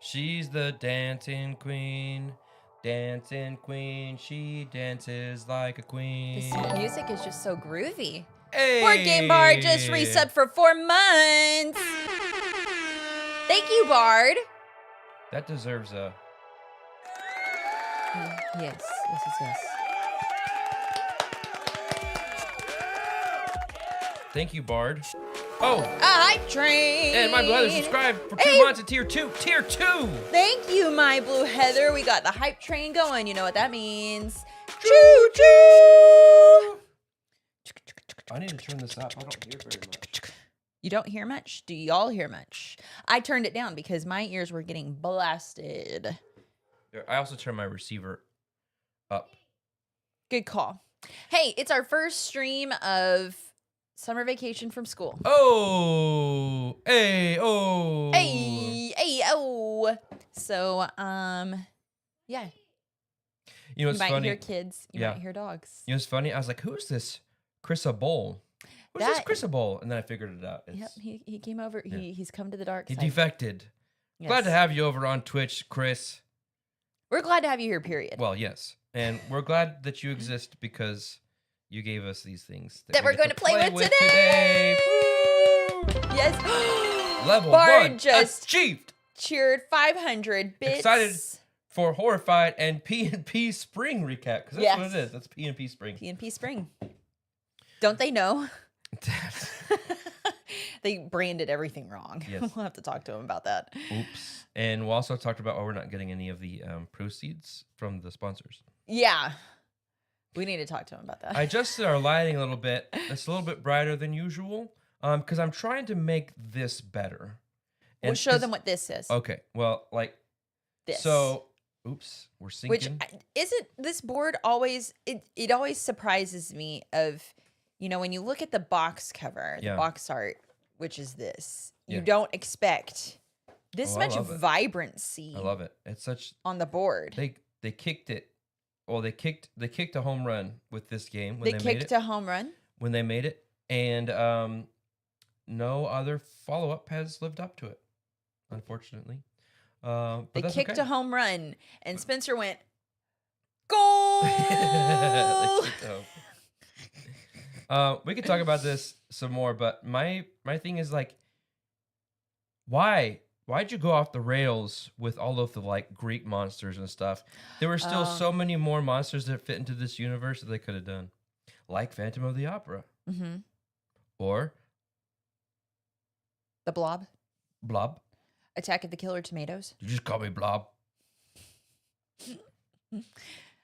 She's the dancing queen. Dancing queen. She dances like a queen. This music is just so groovy. Hey! Board Game Bard just resubbed for 4 months. Thank you, Bard. That deserves a... Yes. Thank you, Bard. Oh! A hype train. And my brother subscribed for 2 months at tier 2. Tier 2! Thank you, my blue heather. We got the hype train going. You know what that means. Choo-choo! I need to turn this up. I don't hear very much. You don't hear much? Do y'all hear much? I turned it down because my ears were getting blasted. I also turned my receiver up. Good call. Hey, it's our first stream of summer vacation from school. Oh! Hey! Oh! Hey! Hey! Oh! So, yeah. You know what's You might funny? hear kids. You might hear dogs. You know what's funny? I was like, who's this Chrissa Bowl? Who's this Chrissa Bowl? And then I figured it out. Yep, he came over. Yeah. He's come to the dark He side. defected. Yes. Glad to have you over on Twitch, Chris. We're glad to have you here, period. Well, yes. And we're glad that you exist because you gave us these things that we're going to play with today. Yes. Level Bard 1 just achieved. cheered 500 bits. Excited for Horrified and P&P Spring recap because that's what it is. That's P&P Spring. P&P Spring. Don't they know? They branded everything wrong. Yes. We'll have to talk to them about that. Oops. And we also talked about why we're not getting any of the proceeds from the sponsors. Yeah. We need to talk to them about that. I adjusted our lighting a little bit. It's a little bit brighter than usual because I'm trying to make this better. We'll show them what this is. Okay. Well, like this. So, oops, we're syncing. Which isn't this board always? It always surprises me of, you know, when you look at the box cover, the box art, which is this, you don't expect this much vibrancy. I love it. It's such on the board. They kicked it. Well, they kicked a home run with this game when they made it. kicked a home run when they made it, and no other follow-up has lived up to it, unfortunately. But they kicked a home run, and Spencer went, goal! We could talk about this some more, but my thing is like, why'd you go off the rails with all of the like Greek monsters and stuff? There were still so many more monsters that fit into this universe that they could have done, like Phantom of the Opera, or the Blob, Attack of the Killer Tomatoes. You just call me Blob.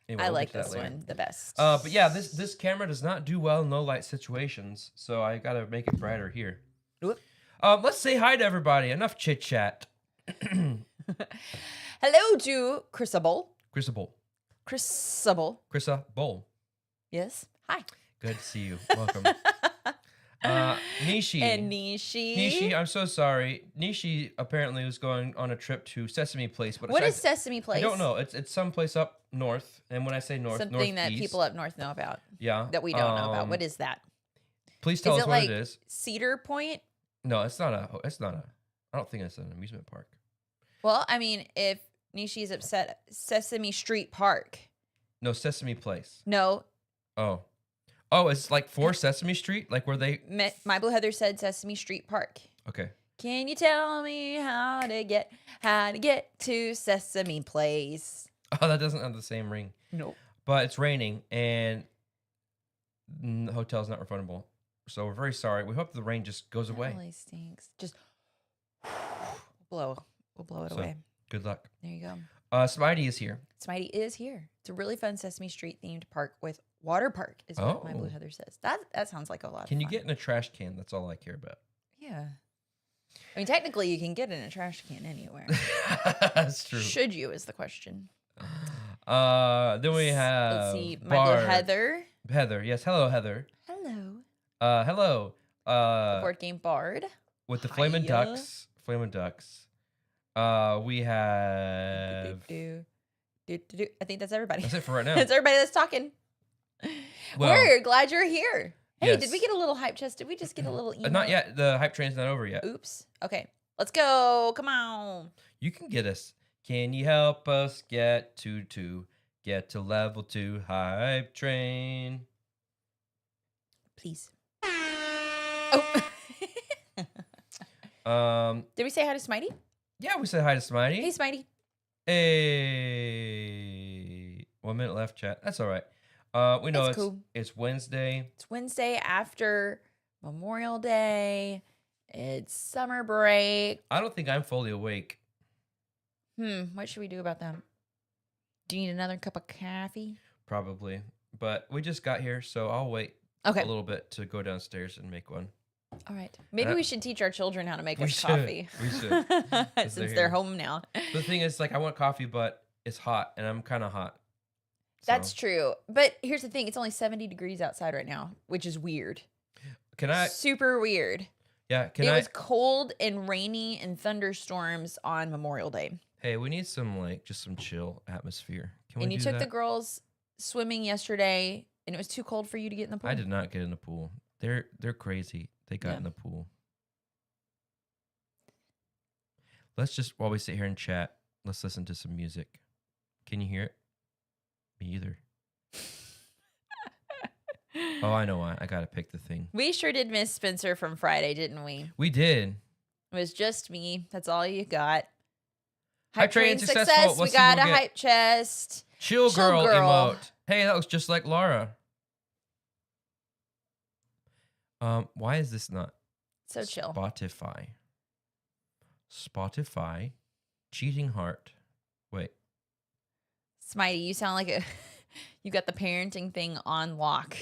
Anyway, I like this one the best. But yeah, this camera does not do well in low light situations, so I gotta make it brighter here. Whoop. Let's say hi to everybody. Enough chit chat. Hello to Chrisabel. Chrisabel. Yes. Hi. Good to see you. Welcome. Nishi. And Nishi. Nishi, I'm so sorry. Nishi apparently was going on a trip to Sesame Place. But what is Sesame Place? I don't know. It's someplace up north. And when I say north, something that northeast, people up north know about. Yeah. That we don't know about. What is that? Please tell us what it is. Cedar Point? No, it's not a. I don't think it's an amusement park. Well, I mean, if Nishi's upset, Sesame Street Park. No, Sesame Place. No. Oh, it's like for Sesame Street, like where they. My Blue Heather said Sesame Street Park. Okay. Can you tell me how to get to Sesame Place? Oh, that doesn't have the same ring. Nope. But it's raining and the hotel's not refundable. So we're very sorry. We hope the rain just goes away. Really stinks. Just we'll blow it away. Good luck. There you go. Smitey is here. Smitey is here. It's a really fun Sesame Street themed park with water park is what my Blue Heather says. That sounds like a lot of fun. Can you get in a trash can? That's all I care about. Yeah. I mean, technically you can get in a trash can anywhere. That's true. Should you is the question. Then we have let's see, my Blue Heather. Heather, yes. Hello, Heather. Hello. Hello. The Board Game Bard. With the Flamin' Ducks. We have. I think that's everybody. That's it for right now. That's everybody that's talking. Well, we're glad you're here. Hey, yes. Did we get a little hype chest? Did we just get a little email? Not yet. The hype train's not over yet. Oops. Okay. Let's go. Come on. You can get us. Can you help us get to level 2 hype train? Please. Oh. Did we say hi to Smitey? Yeah, we said hi to Smitey. Hey, Smitey. Hey. 1 minute left, chat. That's all right. We know it's cool. It's Wednesday. It's Wednesday after Memorial Day. It's summer break. I don't think I'm fully awake. What should we do about that? Do you need another cup of coffee? Probably. But we just got here, so I'll wait a little bit to go downstairs and make one. All right. Maybe we should teach our children how to make us coffee. We should. Since they're home now. The thing is, like, I want coffee, but it's hot, and I'm kind of hot. So. That's true. But here's the thing. It's only 70 degrees outside right now, which is weird. Super weird. Yeah. It was cold and rainy and thunderstorms on Memorial Day. Hey, we need some, like, just some chill atmosphere. And you took the girls swimming yesterday, and it was too cold for you to get in the pool? I did not get in the pool. They're crazy. They got in the pool. Let's just, while we sit here and chat, let's listen to some music. Can you hear it? Me either. Oh, I know why. I got to pick the thing. We sure did miss Spencer from Friday, didn't we? We did. It was just me. That's all you got. Hype train success. We got a hype chest. Chill girl emote. Hey, that looks just like Laura. Why is this not so chill? Spotify. Cheating heart. Wait. Smitey, you sound like you got the parenting thing on lock.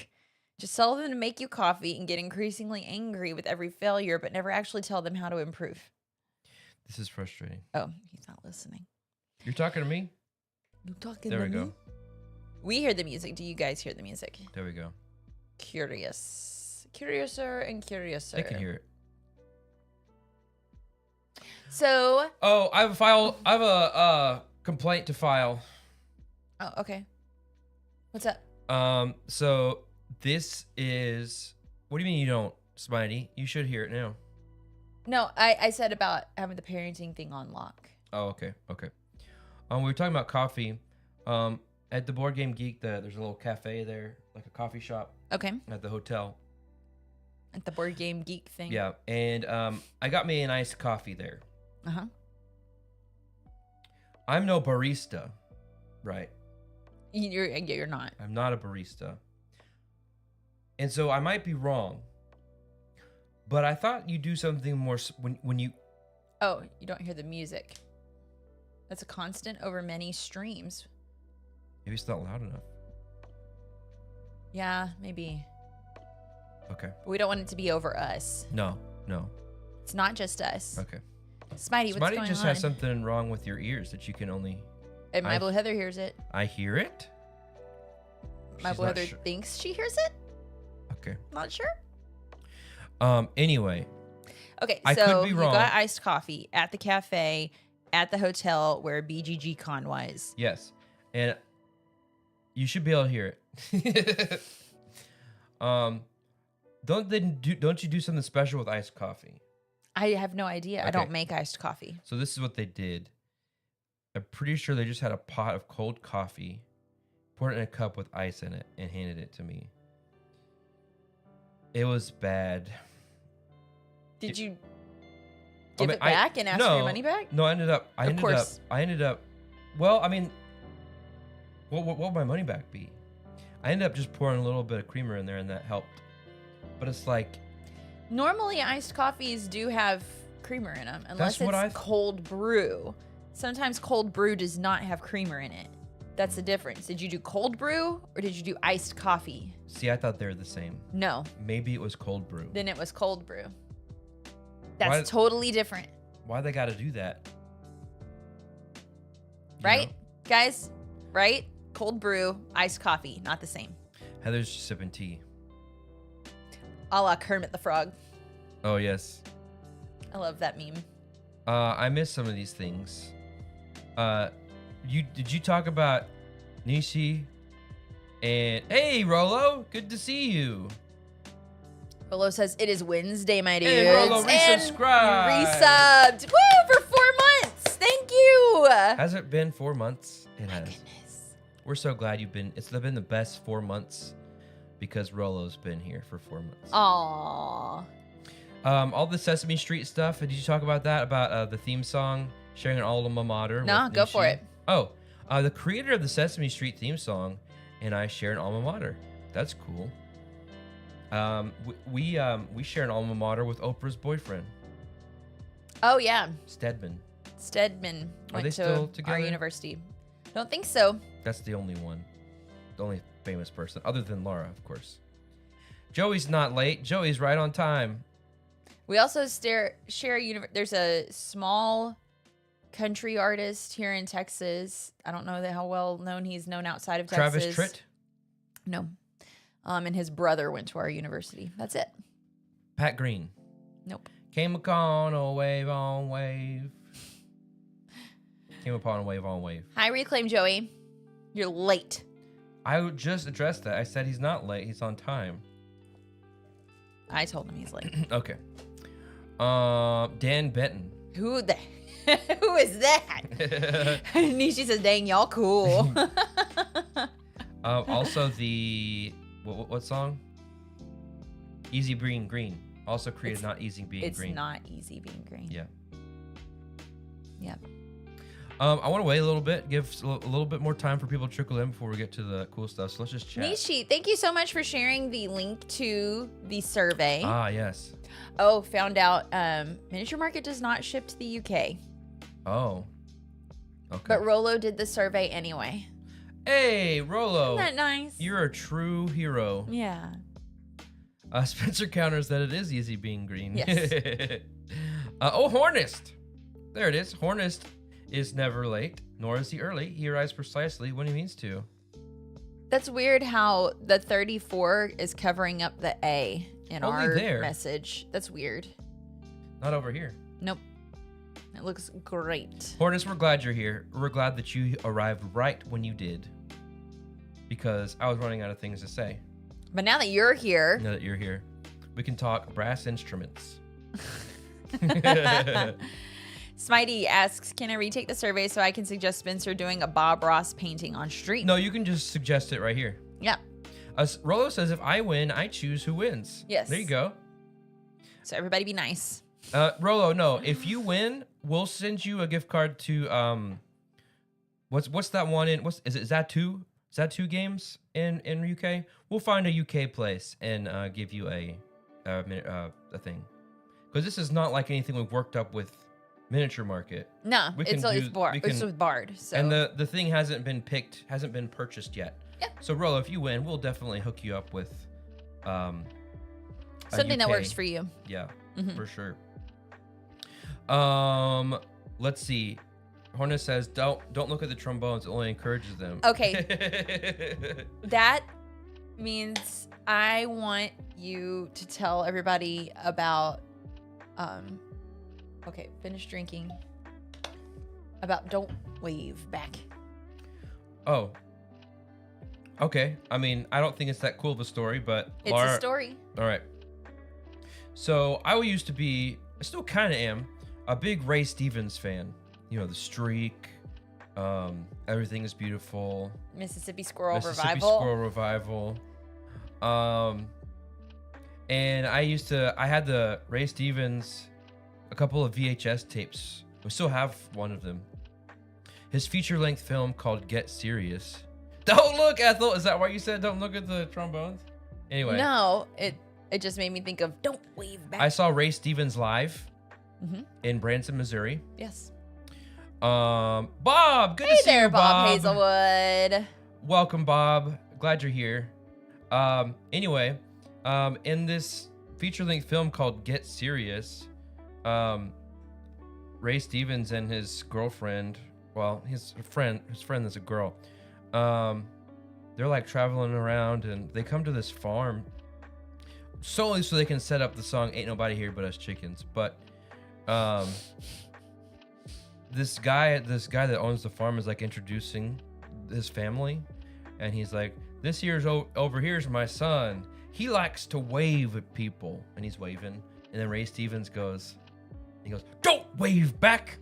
Just tell them to make you coffee and get increasingly angry with every failure, but never actually tell them how to improve. This is frustrating. Oh, he's not listening. You're talking to me? You're talking to me? There we go. We hear the music. Do you guys hear the music? There we go. Curious. Curiouser and curiouser. They can hear it. So. Oh, I have a file. I have a complaint to file. Oh, okay. What's up? So this is. What do you mean you don't, Smitey? You should hear it now. No, I said about having the parenting thing on lock. Oh, okay. We were talking about coffee. At the Board Game Geek, there's a little cafe there, like a coffee shop. Okay. At the hotel. At the Board Game Geek thing. Yeah, and I got me an iced coffee there. Uh-huh. I'm no barista, right? You're not. I'm not a barista. And so I might be wrong. But I thought you do something more when you... Oh, you don't hear the music. That's a constant over many streams. Maybe it's not loud enough. Yeah, maybe. Okay. But we don't want it to be over us. No. It's not just us. Okay. Smitey, what's going on? Smitey just has something wrong with your ears that you can only... And my Blue Heather hears it. I hear it? My Blue Heather thinks she hears it? Okay. Not sure? Anyway. Okay, I could be wrong. You got iced coffee at the cafe at the hotel where BGG Con was. Yes. And you should be able to hear it. Don't you do something special with iced coffee? I have no idea. Okay. I don't make iced coffee. So this is what they did. I'm pretty sure they just had a pot of cold coffee, poured it in a cup with ice in it, and handed it to me. It was bad. Did you give it back and ask for your money back? No, I ended up. Well, I mean, what would my money back be? I ended up just pouring a little bit of creamer in there, and that helped. But it's like, normally iced coffees do have creamer in them, unless it's cold brew. Sometimes cold brew does not have creamer in it. That's the difference. Did you do cold brew or did you do iced coffee? See, I thought they were the same. No. Maybe it was cold brew. Then it was cold brew. That's totally different. Why they got to do that? Right? Guys, right? Cold brew, iced coffee, not the same. Heather's just sipping tea. A la Kermit the Frog. Oh, yes. I love that meme. I miss some of these things. Did you talk about Nishi and hey Rolo, good to see you. Rolo says, it is Wednesday, my dudes. And Rolo resubscribed. Resubbed. Woo, for 4 months. Thank you. Has it been 4 months? It My has. goodness. We're so glad you've been. It's been the best 4 months because Rolo's been here for 4 months. Aww. All the Sesame Street stuff. Did you talk about that? About the theme song, sharing an alma mater? No, go for it. Oh, the creator of the Sesame Street theme song and I share an alma mater. That's cool. We share an alma mater with Oprah's boyfriend. Oh, yeah. Stedman. Went they to still together? our university. Don't think so. That's the only one. The only famous person, other than Laura, of course. Joey's not late. Joey's right on time. We also share there's a small country artist here in Texas. I don't know how well known he's known outside of Texas. Travis Tritt? No. And his brother went to our university. That's it. Pat Green? Nope. Came upon a wave on wave. Came upon a wave on wave. Hi, Reclaim Joey. You're late. I just addressed that. I said he's not late. He's on time. I told him he's late. Okay. Dan Benton. Who is that? Nishi says, dang, y'all cool. Also the what song? Easy Being Green. Also created Not Easy Being Green. It's not easy being green. Yeah. Yeah. I want to wait a little bit, give a little bit more time for people to trickle in before we get to the cool stuff. So let's just chat. Nishi, thank you so much for sharing the link to the survey. Ah, yes. Oh, found out Miniature Market does not ship to the UK. Oh. Okay. But Rolo did the survey anyway. Hey, Rolo. Isn't that nice? You're a true hero. Yeah. Spencer counters that it is easy being green. Yes. Hornist. There it is. Hornist is never late, nor is he early. He arrives precisely when he means to. That's weird how the 34 is covering up the A in Only our there. message. That's weird. Not over here. Nope. It looks great. Hornist, we're glad you're here. We're glad that you arrived right when you did. Because I was running out of things to say. But now that you're here. Now that you're here, we can talk brass instruments. Smitey asks, can I retake the survey so I can suggest Spencer doing a Bob Ross painting on street? No, you can just suggest it right here. Yeah. Rolo says, if I win, I choose who wins. Yes. There you go. So everybody be nice. Rolo, no. If you win, we'll send you a gift card to what's that one in? Is that two? Is that 2 games in UK? We'll find a UK place and give you a thing, because this is not like anything we've worked up with Miniature Market. No, it's with Bard. So. And the thing hasn't been purchased yet. Yeah. So Rolo, if you win, we'll definitely hook you up with something that works for you. Yeah, for sure. Let's see. Hornet says, don't look at the trombones. It only encourages them. Okay. That means I want you to tell everybody about okay, finish drinking. About don't wave back. Oh. Okay. I mean, I don't think it's that cool of a story, but it's a story. All right. So I used to be, I still kind of am, a big Ray Stevens fan. You know, The Streak, Everything is Beautiful, Mississippi Squirrel Revival. And I had the Ray Stevens, a couple of VHS tapes. We still have one of them. His feature-length film called Get Serious. Don't look, Ethel. Is that why you said don't look at the trombones? Anyway. No, it just made me think of don't wave back. I saw Ray Stevens live in Branson, Missouri. Yes. Bob, good to see there, you, Bob. Hazelwood. Welcome, Bob. Glad you're here. Anyway, in this feature-length film called Get Serious, Ray Stevens and his girlfriend, well, his friend is a girl. They're like traveling around and they come to this farm solely so they can set up the song Ain't Nobody Here But Us Chickens. But this guy that owns the farm is like introducing his family, and he's like, this here's over here's my son. he likes to wave at people, and he's waving, and then Ray Stevens goes, don't wave back,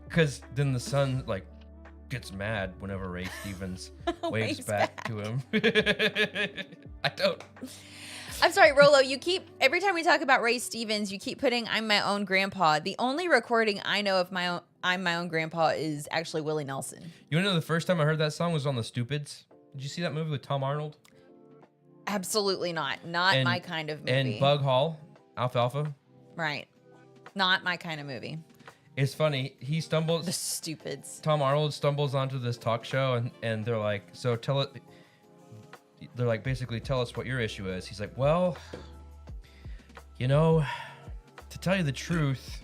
because then the son like gets mad whenever Ray Stevens waves back to him. I'm sorry, Rolo, every time we talk about Ray Stevens, you keep putting I'm My Own Grandpa. The only recording I know of I'm My Own Grandpa is actually Willie Nelson. You want to know the first time I heard that song was on The Stupids? Did you see that movie with Tom Arnold? Absolutely not. Not my kind of movie. And Bug Hall, Alfalfa. Right. Not my kind of movie. It's funny. He stumbles. The Stupids. Tom Arnold stumbles onto this talk show, and they're like, so tell it. They're like, basically, tell us what your issue is. He's like, well, to tell you the truth,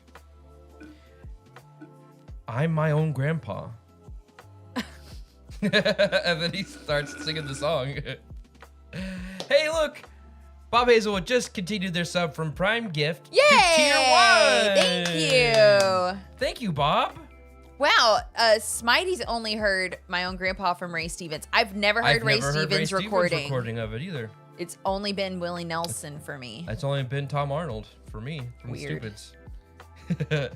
I'm my own grandpa. And then he starts singing the song. Hey, look, Bob Hazelwood just continued their sub from Prime Gift to Tier 1. Thank you. Thank you, Bob. Wow, Smitey's only heard My Own Grandpa from Ray Stevens. I've never heard Ray Stevens recording of it either. It's only been Willie Nelson for me. It's only been Tom Arnold for me from Weird. The Stupids.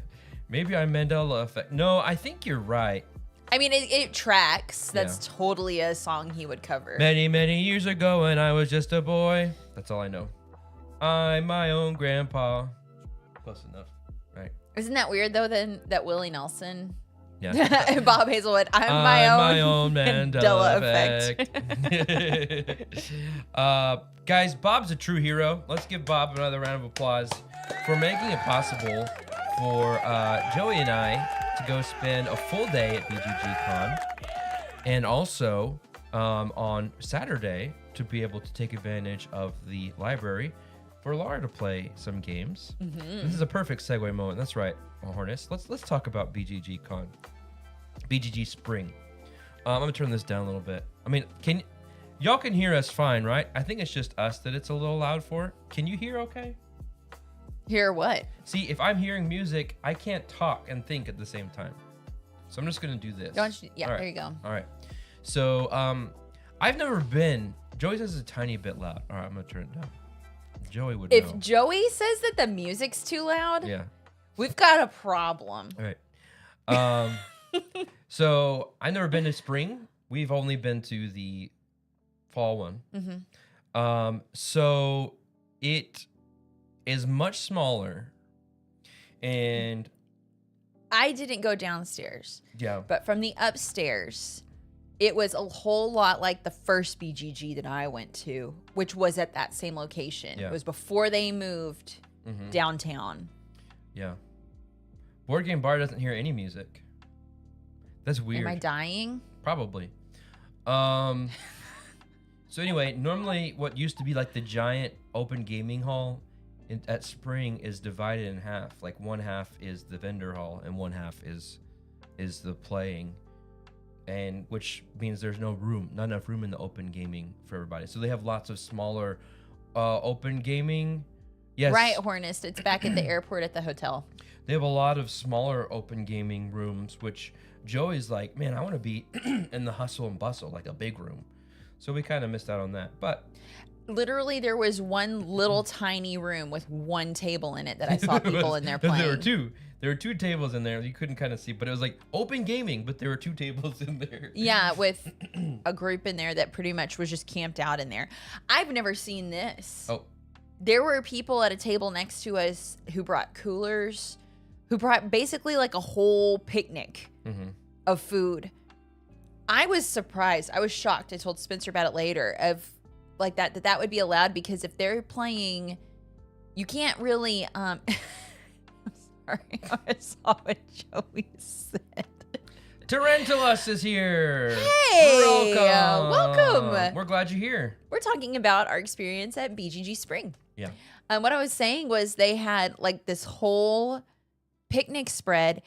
Maybe I'm Mandela Effect. No, I think you're right. I mean, it tracks. That's totally a song he would cover. Many, many years ago when I was just a boy. That's all I know. I'm my own grandpa. Close enough, right? Isn't that weird, though, then that Willie Nelson... Yeah. And Bob Hazelwood, I'm my own Mandela effect. Guys, Bob's a true hero. Let's give Bob another round of applause for making it possible for Joey and I to go spend a full day at BGG Con, and also on Saturday to be able to take advantage of the library for Laura to play some games. Mm-hmm. This is a perfect segue moment. That's right, Hornets. Let's talk about BGG Con, BGG Spring. I'm gonna turn this down a little bit. I mean, y'all can hear us fine, right? I think it's just us that it's a little loud for. Can you hear okay? Hear what? See, if I'm hearing music, I can't talk and think at the same time. So I'm just gonna do this. There you go. All right. So I've never been. Joey says it's a tiny bit loud. All right, I'm gonna turn it down. Joey would know. If Joey says that the music's too loud, yeah, we've got a problem. All right. So I've never been to spring. We've only been to the fall one. Mm-hmm. So it is much smaller, and I didn't go downstairs. Yeah. But from the upstairs, it was a whole lot like the first BGG that I went to, which was at that same location. Yeah. It was before they moved downtown. Yeah. Board Game Bar doesn't hear any music. That's weird. Am I dying? Probably. So anyway, normally what used to be like the giant open gaming hall at Spring is divided in half. Like one half is the vendor hall and one half is the playing, and which means there's not enough room in the open gaming for everybody. So they have lots of smaller open gaming. Yes. Right, Hornist. It's back at the airport at the hotel. They have a lot of smaller open gaming rooms, which Joey's like, man, I want to be in the hustle and bustle, like a big room. So we kind of missed out on that. But literally, there was one little tiny room with one table in it that I saw people in there playing. There were two tables in there. You couldn't kind of see, but it was like open gaming, but there were two tables in there. Yeah, with a group in there that pretty much was just camped out in there. I've never seen this. Oh. There were people at a table next to us who brought coolers, who brought basically like a whole picnic of food. I was surprised. I was shocked. I told Spencer about it later of like that would be allowed, because if they're playing, you can't really I'm sorry, I saw what Joey said. Tarantulas is here. Hey, welcome. We're glad you're here. We're talking about our experience at BGG Spring. Yeah. What I was saying was they had like this whole picnic spread.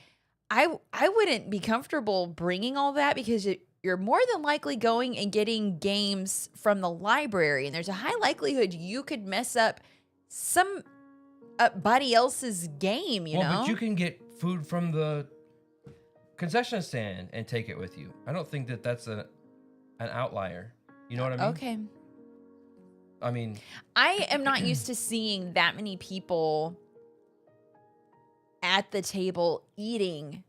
I wouldn't be comfortable bringing all that, because you're more than likely going and getting games from the library, and there's a high likelihood you could mess up somebody else's game, you know? But you can get food from the concession stand and take it with you. I don't think that's an outlier. You know what I mean? Okay. I mean, I am not used to seeing that many people at the table eating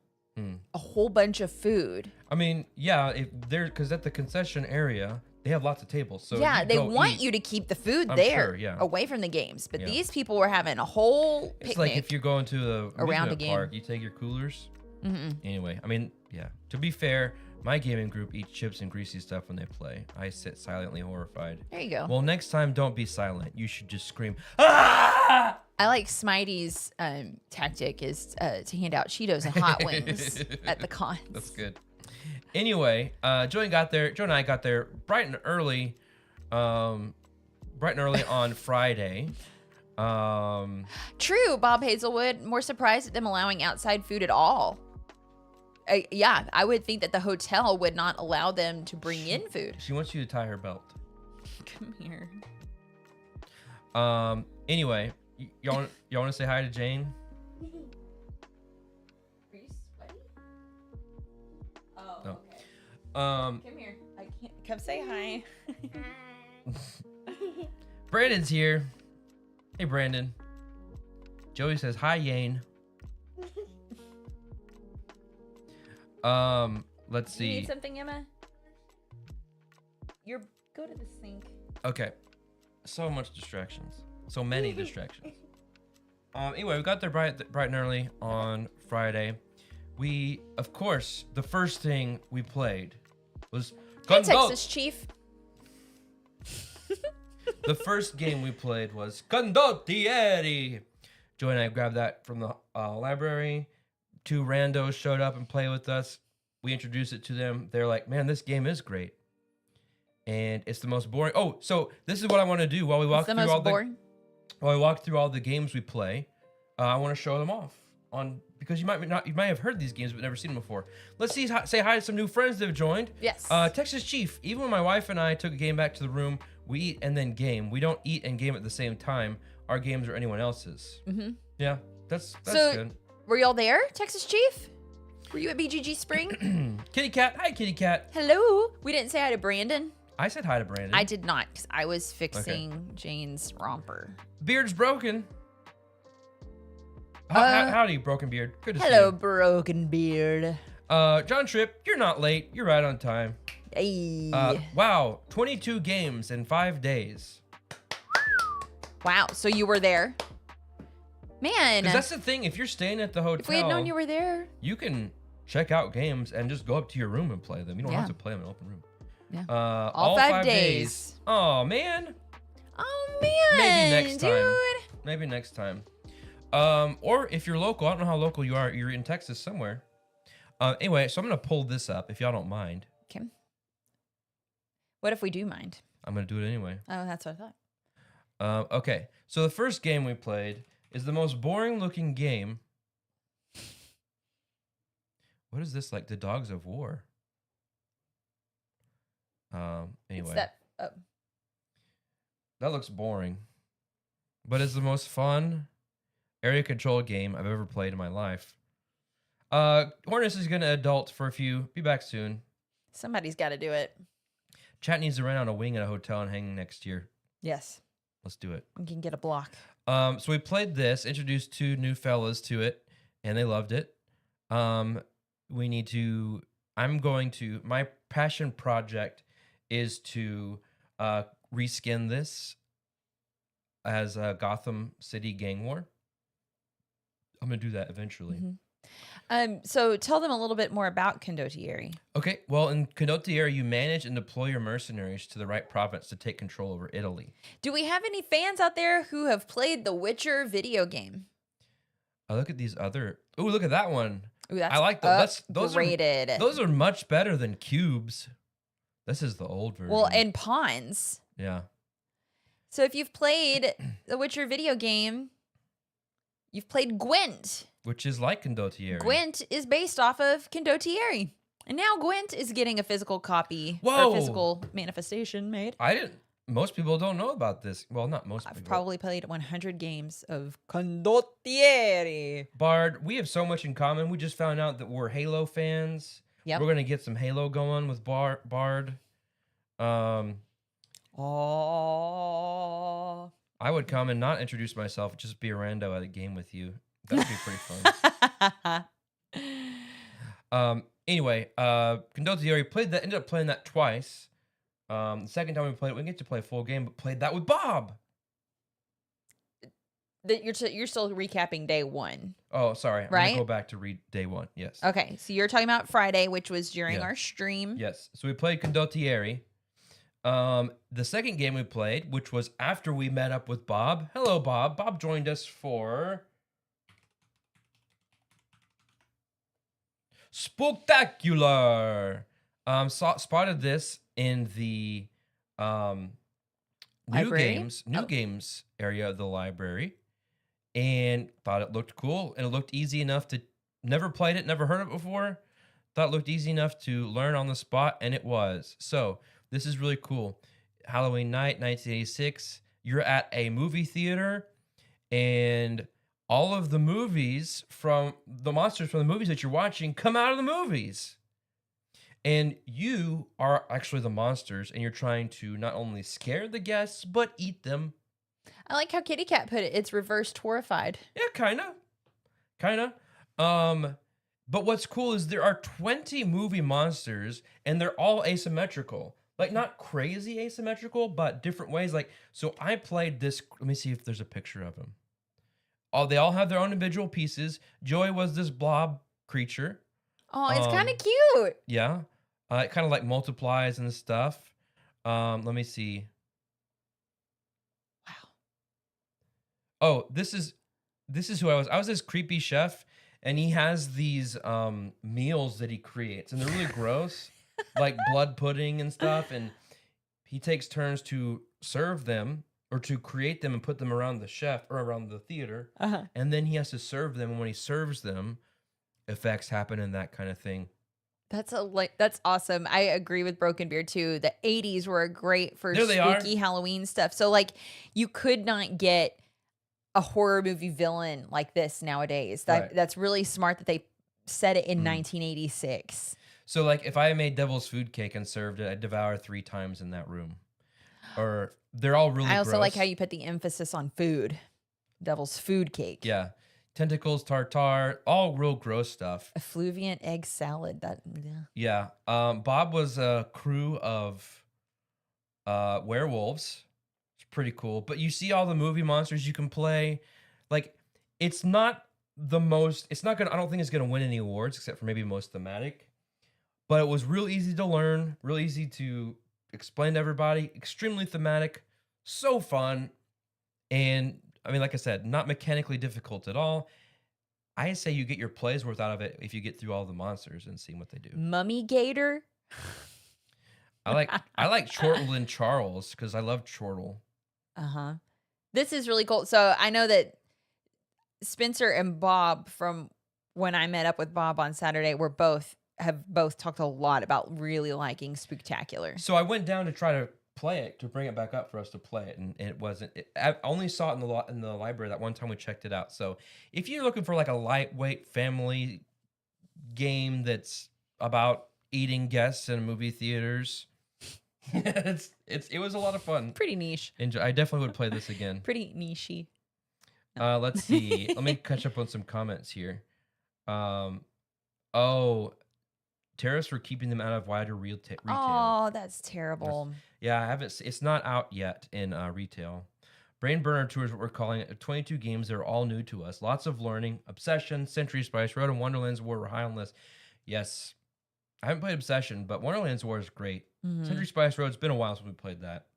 a whole bunch of food. I mean, yeah, if they're because at the concession area they have lots of tables, so yeah, they want eat. you to keep the food I'm there, sure, yeah. away from the games. But these people were having a whole picnic. It's like if you're going to a around amusement park, you take your coolers. Mm-hmm. Anyway, I mean, yeah. To be fair, my gaming group eats chips and greasy stuff when they play. I sit silently horrified. There you go. Well, next time, don't be silent. You should just scream, "Ah!" I like Smitey's tactic is to hand out Cheetos and hot wings at the cons. That's good. Anyway, Joe and I got there bright and early on Friday. True, Bob Hazelwood. More surprised at them allowing outside food at all. Yeah, I would think that the hotel would not allow them to bring in food. She wants you to tie her belt. Come here. Anyway, y'all want to say hi to Jane? Are you sweaty? Oh, no. Okay. Come here. I can't. Come say hi. Brandon's here. Hey, Brandon. Joey says hi, Yane. Let's see. You need something, Emma? Go to the sink. Okay. So much distractions. So many distractions. Anyway, we got there bright and early on Friday. We, of course, the first thing we played was Hey, Texas Chief. The first game we played was Condottieri. Joey and I grabbed that from the library. 2 randos showed up and played with us. We introduced it to them. They're like, man, this game is great. And it's the most boring. Oh, so this is what I want to do while we walk through while we walk through all the games we play. I want to show them off because you might have heard these games but never seen them before. Let's say hi to some new friends that have joined. Yes. Texas Chief. Even when my wife and I took a game back to the room, we eat and then game. We don't eat and game at the same time. Our games or anyone else's. Mm-hmm. Yeah, that's good. Were y'all there, Texas Chief? Were you at BGG Spring? Kitty Cat. Hi, Kitty Cat. Hello. We didn't say hi to Brandon. I said hi to Brandon. I did not, because I was fixing Jane's romper. Beard's broken. Howdy, Broken Beard. Good to see you. Hello, Broken Beard. John Tripp, you're not late. You're right on time. Hey. Wow, 22 games in 5 days. Wow, so you were there? Man. Because that's the thing. If you're staying at the hotel, if we had known you were there, you can check out games and just go up to your room and play them. You don't have to play them in an open room. Yeah. All 5 days. Oh, man. Oh, man. Maybe next time. Dude. Maybe next time. Or if you're local, I don't know how local you are. You're in Texas somewhere. Anyway, so I'm going to pull this up if y'all don't mind. Okay. What if we do mind? I'm going to do it anyway. Oh, that's what I thought. Okay. So the first game we played is the most boring looking game. What is this, like the Dogs of War? Anyway. That looks boring. But it's the most fun area control game I've ever played in my life. Hornus is going to adult for a few. Be back soon. Somebody's got to do it. Chat needs to rent out a wing at a hotel and hang next year. Yes. Let's do it. We can get a block. So we played this, introduced 2 new fellas to it, and they loved it. My passion project is to reskin this as a Gotham City Gang War. I'm going to do that eventually. Mm-hmm. So tell them a little bit more about Condottieri. Okay, well, in Condottieri, you manage and deploy your mercenaries to the right province to take control over Italy. Do we have any fans out there who have played the Witcher video game? Look at these other... Ooh, look at that one. Ooh, that's I like those. Those are much better than cubes. This is the old version. Well, and pawns. Yeah. So if you've played the Witcher video game, you've played Gwent. Which is like Condottieri. Gwent is based off of Condottieri. And now Gwent is getting a physical copy Whoa. or physical manifestation made. Most people don't know about this. Well, not most I've people. probably played 100 games of Condottieri. Bard, we have so much in common. We just found out that we're Halo fans. Yep. We're going to get some Halo going with Bard. Oh. I would come and not introduce myself, just be a rando at a game with you. That'd be pretty fun. Anyway, Condottieri played that, ended up playing that twice. The second time we played it, we didn't get to play a full game, but played that with Bob. You're still recapping day one. Oh, sorry. Right? I'm going to go back to read day one. Yes. Okay. So you're talking about Friday, which was during our stream. Yes. So we played Condottieri. The second game we played, which was after we met up with Bob. Hello, Bob. Bob joined us for Spooktacular. Spotted this in the new games area of the library, and thought it looked cool, and it looked easy enough to, never played it, never heard it before. Thought it looked easy enough to learn on the spot, and it was. So this is really cool. Halloween night, 1986. You're at a movie theater, and all of the movies from the monsters from the movies that you're watching come out of the movies. And you are actually the monsters, and you're trying to not only scare the guests, but eat them. I like how Kitty Cat put it. It's reversed horrified. Yeah, kind of. But what's cool is there are 20 movie monsters, and they're all asymmetrical. Like, not crazy asymmetrical, but different ways. Like, so I played this. Let me see if there's a picture of them. They all have their own individual pieces. Joey was this blob creature. Oh, it's kind of cute. Yeah. It kind of like multiplies and stuff. Let me see. Wow. Oh, this is who I was. I was this creepy chef, and he has these meals that he creates, and they're really gross, like blood pudding and stuff. And he takes turns to serve them, or to create them and put them around the chef or around the theater. And then he has to serve them. And when he serves them, effects happen and that kind of thing. That's awesome. I agree with Broken Beard too. The 80s were great for spooky Halloween stuff. So like, you could not get a horror movie villain like this nowadays. That's really smart that they set it in 1986. So like, if I made devil's food cake and served it, I'd devour 3 times in that room. Or they're all really gross. I also like how you put the emphasis on food. Devil's food cake. Yeah. Tentacles, tartare, all real gross stuff. Effluviant egg salad. Yeah. Bob was a crew of werewolves. It's pretty cool. But you see all the movie monsters you can play. Like, it's not the most, I don't think it's gonna win any awards except for maybe most thematic. But it was real easy to learn, real easy to explain to everybody, extremely thematic, so fun, and I mean, like I said, not mechanically difficult at all. I say you get your play's worth out of it if you get through all the monsters and see what they do. Mummy Gator. I like Chortle and Charles because I love Chortle. This is really cool. So I know that Spencer and Bob, from when I met up with Bob on Saturday, have both talked a lot about really liking Spooktacular. So I went down to try to play it, to bring it back up for us to play it, and it wasn't. I only saw it in the library that one time we checked it out. So if you're looking for like a lightweight family game that's about eating guests in movie theaters, it was a lot of fun. Pretty niche. I definitely would play this again. Pretty nichey. Let's see. Let me catch up on some comments here. Tariffs for keeping them out of wider retail. Oh, that's terrible. Yeah, I haven't. It's not out yet in retail. Brain Burner Tour is what we're calling it. 22 games that are all new to us. Lots of learning. Obsession, Century Spice, Road and Wonderland's War were high on the list. Yes, I haven't played Obsession, but Wonderland's War is great. Century Spice Road's been a while since we played that.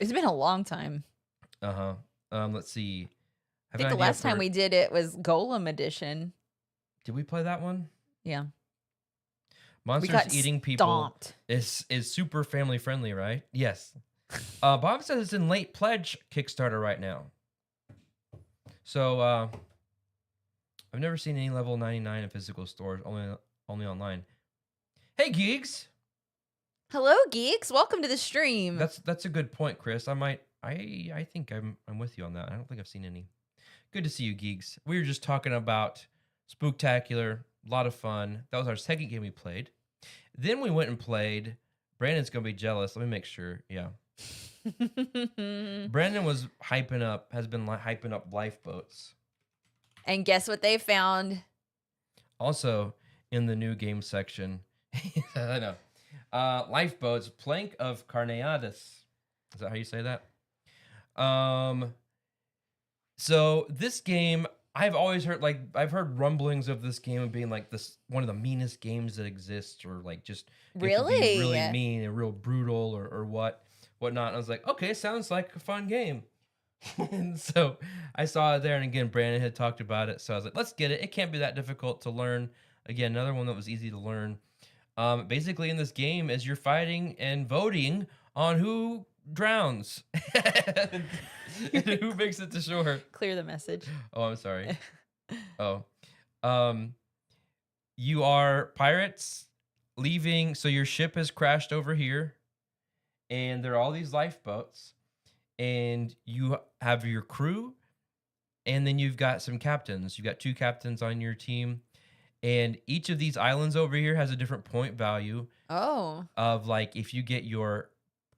It's been a long time. Let's see. I think the last time we did it was Golem Edition. Did we play that one? Yeah. Monsters Eating People is super family friendly, right? Yes. Bob says it's in late pledge Kickstarter right now. So I've never seen any level 99 in physical stores, only online. Hey geeks. Hello geeks, welcome to the stream. That's a good point, Chris. I think I'm with you on that. I don't think I've seen any. Good to see you geeks. We were just talking about Spooktacular. A lot of fun. That was our second game we played. Then we went and played. Brandon's going to be jealous. Let me make sure. Yeah. Brandon has been hyping up lifeboats. And guess what they found? Also, in the new game section, I know. Lifeboats, plank of carneades. Is that how you say that? So this game, I've always heard, like, I've heard rumblings of this game being like one of the meanest games that exists, or like just really, really mean and real brutal, or whatnot. And I was like, okay, sounds like a fun game. And so I saw it there, and again, Brandon had talked about it, so I was like, let's get it. It can't be that difficult to learn. Again, another one that was easy to learn. Basically, in this game, as you're fighting and voting on who drowns and who makes it to shore. Clear the message. Oh, I'm sorry. You are pirates leaving. So your ship has crashed over here, and there are all these lifeboats, and you have your crew, and then you've got some captains. You've got 2 captains on your team. And each of these islands over here has a different point value. Oh. Of like, if you get your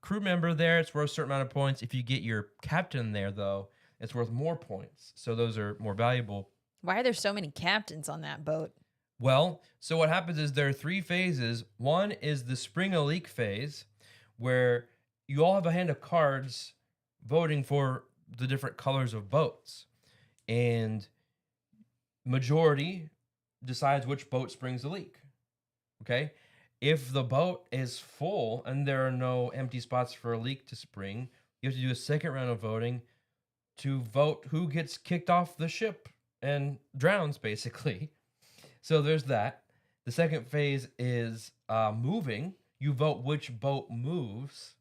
crew member there, it's worth a certain amount of points. If you get your captain there, though, it's worth more points. So those are more valuable. Why are there so many captains on that boat? Well, so what happens is there are 3 phases. One is the Spring a Leak phase, where you all have a hand of cards voting for the different colors of boats. And majority decides which boat springs a leak. Okay? If the boat is full and there are no empty spots for a leak to spring, you have to do a second round of voting to vote who gets kicked off the ship and drowns, basically. So there's that. The second phase is moving. You vote which boat moves.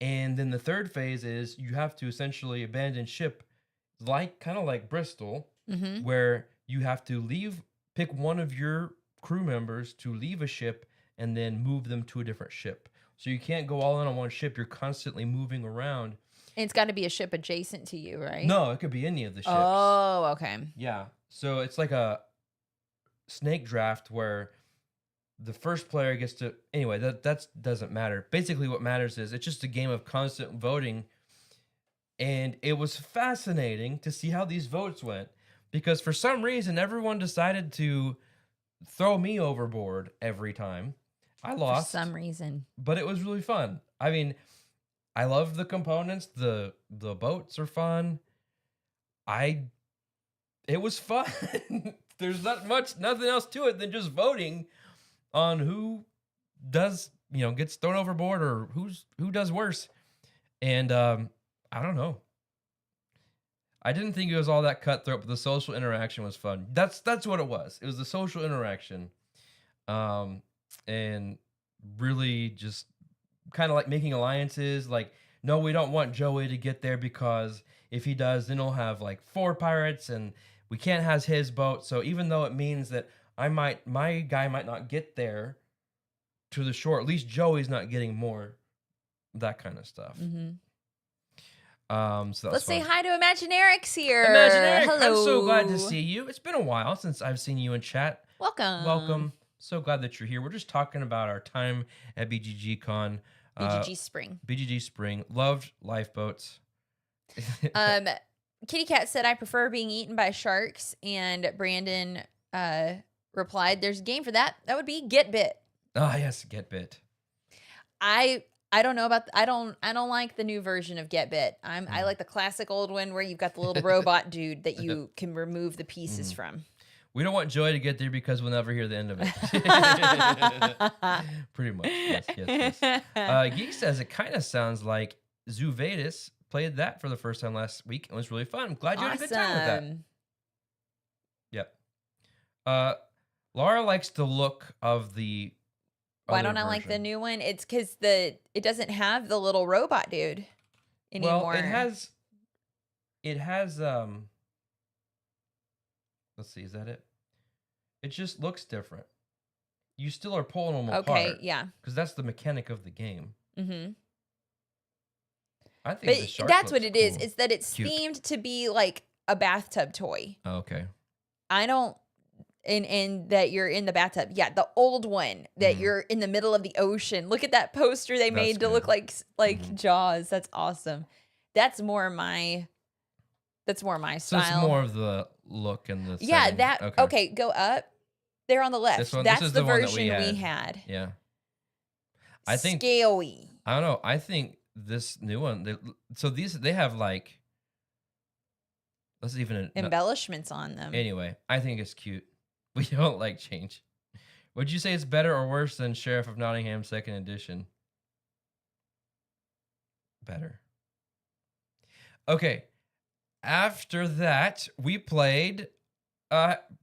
And then the third phase is you have to essentially abandon ship, kind of like Bristol, where you have to pick one of your crew members to leave a ship and then move them to a different ship. So you can't go all in on one ship. You're constantly moving around. And it's got to be a ship adjacent to you, right? No, it could be any of the ships. Oh, okay. Yeah. So it's like a snake draft where the first player gets to... Anyway, that doesn't matter. Basically, what matters is it's just a game of constant voting. And it was fascinating to see how these votes went. Because for some reason, everyone decided to throw me overboard every time. I lost. For some reason. But it was really fun. I mean, I love the components. The boats are fun. It was fun. There's nothing else to it than just voting on who does, gets thrown overboard or who does worse. And I don't know. I didn't think it was all that cutthroat, but the social interaction was fun. That's what it was. It was the social interaction. And really just kind of like making alliances. Like, no, we don't want Joey to get there because if he does, then he'll have like 4 pirates and we can't have his boat. So even though it means that my guy might not get there to the shore, at least Joey's not getting more, that kind of stuff. Mm-hmm. So let's say hi to Imaginarix here. Imaginarix, hello. I'm so glad to see you. It's been a while since I've seen you in chat. Welcome. So glad that you're here. We're just talking about our time at BGG Con. BGG Spring. BGG Spring. Loved lifeboats. Kitty Cat said, I prefer being eaten by sharks. And Brandon replied, there's a game for that. That would be Get Bit. Oh, yes, Get Bit. I don't know about I don't like the new version of Get Bit. I like the classic old one where you've got the little robot dude that you can remove the pieces from. We don't want Joy to get there because we'll never hear the end of it. Pretty much. Yes. Geek says it kind of sounds like Zuvatus played that for the first time last week. It was really fun. I'm glad you had a good time with that. Yep. Laura likes the look of the Why don't I like the new one? It's because it doesn't have the little robot dude anymore. Well, it has let's see, is that it? It just looks different. You still are pulling them apart. Okay, yeah. Because that's the mechanic of the game. Mm-hmm. I think that's what it is. Cool. Is that it's Cute. themed to be like a bathtub toy. Oh, okay. and that you're in the bathtub. Yeah, the old one that you're in the middle of the ocean. Look at that poster they made to look like Jaws. That's awesome. That's more my style. So it's more of the look and the yeah, setting. that okay, go up. There on the left. That's this the one version that we had. Yeah. I think Scaly. I don't know. I think this new one so they have like let's even embellishments on them. Anyway, I think it's cute. We don't like change. Would you say it's better or worse than Sheriff of Nottingham 2nd Edition? Better. Okay. After that, we played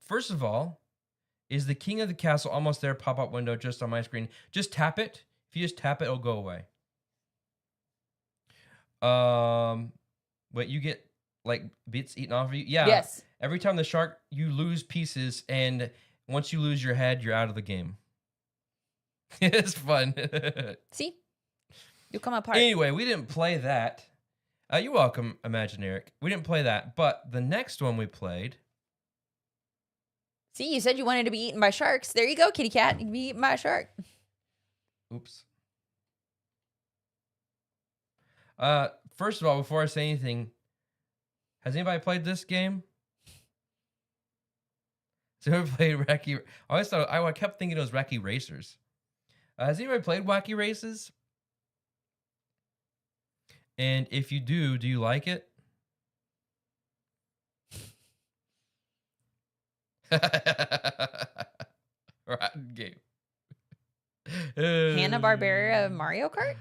first of all, is the King of the Castle almost there? Pop-up window just on my screen. Just tap it. If you just tap it, it'll go away. But you get like bits eaten off of you. Yeah. Yes. Every time the shark, you lose pieces, and once you lose your head, you're out of the game. It's fun. See? You'll come apart. Anyway, we didn't play that. You're welcome, Imaginaric. We didn't play that, but the next one we played. See, you said you wanted to be eaten by sharks. There you go, kitty cat. You can be eaten by a shark. Oops. First of all, before I say anything, has anybody played this game? Has anybody played Wacky? I kept thinking it was Wacky Racers. Has anybody played Wacky Races? And if you do you like it? Rotten game. Hanna-Barbera Mario Kart?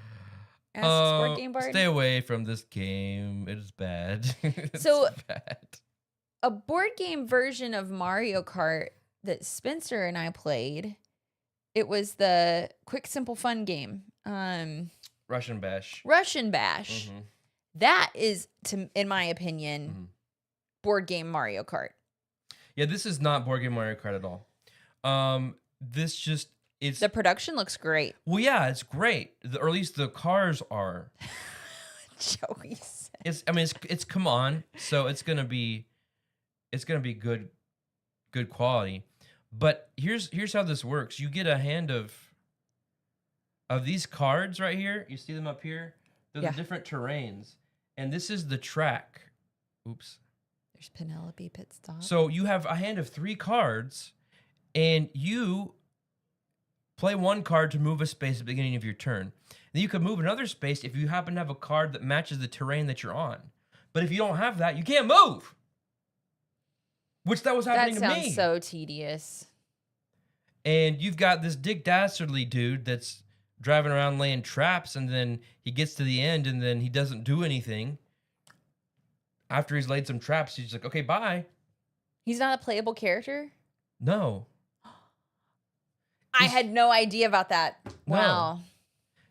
Sport game board? Stay away from this game. It is bad. It's bad. A board game version of Mario Kart that Spencer and I played, it was the Quick Simple Fun game. Russian Bash. Mm-hmm. That is, in my opinion, board game Mario Kart. Yeah, this is not board game Mario Kart at all. The production looks great. Well, yeah, it's great. Or at least the cars are. Joey said. It's come on, so it's gonna be good quality. But here's how this works. You get a hand of these cards right here. You see them up here? They're the different terrains. And this is the track. Oops. There's Penelope Pit Stop. So you have a hand of 3 cards, and you play one card to move a space at the beginning of your turn. Then you can move another space if you happen to have a card that matches the terrain that you're on. But if you don't have that, you can't move. Which that was happening to me. That sounds so tedious. And you've got this Dick Dastardly dude that's driving around laying traps, and then he gets to the end, and then he doesn't do anything. After he's laid some traps, he's like, okay, bye. He's not a playable character? No. I had no idea about that. Wow. No.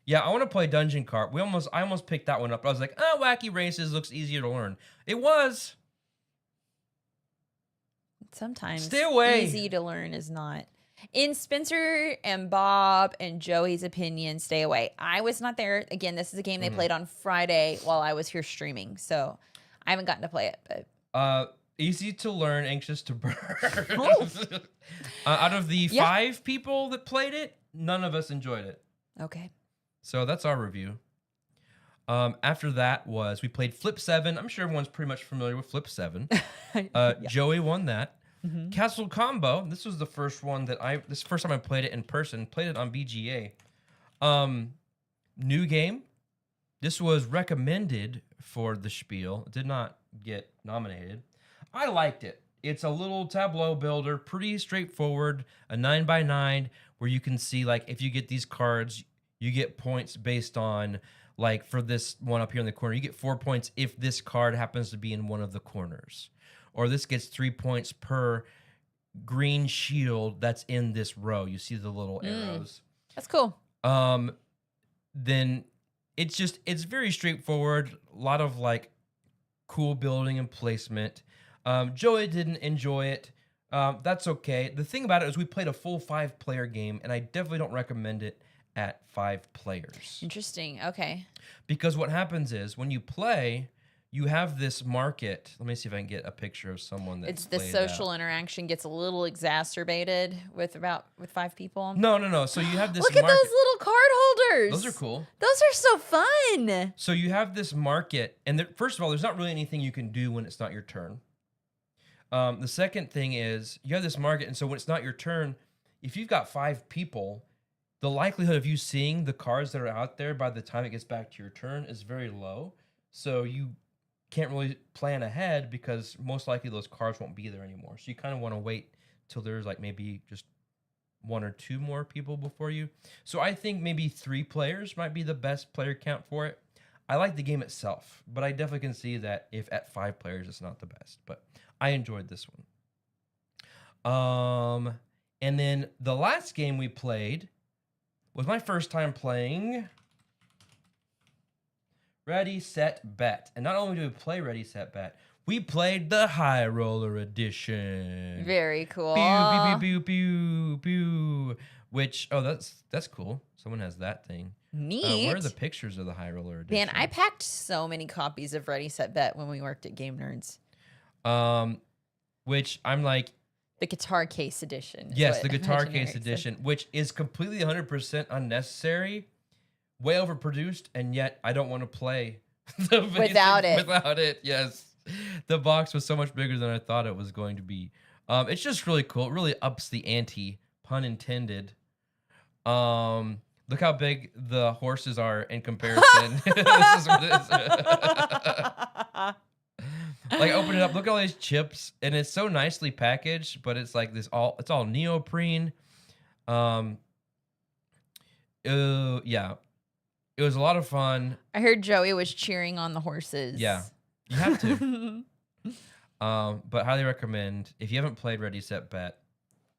Yeah, I want to play Dungeon Cart. I almost picked that one up. I was like, Wacky Races looks easier to learn. It was. Sometimes stay away. Easy to learn is not. In Spencer and Bob and Joey's opinion, stay away. I was not there. Again, this is a game they played on Friday while I was here streaming, so I haven't gotten to play it. But easy to learn, anxious to burn. Out of the 5 people that played it, none of us enjoyed it. Okay. So that's our review. After that we played Flip 7. I'm sure everyone's pretty much familiar with Flip 7. Joey won that. Mm-hmm. Castle Combo. This was the first one this is the first time I played it in person. Played it on BGA. New game. This was recommended for the Spiel. It did not get nominated. I liked it. It's a little tableau builder, pretty straightforward. A 9x9 where you can see like if you get these cards, you get points based on like for this one up here in the corner, you get 4 points if this card happens to be in one of the corners. Or this gets 3 points per green shield that's in this row. You see the little arrows. That's cool. Then it's very straightforward. A lot of like cool building and placement. Joey didn't enjoy it. That's okay. The thing about it is we played a full 5-player game, and I definitely don't recommend it at 5 players. Interesting. Okay. Because what happens is when you play, you have this market. Let me see if I can get a picture of someone that's it's the social interaction gets a little exacerbated with 5 people. No. So you have this Look at those little card holders. Those are cool. Those are so fun. So you have this market, and first of all, there's not really anything you can do when it's not your turn. The second thing is you have this market, and so when it's not your turn, if you've got 5 people, the likelihood of you seeing the cards that are out there by the time it gets back to your turn is very low. So you can't really plan ahead because most likely those cards won't be there anymore. So you kind of want to wait till there's like maybe just 1 or 2 more people before you. So I think maybe 3 players might be the best player count for it. I like the game itself, but I definitely can see that if at 5 players, it's not the best. But I enjoyed this one. And then the last game we played was my first time playing Ready, Set, Bet. And not only did we play Ready, Set, Bet, we played the High Roller Edition. Very cool. Pew, pew, pew, pew, pew. Which, that's cool. Someone has that thing. Neat. Where are the pictures of the High Roller Edition? Man, I packed so many copies of Ready, Set, Bet when we worked at Game Nerds. Which I'm like... The Guitar Case Edition. Yes, the Guitar Case Edition, which is completely 100% unnecessary. Way overproduced, and yet I don't want to play the without it. Without it, yes. The box was so much bigger than I thought it was going to be. It's just really cool. It really ups the ante, pun intended. Look how big the horses are in comparison. This is what it is. Like, open it up. Look at all these chips, and it's so nicely packaged. But it's like it's all neoprene. Yeah. It was a lot of fun. I heard Joey was cheering on the horses. Yeah, you have to. But highly recommend. If you haven't played Ready, Set, Bet,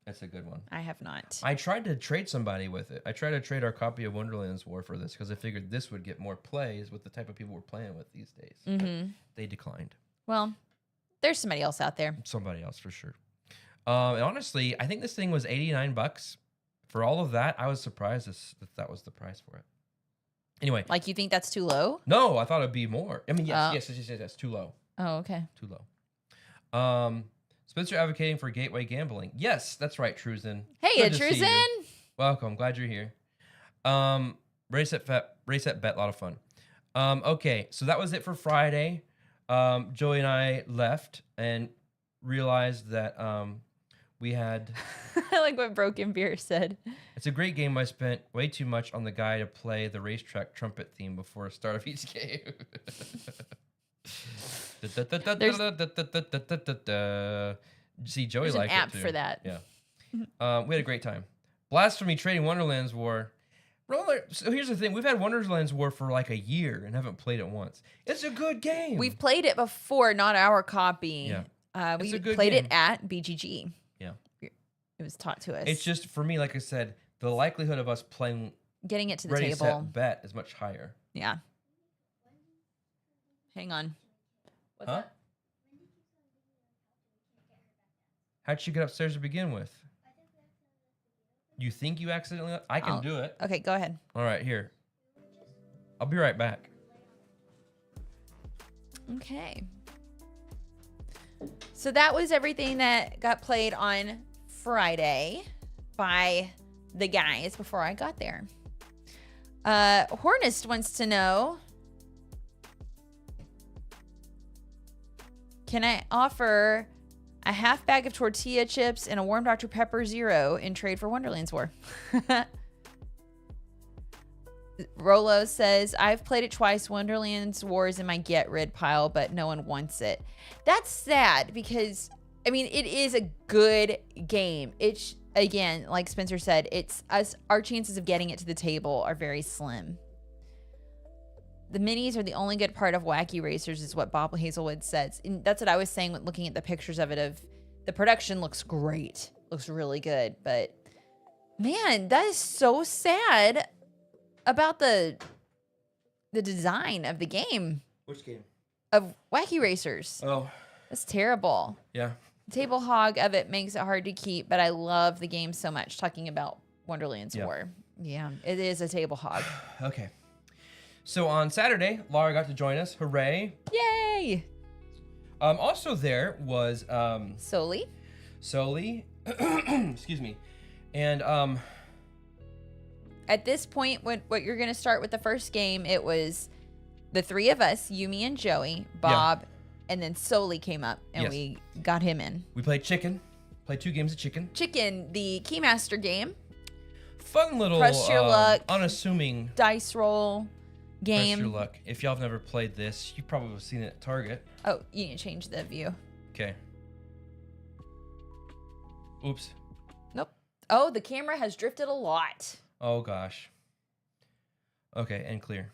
that's a good one. I have not. I tried to trade somebody with it. I tried to trade our copy of Wonderland's War for this because I figured this would get more plays with the type of people we're playing with these days. Mm-hmm. They declined. Well, there's somebody else out there. Somebody else for sure. And honestly, I think this thing was $89. For all of that, I was surprised that was the price for it. Anyway. Like, you think that's too low? No, I thought it'd be more. I mean, yes, that's too low. Oh, okay. Too low. Spencer advocating for gateway gambling. Yes, that's right, Truzen. Hey, Truzen. Welcome. Glad you're here. Race at Bet, a lot of fun. Okay, so that was it for Friday. Joey and I left and realized that we had... I like what Broken Beer said. It's a great game. I spent way too much on the guy to play the racetrack trumpet theme before the start of each game. See, Joey liked it too. There's an app for that. Yeah. We had a great time. Blasphemy Trading Wonderland's War. So here's the thing. We've had Wonderland's War for like a year and haven't played it once. It's a good game. We've played it before, not our copy. Yeah. We played it at BGG. Yeah. It was taught to us. It's just, for me, like I said, the likelihood of us getting it to the Ready, table. Set, Bet is much higher. Yeah. Hang on. What's that? How'd she get upstairs to begin with? You think you accidentally? I can do it. Okay, go ahead. All right, here. I'll be right back. Okay. So that was everything that got played on Friday by the guys before I got there. Hornist wants to know, can I offer a half bag of tortilla chips and a warm Dr. Pepper Zero in trade for Wonderland's War? Rolo says, I've played it twice. Wonderland's War is in my get rid pile, but no one wants it. That's sad because, I mean, it is a good game. It's, again, like Spencer said, our chances of getting it to the table are very slim. The minis are the only good part of Wacky Racers, is what Bob Hazelwood says. And that's what I was saying when looking at the pictures of it. Of the production looks great, looks really good. But man, that is so sad about the design of the game. Which game? Of Wacky Racers. Oh, that's terrible. Yeah. The table hog of it makes it hard to keep, but I love the game so much. Talking about Wonderland's War. Yeah, it is a table hog. Okay. So on Saturday, Laura got to join us. Hooray. Yay! Yay! Also there was Soli. Excuse me. And at this point, what you're going to start with the first game, it was the three of us, you, me, and Joey, Bob, and then Soli came up, and we got him in. We played chicken. Played 2 games of chicken. Chicken, the Keymaster game. Fun little Press your luck. unassuming dice roll game. Press your luck. If y'all have never played this, you've probably seen it at Target. Oh, you need to change the view. Okay. Oops. Nope. Oh, the camera has drifted a lot. Oh, gosh. Okay, and clear.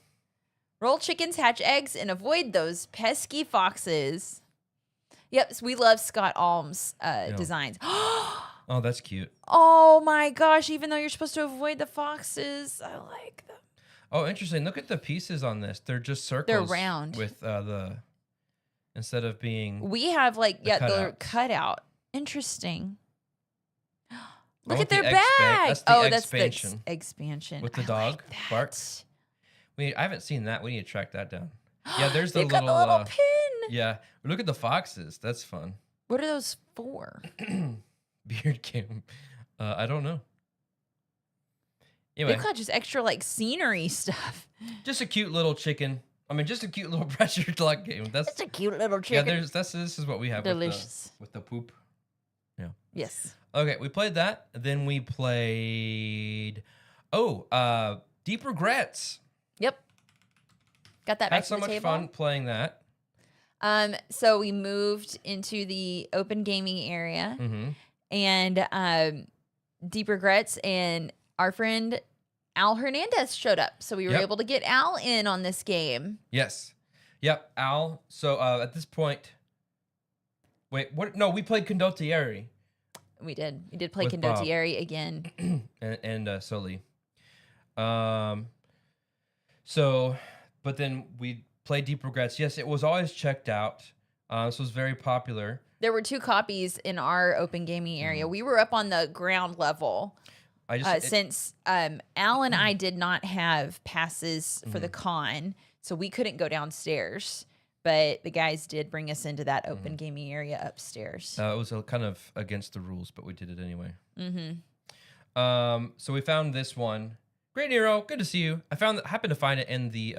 Roll chickens, hatch eggs, and avoid those pesky foxes. Yep, so we love Scott Alm's designs. Oh, that's cute. Oh, my gosh. Even though you're supposed to avoid the foxes, I like them. Oh, interesting. Look at the pieces on this. They're just circles. They're round. With instead of being... We have the cutout. Interesting. Look at their bag. That's the expansion. That's the expansion. With the dog, Bark. I haven't seen that. We need to track that down. Yeah, there's the little pin. Yeah, look at the foxes. That's fun. What are those for? Beard game. I don't know. Anyway, they've got just extra scenery stuff. Just a cute little chicken. I mean, just a cute little pressure luck game. That's a cute little chicken. Yeah, this is what we have. Delicious with the poop. Yeah. Yes. Okay, we played that. Then we played. Deep Regrets. Yep. Got that back to the table. Had so much fun playing that. So we moved into the open gaming area, and Deep Regrets and our friend Al Hernandez showed up, so we were able to get Al in on this game. Yes, yep, Al. So at this point, wait, what? No, we played Condottieri. We did play Condottieri again, and Soli. So, but then we played Deep Regrets. Yes, it was always checked out. This was very popular. There were 2 copies in our open gaming area. We were up on the ground level. Since Al and I did not have passes for the con, so we couldn't go downstairs. But the guys did bring us into that open gaming area upstairs. It was kind of against the rules, but we did it anyway. So we found this one. Great Nero, good to see you. Happened to find it in the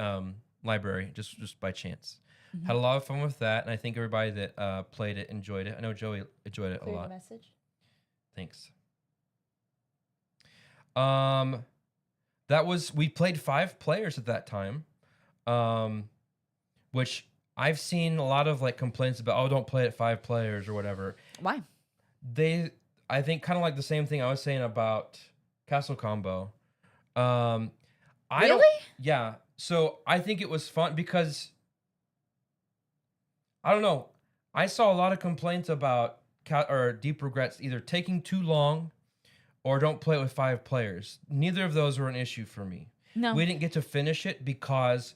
library just by chance. Had a lot of fun with that, and I think everybody that played it enjoyed it. I know Joey enjoyed it a lot. Message. Thanks. We played 5 players at that time, which I've seen a lot of complaints about. Oh, don't play it 5 players or whatever. Why? I think kind of like the same thing I was saying about Castle Combo. Really? Yeah. So I think it was fun because I don't know. I saw a lot of complaints about Deep Regrets either taking too long or don't play it with 5 players. Neither of those were an issue for me. No. We didn't get to finish it because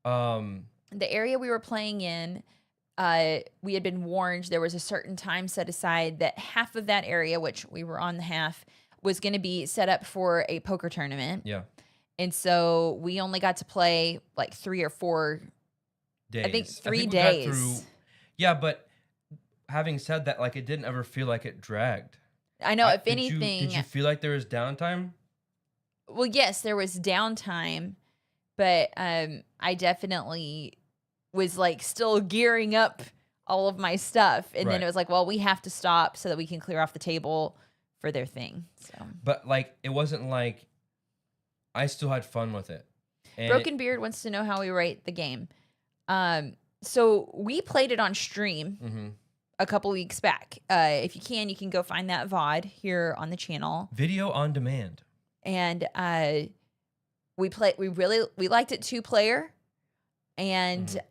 the area we were playing in, we had been warned there was a certain time set aside that half of that area, which we were on the half, was going to be set up for a poker tournament. Yeah. And so we only got to play 3 or 4 days. I think 3 days. Yeah, but having said that, it didn't ever feel like it dragged. I know. If anything, did you feel like there was downtime? Well, yes, there was downtime, but I definitely was still gearing up all of my stuff, and then it was well, we have to stop so that we can clear off the table for their thing. So, but it wasn't I still had fun with it. And Broken Beard wants to know how we rate the game. So we played it on stream a couple weeks back. If you can go find that VOD here on the channel. Video on demand. And we liked it 2-player, and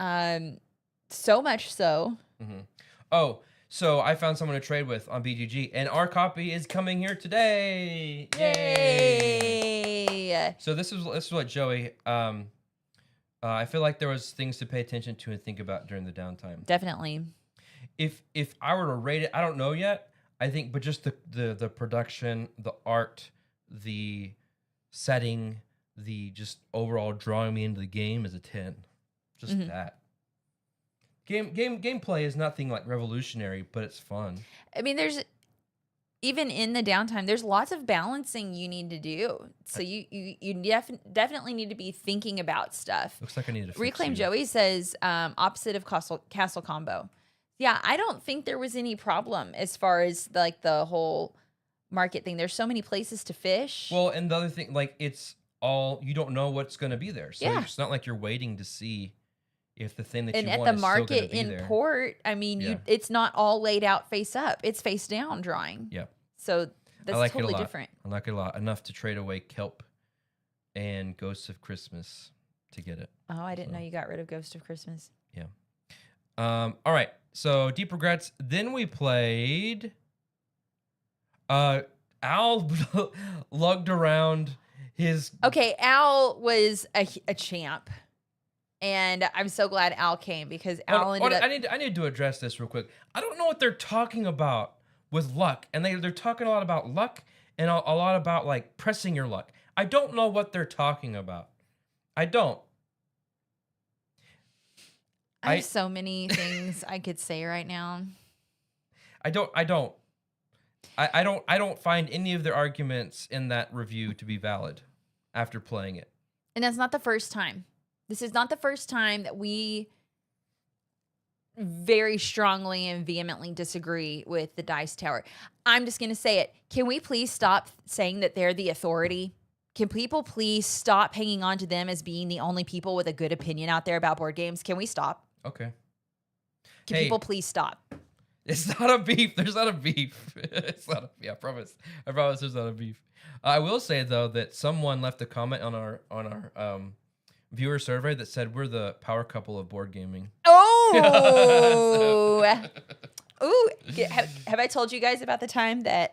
so much so. Oh, so I found someone to trade with on BGG, and our copy is coming here today. Yay! So this is what Joey. I feel like there was things to pay attention to and think about during the downtime. Definitely. If I were to rate it, I don't know yet. I think, but just the production, the art, the setting, the just overall drawing me into the game is a 10. Just that. Gameplay is nothing like revolutionary, but it's fun. I mean, there's even in the downtime, there's lots of balancing you need to do. So you definitely need to be thinking about stuff. Looks like I need to Reclaim Joey says opposite of castle combo. Yeah, I don't think there was any problem as far as like the whole market thing. There's so many places to fish. Well, and the other thing, like it's all you don't know what's going to be there, so it's not like you're waiting to see if the thing that you want is still going to be there. And at the market in port, I mean, it's not all laid out face up; it's face down drawing. Yeah. So that's totally different. I like it a lot. Enough to trade away Kelp and Ghosts of Christmas to get it. Oh, I didn't know you got rid of Ghost of Christmas. Yeah. All right. So deep regrets. Then we played. Al lugged around his. Okay, Al was a champ, and I'm so glad Al came because Al ended up. I need to address this real quick. I don't know what they're talking about with luck, and they're talking a lot about luck and a lot about like pressing your luck. I don't know what they're talking about. I don't. I have so many things I could say right now. I don't find any of their arguments in that review to be valid after playing it. And that's not the first time. This is not the first time that we very strongly and vehemently disagree with the Dice Tower. I'm just going to say it. Can we please stop saying that they're the authority? Can people please stop hanging on to them as being the only people with a good opinion out there about board games? Can we stop? Okay. Can people please stop? It's not a beef. There's not a beef. It's not. I promise. I promise. There's not a beef. I will say though that someone left a comment on our viewer survey that said we're the power couple of board gaming. Oh. Ooh. Have I told you guys about the time that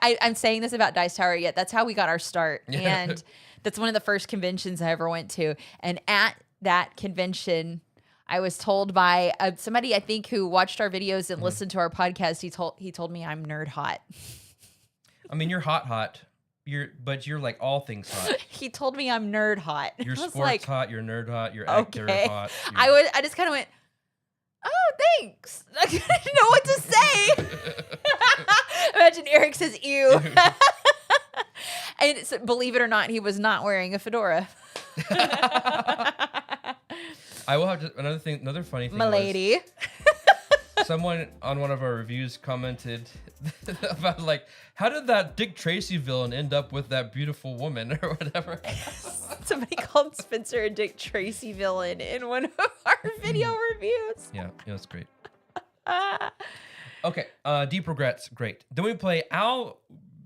I'm saying this about Dice Tower yet? That's how we got our start, and that's one of the first conventions I ever went to. And at that convention, I was told by somebody I think who watched our videos and listened to our podcast. He told me I'm nerd hot. I mean, you're hot. But you're like all things hot. He told me I'm nerd hot. You're sports hot. You're nerd hot. You're actor hot. I just kind of went, oh, thanks. I didn't know what to say. Imagine Eric says, ew. And believe it or not, he was not wearing a fedora. I will have to, another funny thing. My lady. Someone on one of our reviews commented about like, how did that Dick Tracy villain end up with that beautiful woman or whatever? Somebody called Spencer a Dick Tracy villain in one of our video reviews. Yeah, it was great. Okay, deep regrets, great. Then we play. Al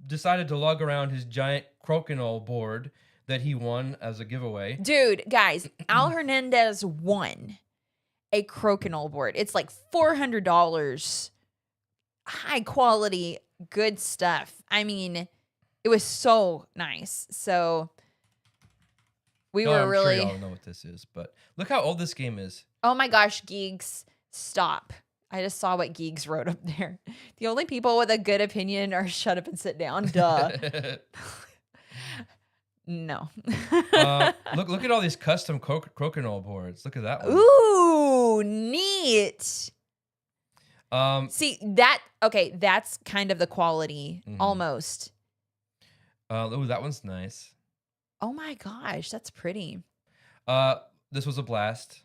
decided to lug around his giant crokinole board that he won as a giveaway. Dude, guys, Al Hernandez won a crokinole board. It's like $400, high quality, good stuff. I mean, it was so nice. So we were really. Sure y'all know what this is, but look how old this game is. Oh my gosh, Geeks, stop! I just saw what Geeks wrote up there. The only people with a good opinion are shut up and sit down. Duh. No. Look at all these custom crokinole boards. Look at that one. Ooh, neat. See that? Okay, that's kind of the quality, almost. Ooh, that one's nice. Oh my gosh, that's pretty. This was a blast.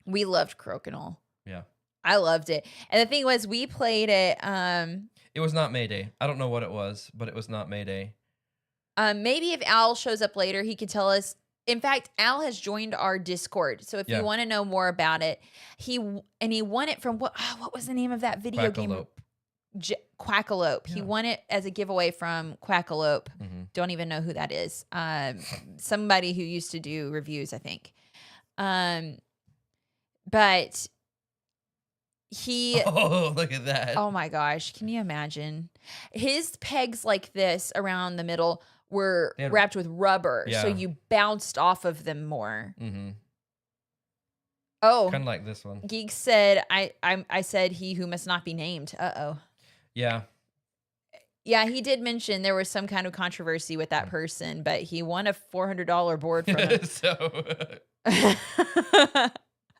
We loved crokinole. Yeah, I loved it. And the thing was, we played it. It was not Mayday. I don't know what it was, but it was not Mayday. Maybe if Al shows up later, he could tell us. In fact, Al has joined our Discord, so if you want to know more about it, he won it from what was the name of that video game? Quackalope. Yeah. He won it as a giveaway from Quackalope. Don't even know who that is. Somebody who used to do reviews, I think. But he. Oh, look at that! Oh my gosh! Can you imagine? His pegs like this around the middle were wrapped with rubber, so you bounced off of them more. Oh, kind of like this one. Geek said, I said he who must not be named. Uh-oh. Yeah. Yeah, he did mention there was some kind of controversy with that person, but he won a $400 board from him.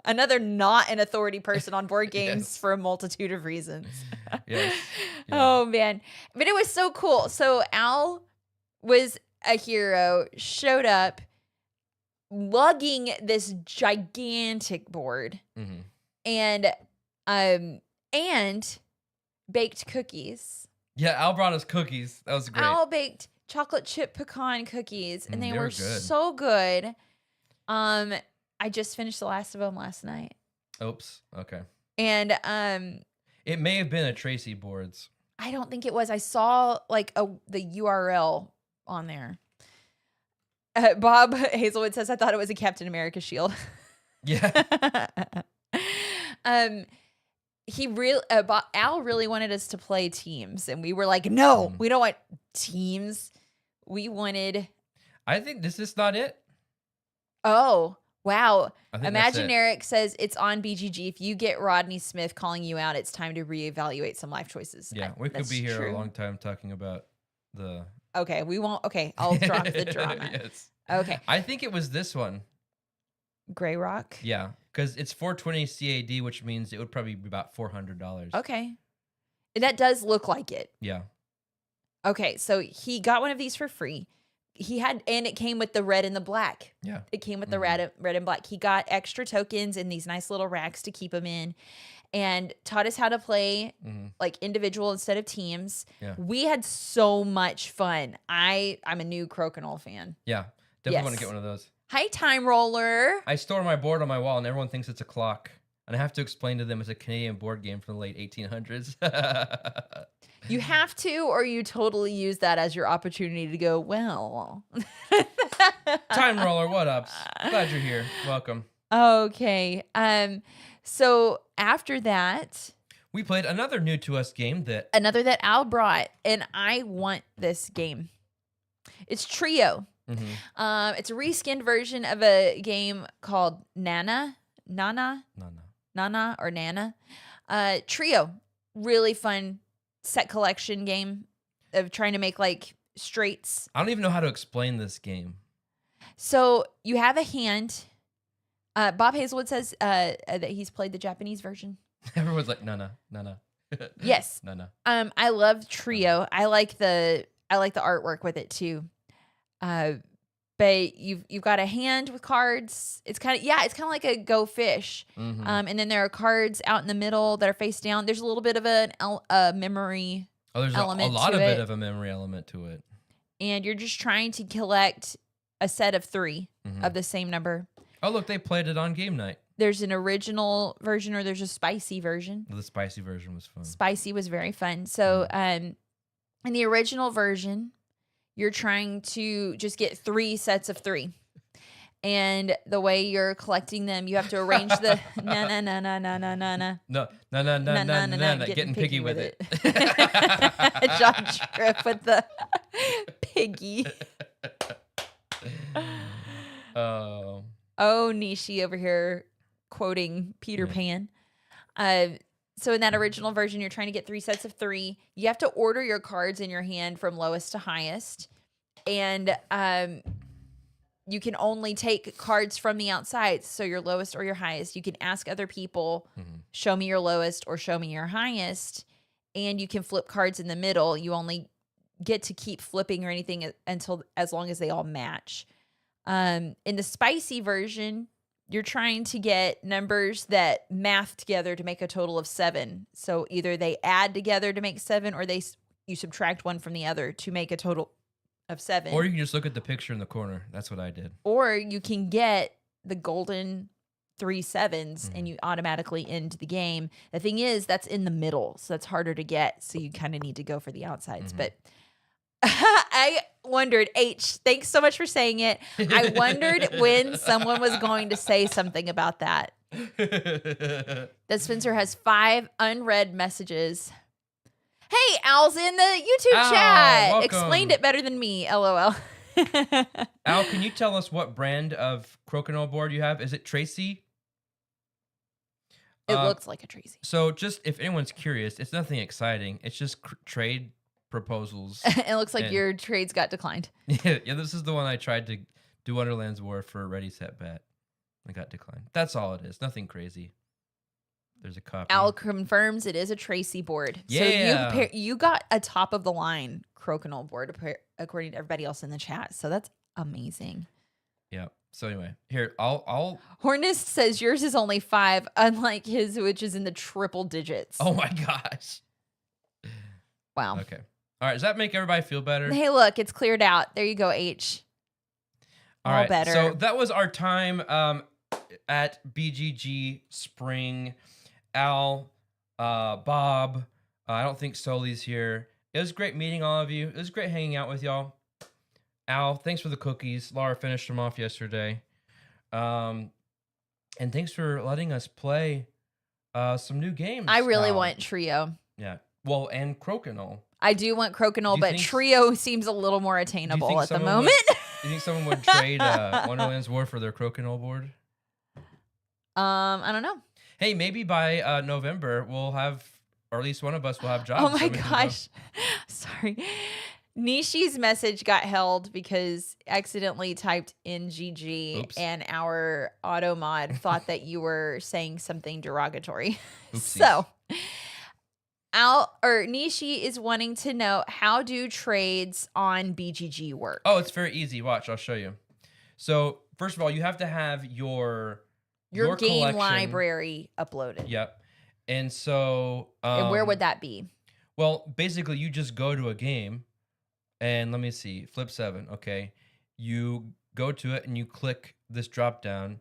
Another not an authority person on board games Yes. for a multitude of reasons. Yes. Yeah. Oh, man. But it was so cool. So Al was a hero, showed up, lugging this gigantic board, Mhm. and baked cookies. Yeah, Al brought us cookies. That was great. Al baked chocolate chip pecan cookies, and they were good. so good. I just finished the last of them last night. Oops. Okay. And It may have been a Tracy Boards. I don't think it was. I saw like the URL on there. Bob Hazelwood says, I thought it was a Captain America shield. Yeah. Al really wanted us to play teams, and we were like, no, we don't want teams. We wanted. I think this is not it. Oh, wow. Imaginaric says it's on BGG. If you get Rodney Smith calling you out, it's time to reevaluate some life choices. Yeah, we could be here a long time talking about the. Okay, we won't. Okay, I'll drop the drama. Yes. Okay. I think it was this one. Gray Rock? Yeah, because it's 420 CAD, which means it would probably be about $400. Okay. That does look like it. Yeah. Okay, so he got one of these for free. And it came with the red and the black. Yeah. It came with the red and black. He got extra tokens in these nice little racks to keep them in, and taught us how to play like individual instead of teams. Yeah. We had so much fun. I'm a new Crokinole fan. Yeah. Definitely want to get one of those. Hi, Time Roller. I store my board on my wall, and everyone thinks it's a clock. And I have to explain to them it's a Canadian board game from the late 1800s. You have to, or you totally use that as your opportunity to go, well. Time Roller, what up? Glad you're here. Welcome. Okay. So after that, we played another new to us game that Al brought, and I want this game. It's Trio. It's a reskinned version of a game called Nana. Trio. Really fun set collection game of trying to make like straights. I don't even know how to explain this game. So you have a hand. Bob Hazelwood says that he's played the Japanese version. Everyone's like, no. Yes. No. I love Trio. I like the artwork with it too. But you've got a hand with cards. It's kind of like a Go Fish. And then there are cards out in the middle that are face down. There's a little bit of a memory. Oh, there's a lot of bit of a memory element to it. And you're just trying to collect a set of 3 of the same number. Oh, look, they played it on game night. There's an original version, or there's a spicy version. The spicy version was fun. Spicy was very fun. So, in the original version, you're trying to just get 3 sets of 3. And the way you're collecting them, you have to arrange the No, getting piggy with it. John Tripp with the piggy. Oh, Nishi over here quoting Peter Pan. So in that original version, you're trying to get 3 sets of 3. You have to order your cards in your hand from lowest to highest. And you can only take cards from the outside. So your lowest or your highest. You can ask other people, show me your lowest or show me your highest. And you can flip cards in the middle. You only get to keep flipping or anything as long as they all match. In the spicy version, you're trying to get numbers that math together to make a total of 7. So either they add together to make 7, or you subtract one from the other to make a total of 7. Or you can just look at the picture in the corner. That's what I did. Or you can get the golden 3 7s and you automatically end the game. The thing is, that's in the middle, so that's harder to get. So you kind of need to go for the outsides. But I wondered, thanks so much for saying it. I wondered when someone was going to say something about that. That Spencer has 5 unread messages. Hey, Al's in the YouTube chat. Welcome. Explained it better than me, LOL. Al, can you tell us what brand of Crokinole board you have? Is it Tracy? It looks like a Tracy. So just if anyone's curious, it's nothing exciting. It's just trade proposals. It looks like your trades got declined. Yeah, this is the one I tried to do Wonderland's War for Ready, Set, Bet. I got declined. That's all it is. Nothing crazy. There's a copy. Al confirms it is a Tracy board. Yeah. So you got a top of the line crokinole board according to everybody else in the chat. So that's amazing. Yeah. So anyway, here I'll Hornist says yours is only 5, unlike his, which is in the triple digits. Oh my gosh. Wow. Okay. All right. Does that make everybody feel better? Hey, look, it's cleared out. There you go, H. All right. Better. So that was our time at BGG Spring. Al, Bob, I don't think Sully's here. It was great meeting all of you. It was great hanging out with y'all. Al, thanks for the cookies. Laura finished them off yesterday. And thanks for letting us play some new games. I really want Trio. Yeah. Well, and Crokinole. I do want Crokinole, but Trio seems a little more attainable at the moment. Do you think someone would trade Wonderland's War for their Crokinole board? I don't know. Hey, maybe by November we'll have, or at least one of us will have jobs. Oh my gosh. Sorry. Nishi's message got held because accidentally typed in GG. Oops. And our auto mod thought that you were saying something derogatory. So Nishi is wanting to know, how do trades on BGG work? Oh, it's very easy. Watch, I'll show you. So first of all, you have to have your game collection library uploaded. Yep. And so and where would that be? Well, basically you just go to a game and let me see, flip 7. Okay. You go to it and you click this drop down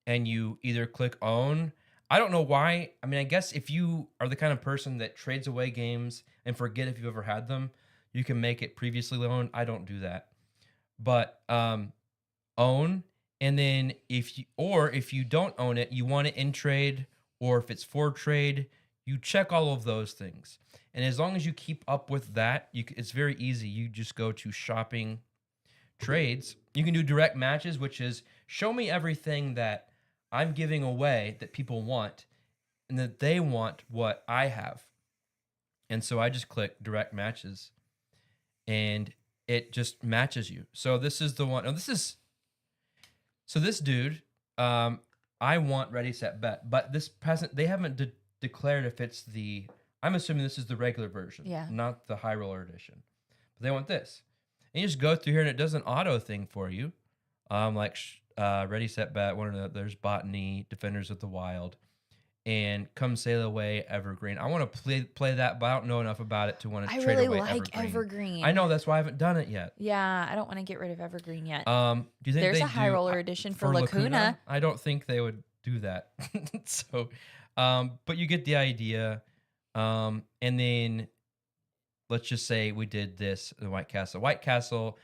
and you either click own. I don't know why. I mean, I guess if you are the kind of person that trades away games and forget if you've ever had them, you can make it previously owned. I don't do that. But own. And then if you don't own it, you want it in trade, or if it's for trade, you check all of those things. And as long as you keep up with that, it's very easy. You just go to shopping trades. You can do direct matches, which is show me everything that I'm giving away that people want and that they want what I have. And so I just click direct matches and it just matches you. So this is the one. Oh, so this dude, I want Ready, Set, Bet, but they haven't declared if it's I'm assuming this is the regular version, not the High Roller edition. But they want this. And you just go through here and it does an auto thing for you. Like Ready, Set, Bet, there's Botany, Defenders of the Wild, and Come Sail Away, Evergreen. I want to play that, but I don't know enough about it to want to trade really away like Evergreen. I know, that's why I haven't done it yet. Yeah, I don't want to get rid of Evergreen yet. Do you think there's a High Roller edition for Lacuna? I don't think they would do that. So, but you get the idea. And then let's just say we did this, the White Castle. White Castle,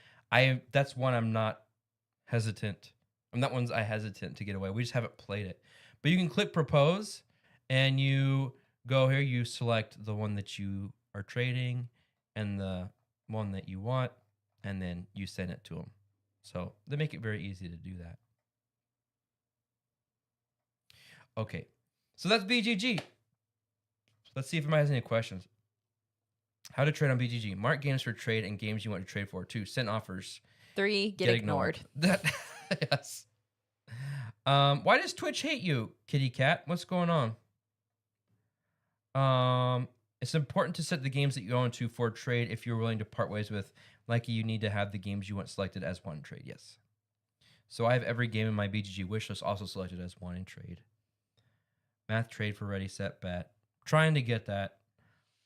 that's one I'm not hesitant. That one's I hesitant to get away. We just haven't played it. But you can click propose and you go here, you select the one that you are trading and the one that you want, and then you send it to them. So they make it very easy to do that. Okay, so that's BGG. Let's see if anybody has any questions. How to trade on BGG. Mark games for trade and games you want to trade for. 2, send offers. 3, get ignored. Yes. Why does Twitch hate you, Kitty Cat? What's going on? It's important to set the games that you own to for trade if you're willing to part ways with. Like, you need to have the games you want selected as one trade. Yes. So I have every game in my BGG wishlist also selected as one in trade. Math trade for Ready, Set, Bet. Trying to get that.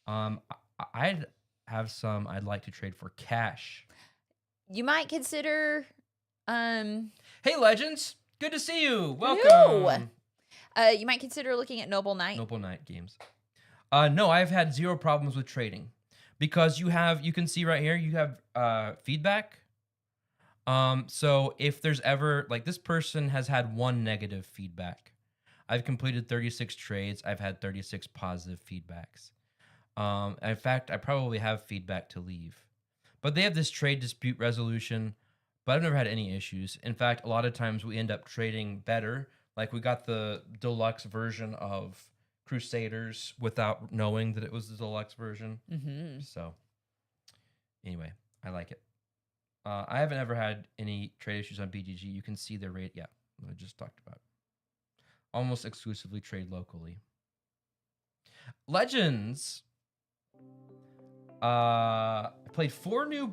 I'd have some I'd like to trade for cash. You might consider. Hey, Legends. Good to see you. Welcome. You might consider looking at Noble Knight. Noble Knight games. No, I've had 0 problems with trading because you can see right here, you have feedback. So if there's ever, like, this person has had 1 negative feedback. I've completed 36 trades. I've had 36 positive feedbacks. In fact, I probably have feedback to leave. But they have this trade dispute resolution, but I've never had any issues. In fact, a lot of times we end up trading better. Like, we got the deluxe version of Crusaders without knowing that it was the deluxe version. Mm-hmm. So anyway, I like it. I haven't ever had any trade issues on BGG. You can see the rate. Yeah, I just talked about it. almost exclusively trade locally. Legends. I played 4 new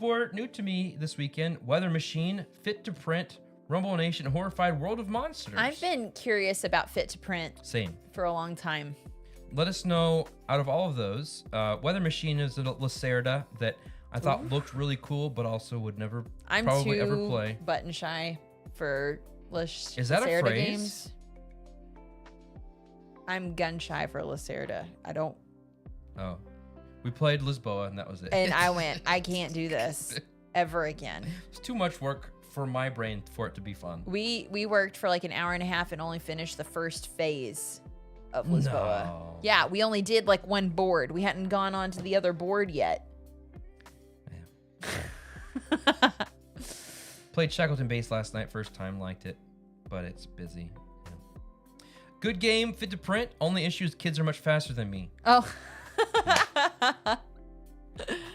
to me this weekend. Weather Machine, Fit to Print, Rumble Nation, Horrified, World of Monsters. I've been curious about Fit to Print. Same. For a long time. Let us know, out of all of those, Weather Machine is a Lacerda that I thought looked really cool, but also would never probably ever play. I'm too button shy for Is that Lacerda a phrase? games. I'm gun shy for Lacerda. I don't. Oh. We played Lisboa, and that was it. And I went, I can't do this ever again. It's too much work for my brain for it to be fun. We worked for like an hour and a half and only finished the first phase of Lisboa. No. Yeah, we only did like one board. We hadn't gone on to the other board yet. Yeah. Played Shackleton Base last night, first time, liked it, but it's busy. Yeah. Good game, Fit to Print. Only issue is kids are much faster than me. Oh.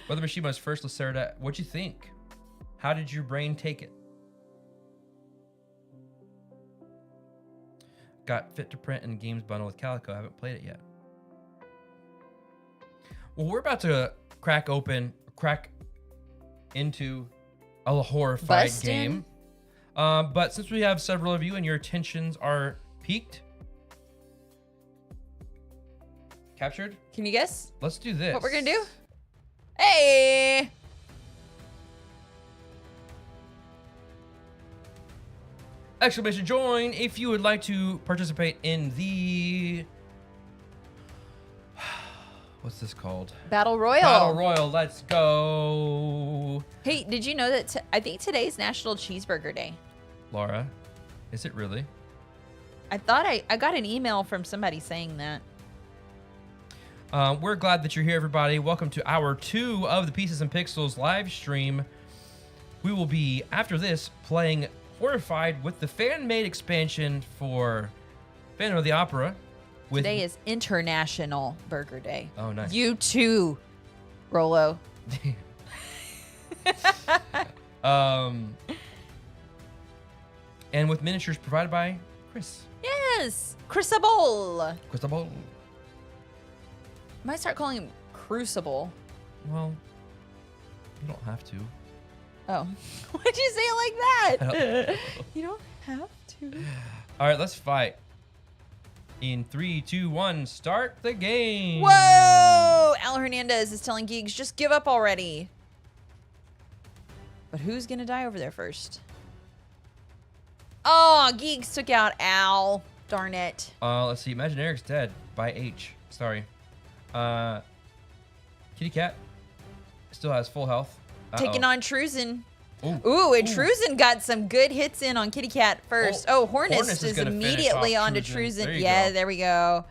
Weather Machine was first Lacerda. What'd you think? How did your brain take it? Got Fit to Print and Games Bundle with Calico. I haven't played it yet. Well, we're about to crack into a Horrified game. But since we have several of you and your attentions are piqued, captured? Can you guess? Let's do this. What we're gonna do? Hey! Exclamation join if you would like to participate in the... What's this called? Battle Royal. Battle Royal, let's go. Hey, did you know that I think today's National Cheeseburger Day? Laura, is it really? I thought I got an email from somebody saying that. We're glad that you're here, everybody. Welcome to hour 2 of the Pieces and Pixels live stream. We will be, after this, playing Horrified with the fan-made expansion for Phantom of the Opera. Today is International Burger Day. Oh, nice. You too, Rolo. And with miniatures provided by Chris. Yes, Crucible. Crucible. Might start calling him Crucible. Well, you don't have to. Oh, why'd you say it like that? You don't have to. All right, let's fight. In 3, 2, 1, start the game. Whoa! Al Hernandez is telling Geeks, just give up already. But who's gonna die over there first? Oh, Geeks took out Al. Darn it. Let's see. Imaginaric's dead by H. Sorry. Kitty Cat still has full health. Taking on Truzen. Ooh, and Truzen got some good hits in on Kitty Cat first. Oh, Hornus is immediately on to Truzen. Yeah, there we go.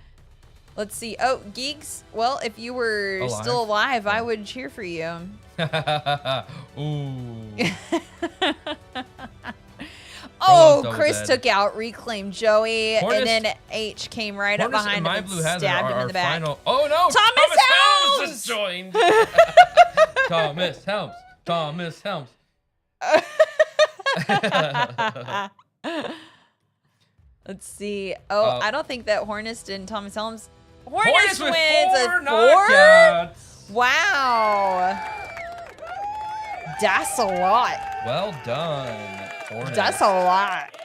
Let's see. Oh, Geeks. Well, if you were still alive, I would cheer for you. Ooh. Oh, Chris took out Reclaim Joey, and then H came right up behind him and stabbed him in the back. Oh no! Thomas Helms has joined. Thomas Helms. Thomas Helms. Let's see. Oh, I don't think that Hornist and Thomas Helms. Hornist wins with 4. Wow. That's a lot. Well done, Hornist. That's a lot.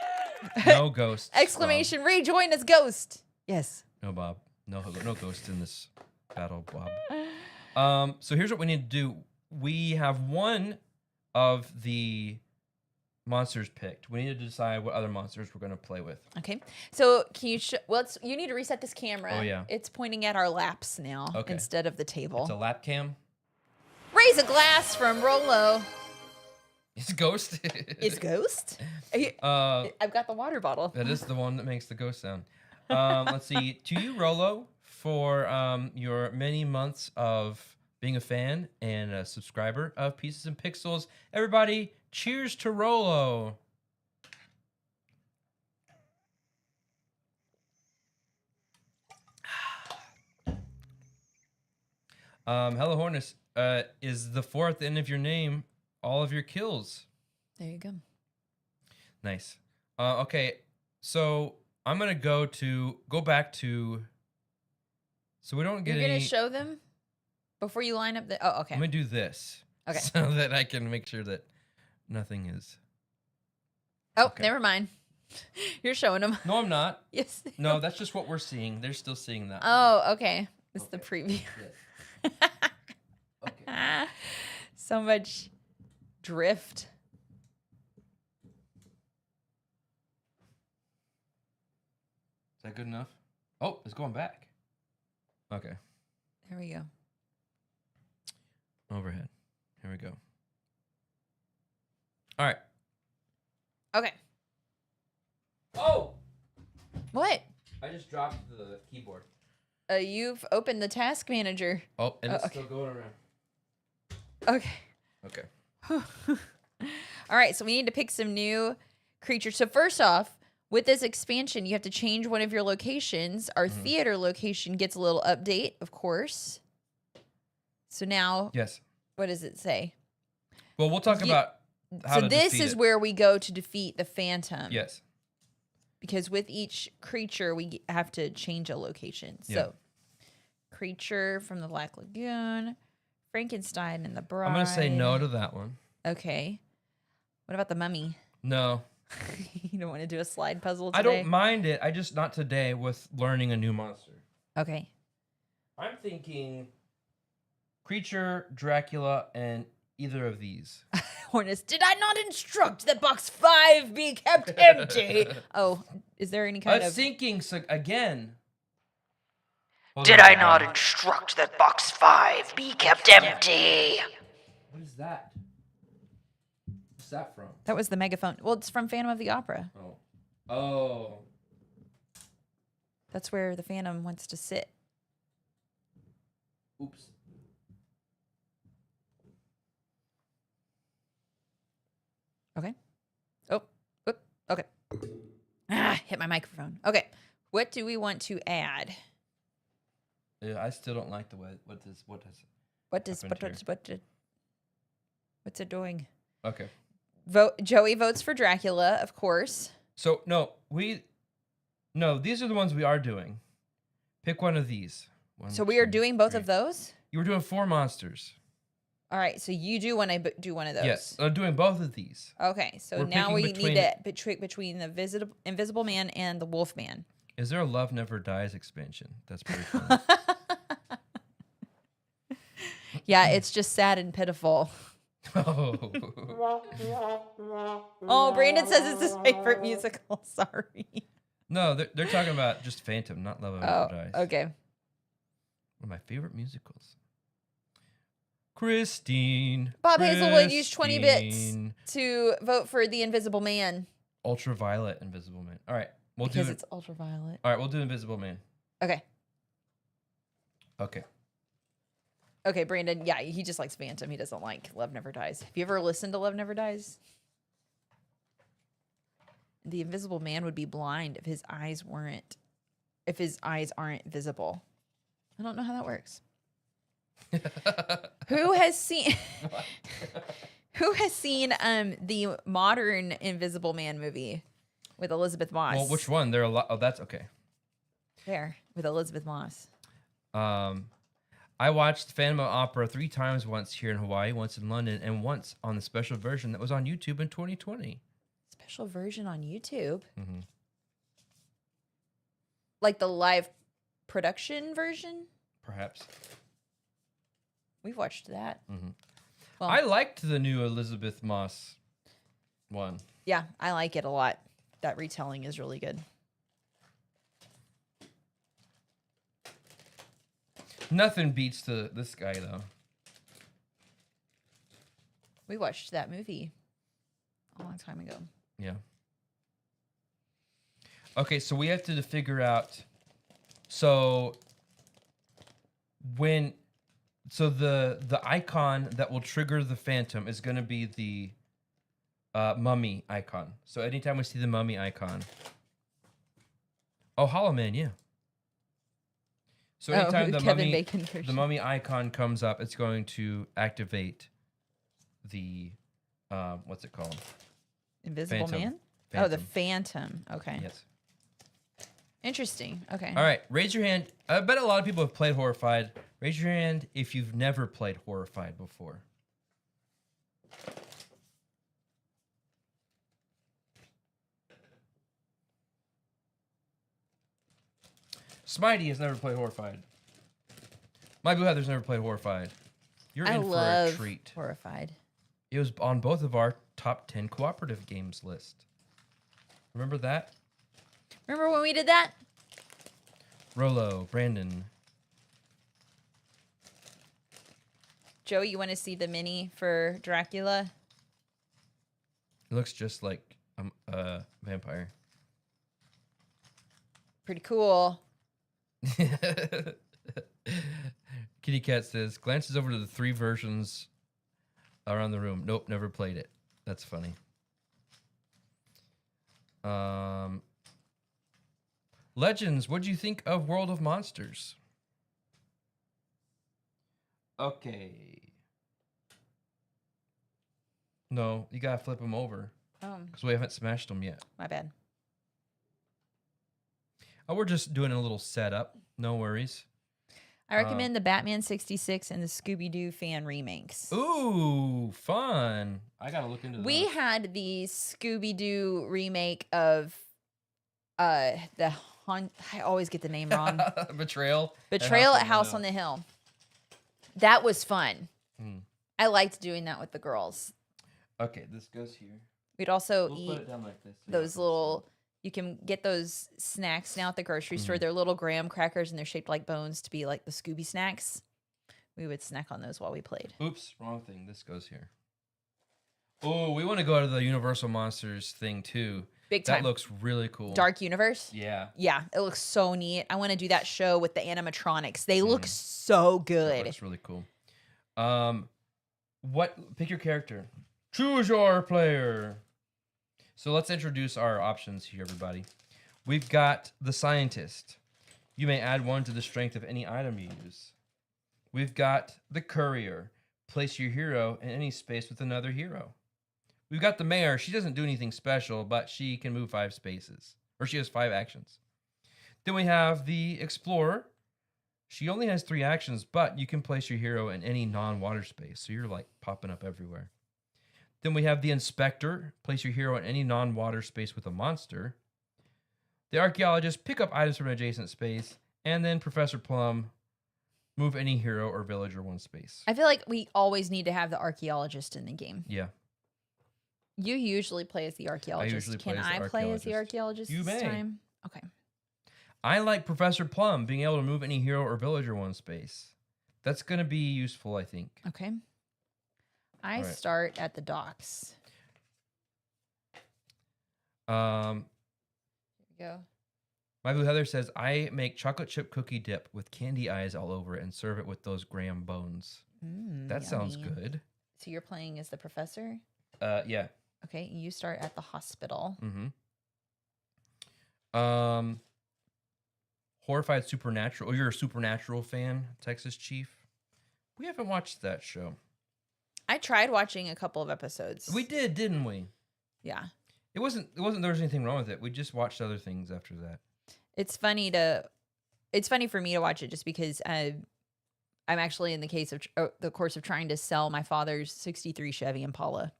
No ghosts. Exclamation! Bob. Rejoin as Ghost. Yes. No, Bob. No ghost in this battle, Bob. So here's what we need to do. We have one of the monsters picked. We need to decide what other monsters we're going to play with. Okay. So can you you need to reset this camera. Oh, yeah. It's pointing at our laps now instead of the table. It's a lap cam. Raise a glass from Rolo. It's Ghost. It's Ghost? I've got the water bottle. That is the one that makes the ghost sound. Let's see. To you, Rolo, for your many months of being a fan and a subscriber of Pieces and Pixels. Everybody, cheers to Rolo. Hello, Hornus. Is the 4 at the end of your name all of your kills? There you go. Nice. Okay, so I'm gonna go back to. So we don't get You're any. gonna show them before you line up the. Oh, okay. I'm gonna do this. Okay. So that I can make sure that nothing is. Oh, okay. Never mind. You're showing them. No, I'm not. Yes. No, that's just what we're seeing. They're still seeing that. Oh, okay. It's the preview. Yes. Okay. So much drift. Is that good enough? Oh, it's going back. Okay. There we go. Overhead. Here we go. All right. Okay. Oh! What? I just dropped the keyboard. You've opened the task manager. Oh, and it's okay. still going around. Okay. Okay. All right, so we need to pick some new creatures. So first off, with this expansion, you have to change one of your locations. Our theater location gets a little update, of course. So now, yes. What does it say? Well, we'll talk about how to this defeat is it. where we go to defeat the Phantom. Yes. Because with each creature, we have to change a location. Yeah. So, creature from the Black Lagoon, Frankenstein and the Bride. I'm going to say no to that one. Okay. What about the Mummy? No. You don't want to do a slide puzzle today? I don't mind it. I just not today with learning a new monster. Okay. I'm thinking creature, Dracula, and either of these. Hornus, did I not instruct that box 5 be kept empty? Oh, is there any kind of... Thinking again. Did I not instruct that box 5 be kept empty? What is that? What's that from? That was the megaphone. Well, it's from Phantom of the Opera. Oh. Oh. That's where the Phantom wants to sit. Oops. Okay. Oh, whoop. Okay. Ah, hit my microphone. Okay. What do we want to add? Yeah, I still don't like the way. What's it doing? Okay. Joey votes for Dracula, of course. So these are the ones we are doing. Pick one of these. So we are doing both of those? You were doing 4 monsters. All right, so you do want to do one of those. Yes, I'm doing both of these. Okay, so We're now we picking need to pick between the Invisible Man and the Wolf Man. Is there a Love Never Dies expansion? That's pretty fun. Yeah, it's just sad and pitiful. Oh. Oh, Brandon says it's his favorite musical. Sorry. No, they're talking about just Phantom, not Love Never Dies. Okay. One of my favorite musicals. Christine. Bob Hazelwood used 20 bits to vote for the Invisible Man. Ultraviolet Invisible Man. All right. Because it's ultraviolet. All right, we'll do Invisible Man. Okay. Okay. Okay, Brandon. Yeah, he just likes Phantom. He doesn't like Love Never Dies. Have you ever listened to Love Never Dies? The Invisible Man would be blind if his eyes aren't visible. I don't know how that works. Who has seen the modern Invisible Man movie with Elizabeth Moss? Well, which one? There are a lot. Oh, that's okay. There, with Elizabeth Moss. I watched Phantom of the Opera 3 times, once here in Hawaii, once in London, and once on the special version that was on YouTube in 2020. Special version on YouTube? Mm-hmm. Like the live production version? Perhaps. We've watched that. Mm-hmm. Well, I liked the new Elizabeth Moss one. Yeah, I like it a lot. That retelling is really good. Nothing beats this guy, though. We watched that movie a long time ago. Yeah. Okay, so we have to figure out. So the icon that will trigger the Phantom is going to be the mummy icon. So anytime we see the mummy icon. Oh, Hollow Man, yeah. So anytime the mummy icon comes up, it's going to activate the what's it called? Invisible Phantom. Man? Phantom. Oh, the Phantom. Okay. Yes. Interesting. Okay. All right, raise your hand. I bet a lot of people have played Horrified. Raise your hand if you've never played Horrified before. Smitey has never played Horrified. My Blue Heather's never played Horrified. You're in for a treat. Horrified. It was on both of our top 10 cooperative games list. Remember that? Remember when we did that? Rolo, Brandon. Joey, you want to see the mini for Dracula? It looks just like a vampire. Pretty cool. Kitty Cat says, glances over to the 3 versions around the room. Nope, never played it. That's funny. Legends, what do you think of World of Monsters? Okay. No, you gotta flip them over. Oh. Because we haven't smashed them yet. My bad. Oh, we're just doing a little setup. No worries. I recommend the Batman 66 and the Scooby-Doo fan remakes. Ooh, fun. I gotta look into that. We had the Scooby-Doo remake of the I always get the name wrong. Betrayal at House on the Hill. That was fun. I liked doing that with the girls. Okay, this goes here. We'd also We'll eat put it down like this. those little. You can get those snacks now at the grocery store. They're little graham crackers and they're shaped like bones to be like the Scooby snacks. We would snack on those while we played. Oops, wrong thing. This goes here. Oh, we want to go to the Universal Monsters thing too. Big time. That looks really cool. Dark Universe? Yeah. Yeah, it looks so neat. I want to do that show with the animatronics. They look so good. That looks really cool. Pick your character. Choose your player. So let's introduce our options here, everybody. We've got the Scientist. You may add 1 to the strength of any item you use. We've got the Courier. Place your hero in any space with another hero. We've got the Mayor. She doesn't do anything special, but she can move 5 spaces. Or she has 5 actions. Then we have the Explorer. She only has 3 actions, but you can place your hero in any non-water space. So you're like popping up everywhere. Then we have the Inspector. Place your hero in any non-water space with a monster. The Archaeologist. Pick up items from an adjacent space. And then Professor Plum. Move any hero or villager 1 space. I feel like we always need to have the Archaeologist in the game. Yeah. You usually play as the Archaeologist. Can I play as the Archaeologist you this may. time? Okay. I like Professor Plum being able to move any hero or villager 1 space. That's going to be useful, I think. Okay. I start at the docks. Here we go. My Blue Heather says, I make chocolate chip cookie dip with candy eyes all over it and serve it with those graham bones. That sounds good. So you're playing as the professor? Yeah. Okay, you start at the hospital. Horrified Supernatural. Oh, you're a Supernatural fan, Texas Chief? We haven't watched that show. I tried watching a couple of episodes. We did, didn't we? Yeah. It wasn't there was anything wrong with it. We just watched other things after that. It's funny for me to watch it just because I'm actually in the course of trying to sell my father's 63 Chevy Impala.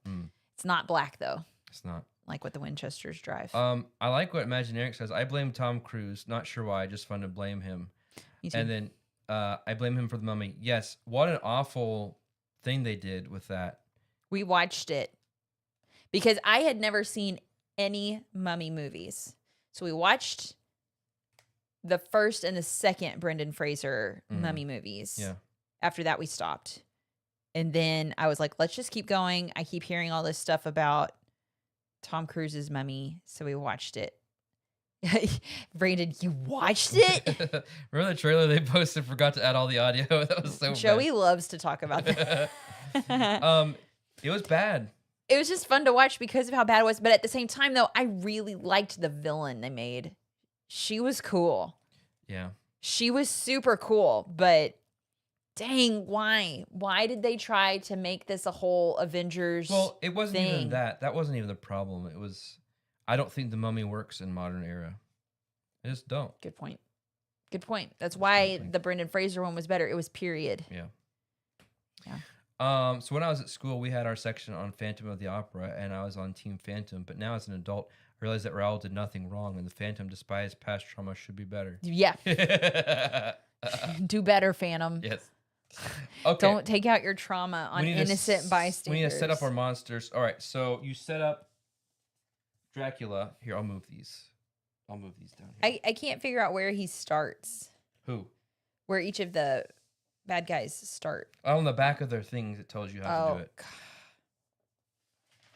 It's not black though. It's not. Like what the Winchesters drive. I like what Imaginaric says. I blame Tom Cruise. Not sure why. Just fun to blame him. Me too. And then I blame him for the Mummy. Yes. What an awful thing they did with that. We watched it because I had never seen any Mummy movies. So we watched the first and the second Brendan Fraser Mummy movies. Yeah. After that, we stopped. And then I was like, let's just keep going. I keep hearing all this stuff about Tom Cruise's Mummy. So we watched it. Brandon, you watched it? Remember the trailer they posted? Forgot to add all the audio. That was so Joey loves to talk about that. It was bad. It was just fun to watch because of how bad it was. But at the same time, though, I really liked the villain they made. She was cool. Yeah. She was super cool. But dang, why? Why did they try to make this a whole Avengers Well, it wasn't thing? even that. That wasn't even the problem. It was, I don't think the Mummy works in modern era. I just don't. Good point. Good point. That's why the Brendan Fraser one was better. It was period. Yeah. Yeah. So when I was at school, we had our section on Phantom of the Opera, and I was on Team Phantom. But now, as an adult, I realized that Raoul did nothing wrong, and the Phantom, despite his past trauma, should be better. Yeah. Do better, Phantom. Yes. Okay. Don't take out your trauma on innocent bystanders. We need to set up our monsters. All right. So you set up Dracula. Here, I'll move these. I'll move these down here. I can't figure out where he starts. Who? Where each of the bad guys start. On the back of their things, it tells you how to do it. God.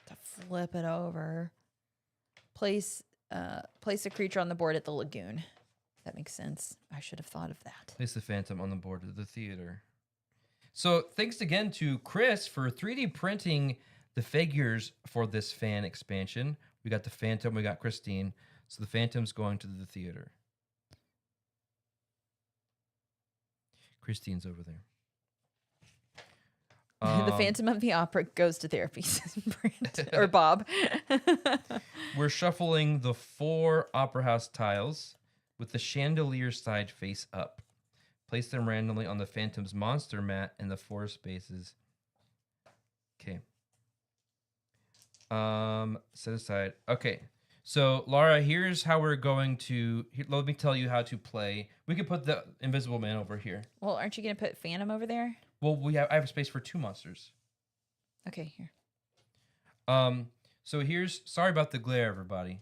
To flip it over. Place a creature on the board at the lagoon. That makes sense. I should have thought of that. Place the Phantom on the board of the theater. So thanks again to Chris for 3D printing the figures for this fan expansion. We got the Phantom, we got Christine. So the Phantom's going to the theater. Christine's over there. The Phantom of the Opera goes to therapy, or Bob. We're shuffling the 4 Opera House tiles with the chandelier side face up. Place them randomly on the Phantom's monster mat in the 4 spaces. Okay. Set aside. Okay. So, Laura, here's how we're going to... let me tell you how to play. We can put the Invisible Man over here. Well, aren't you going to put Phantom over there? Well, I have a space for 2 monsters. Okay, here. So here's... Sorry about the glare, everybody.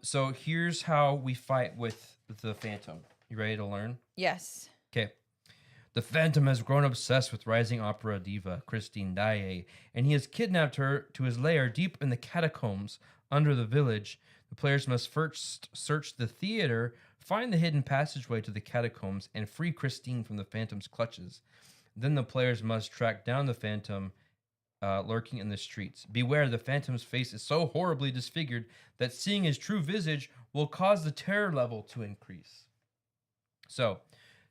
So here's how we fight with the Phantom. You ready to learn? Yes. Okay. The Phantom has grown obsessed with rising opera diva Christine Daae, and he has kidnapped her to his lair deep in the catacombs under the village. The players must first search the theater, find the hidden passageway to the catacombs, and free Christine from the Phantom's clutches. Then the players must track down the Phantom lurking in the streets. Beware, the Phantom's face is so horribly disfigured that seeing his true visage will cause the terror level to increase. So,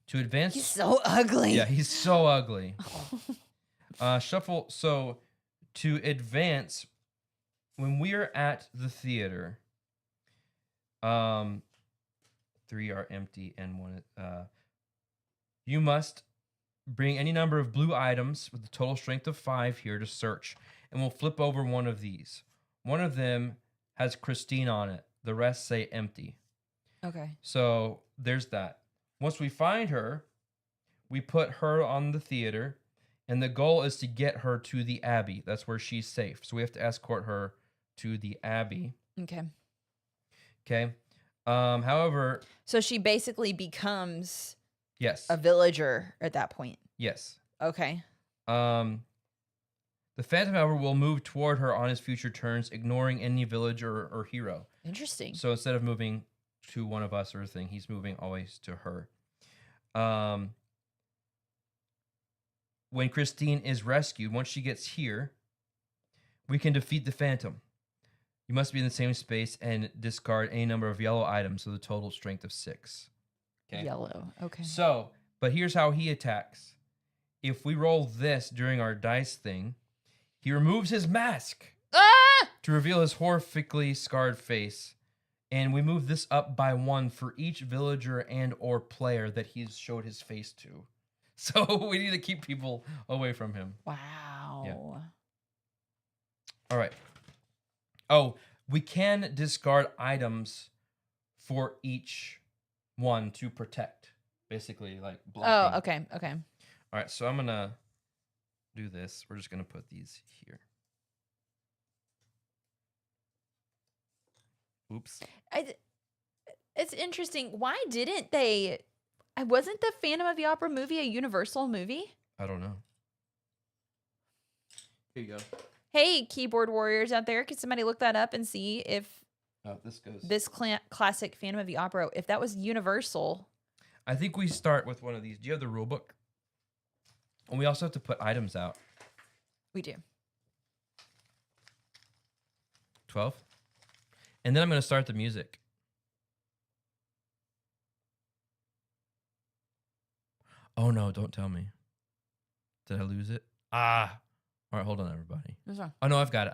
to advance... He's so ugly. Yeah, he's so ugly. Shuffle. So, to advance, when we are at the theater, 3 are empty and 1... you must bring any number of blue items with a total strength of 5 here to search, and we'll flip over one of these. One of them has Christine on it. The rest say empty. Okay. So, there's that. Once we find her, we put her on the theater, and the goal is to get her to the Abbey. That's where she's safe. So we have to escort her to the Abbey. Okay. Okay. However... So she basically becomes... Yes. A villager at that point. Yes. Okay. The Phantom, however, will move toward her on his future turns, ignoring any villager or hero. Interesting. So instead of moving to one of us or a thing, he's moving always to her. When Christine is rescued, once she gets here, we can defeat the Phantom. You must be in the same space and discard any number of yellow items with a total strength of 6. Okay. Yellow. Okay. So, but here's how he attacks. If we roll this during our dice thing, he removes his mask to reveal his horrifically scarred face. And we move this up by 1 for each villager and or player that he's showed his face to. So we need to keep people away from him. Wow. Yeah. All right. Oh, we can discard items for each one to protect. Basically, like blocking. Oh, okay. Okay. All right, so I'm going to do this. We're just going to put these here. Oops. It's interesting. Why didn't they... Wasn't the Phantom of the Opera movie a Universal movie? I don't know. Here you go. Hey, keyboard warriors out there, could somebody look that up and see if this classic Phantom of the Opera, if that was Universal? I think we start with one of these. Do you have the rule book? And we also have to put items out. We do. 12. And then I'm going to start the music. Oh no, don't tell me. Did I lose it? Ah. All right, hold on, everybody. What's wrong? Oh no, I've got it.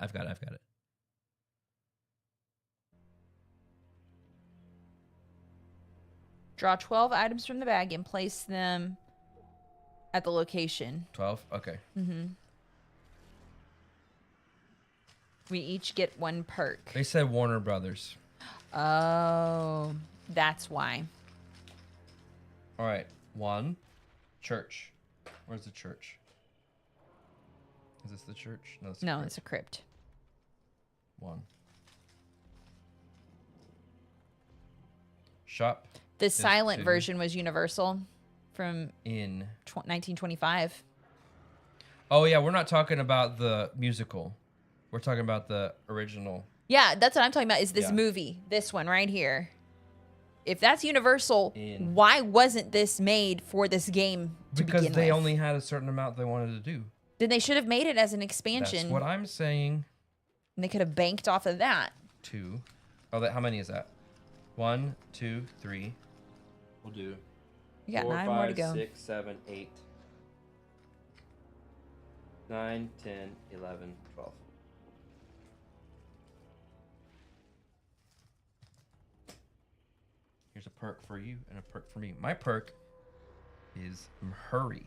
Draw 12 items from the bag and place them at the location. 12? Okay. We each get 1 perk. They said Warner Brothers. Oh, that's why. All right. 1. Church. Where's the church? Is this the church? No, it's a crypt. 1. Shop. The silent version was Universal from 1925. Oh, yeah. We're not talking about the musical. We're talking about the original. Yeah, that's what I'm talking about is this movie. This one right here. If that's Universal, why wasn't this made for this game to begin with? Because they only had a certain amount they wanted to do. Then they should have made it as an expansion. That's what I'm saying. And they could have banked off of that. 2. Oh, how many is that? 1, 2, 3. We'll do. You got 4, 9 5, more to go. 6, 7, 8, 9, 10, 11, 12. Here's a perk for you and a perk for me. My perk is hurry.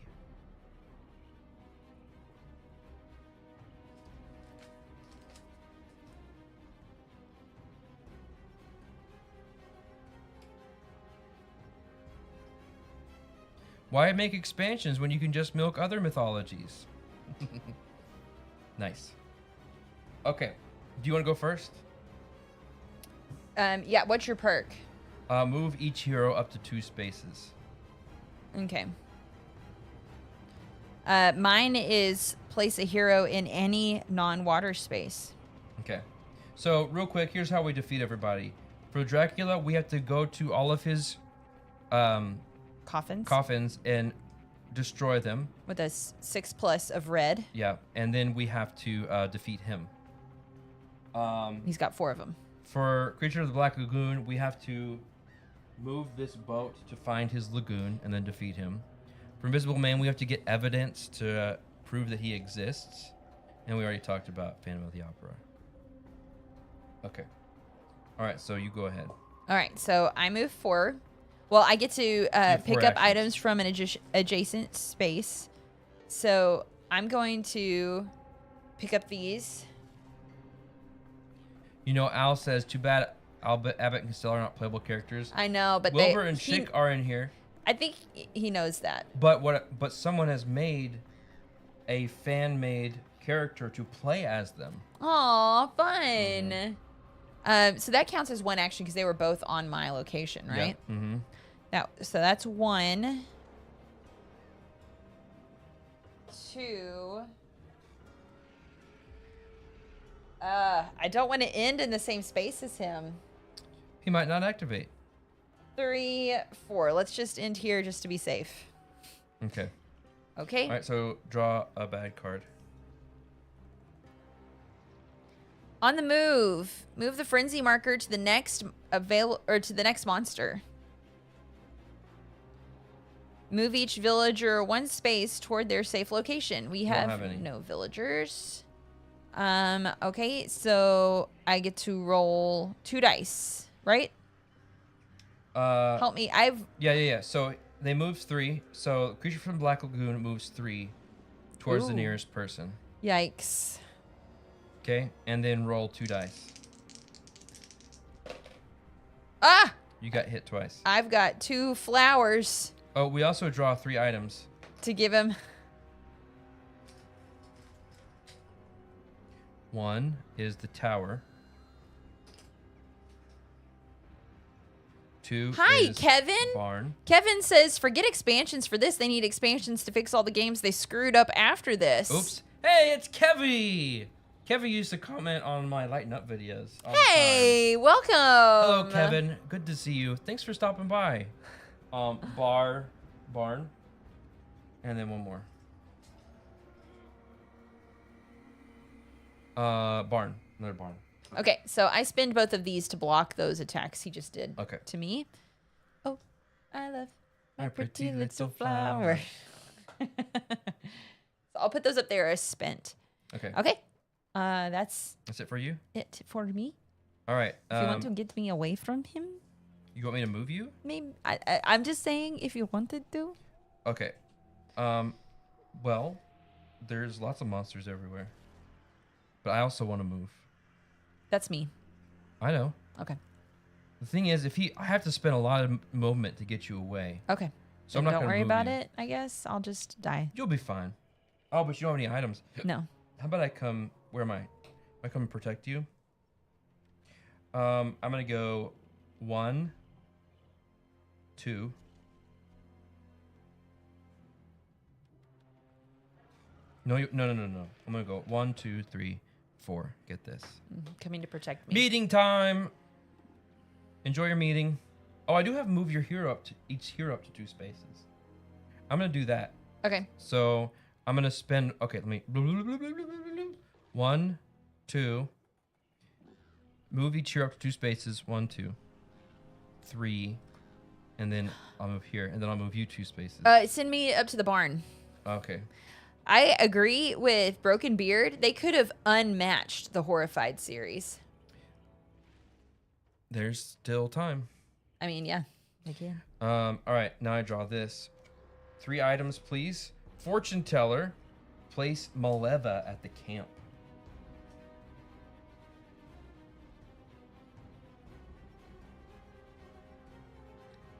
Why make expansions when you can just milk other mythologies? Nice. Okay. Do you want to go first? Yeah, what's your perk? Move each hero up to 2 spaces. Okay. Mine is place a hero in any non-water space. Okay. So, real quick, here's how we defeat everybody. For Dracula, we have to go to all of his coffins and destroy them. With a 6+ of red. Yeah, and then we have to defeat him. He's got 4 of them. For Creature of the Black Lagoon, we have to move this boat to find his lagoon and then defeat him. For Invisible Man, we have to get evidence to prove that he exists. And we already talked about Phantom of the Opera. Okay. All right, so you go ahead. All right, so I move 4. Well, I get to pick up items from an adjacent space. So I'm going to pick up these. You know, Al says, too bad Abbott and Costello are not playable characters. I know, but Wilbur and Chick are in here. I think he knows that. But someone has made a fan-made character to play as them. Aw, fun. So that counts as 1 action because they were both on my location, right? Yeah. Mm-hmm. Now, so that's 1. 2. I don't want to end in the same space as him. He might not activate. 3, 4. Let's just end here just to be safe. Okay. Okay. All right, so draw a bad card. On the move, move the frenzy marker to the next monster. Move each villager 1 space toward their safe location. We have no villagers. Okay, so I get to roll 2 dice, right? Help me. Yeah. So they move 3. So Creature from Black Lagoon moves 3 towards the nearest person. Yikes. Okay, and then roll 2 dice. Ah! You got hit twice. I've got 2 flowers. Oh, we also draw 3 items. To give him. 1 is the tower. 2 Hi, is Kevin. Barn. Kevin says, forget expansions for this. They need expansions to fix all the games they screwed up after this. Oops. Hey, it's Kevy. Kevin used to comment on my Lighten Up videos. Hey, welcome. Hello, Kevin. Good to see you. Thanks for stopping by. Barn, and then 1 more. Barn, another barn. Okay, so I spend both of these to block those attacks he just did to me. Oh, I love my pretty little flower. So I'll put those up there as spent. Okay. Okay. That's it for you? It for me. All right. If you want to get me away from him. You want me to move you? Maybe I'm just saying if you wanted to. Okay. Well, there's lots of monsters everywhere. But I also want to move. That's me. I know. Okay. The thing is, I have to spend a lot of movement to get you away. Okay. So I'm not don't gonna worry move about you. it. I guess I'll just die. You'll be fine. Oh, but you don't have any items. No. How about I come? Where am I? I come and protect you. I'm gonna go 1, 2. No, no. I'm gonna go 1, 2, 3, 4. Get this. Coming to protect me. Meeting time. Enjoy your meeting. Oh, I do have move your hero up to each hero up to 2 spaces. I'm gonna do that. Okay. So I'm gonna spend. Okay, let me. 1, 2. Move each hero up to 2 spaces. 1, 2, 3, and then I'll move here, and then I'll move you 2 spaces. Send me up to the barn. Okay. I agree with Broken Beard. They could have unmatched the Horrified series. There's still time. I mean, yeah, they can. All right, now I draw this. 3 items, please. Fortune teller. Place Maleva at the camp.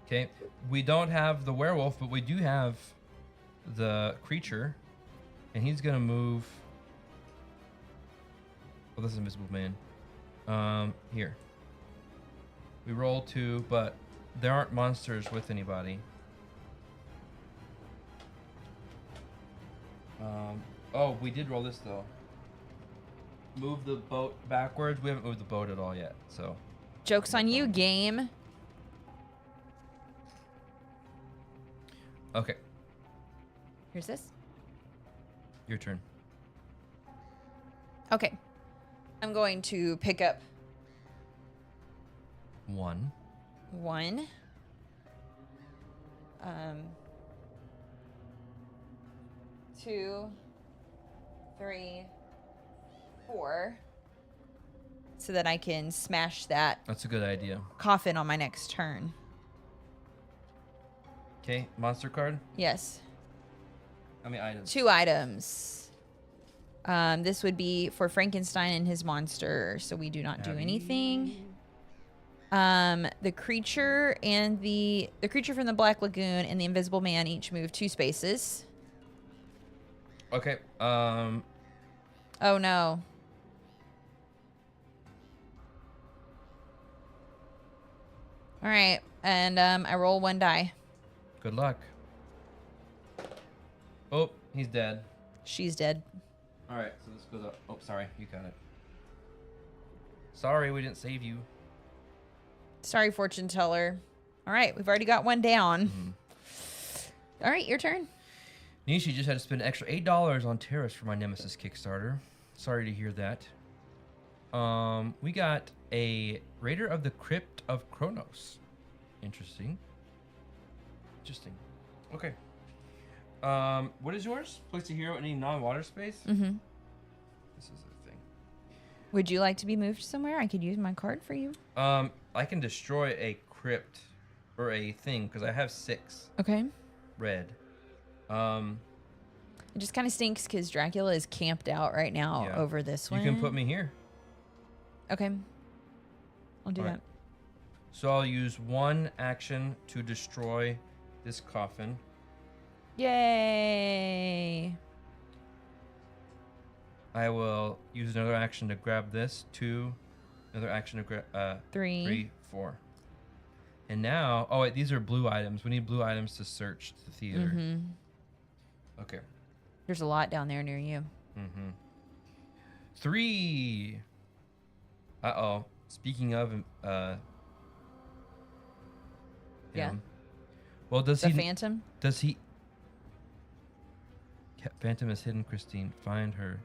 Okay, we don't have the werewolf, but we do have the creature, and he's gonna move. Oh, this is Invisible Man. Here. We roll 2, but there aren't monsters with anybody. Oh, we did roll this though. Move the boat backwards. We haven't moved the boat at all yet, so. Joke's on you, game. Okay, Here's this. your turn. Okay. I'm going to pick up 1. 1. 2, 3, 4. So that I can smash that That's a good idea. coffin on my next turn. Okay, monster card. Yes. How many items? 2 items. This would be for Frankenstein and his monster, so we do not do anything. The creature and the creature from the Black Lagoon and the Invisible Man each move 2 spaces. Okay. Oh no. All right, and I roll 1 die. Good luck. Oh, he's dead. She's dead. All right, so this goes up. Oh, sorry, you got it. Sorry, we didn't save you. Sorry, fortune teller. All right, we've already got 1 down. All right, your turn. Nishi just had to spend an extra $8 on Terrace for my Nemesis Kickstarter. Sorry to hear that. We got a Raider of the Crypt of Kronos. Interesting. Okay. What is yours? Place a hero in any non-water space? Mm-hmm. This is a thing. Would you like to be moved somewhere? I could use my card for you. I can destroy a crypt or a thing because I have 6 Okay. red. It just kind of stinks because Dracula is camped out right now over this one. You can put me here. Okay. I'll do All that. right. So I'll use 1 action to destroy this coffin. Yay. I will use another action to grab this. 2. Another action to grab 3, 4. And now, oh wait, these are blue items. We need blue items to search the theater. Mm-hmm. Okay. There's a lot down there near you. 3. Uh-oh. Speaking of Yeah. him. Well, does The he Phantom? Does he Phantom is hidden, Christine. Find her.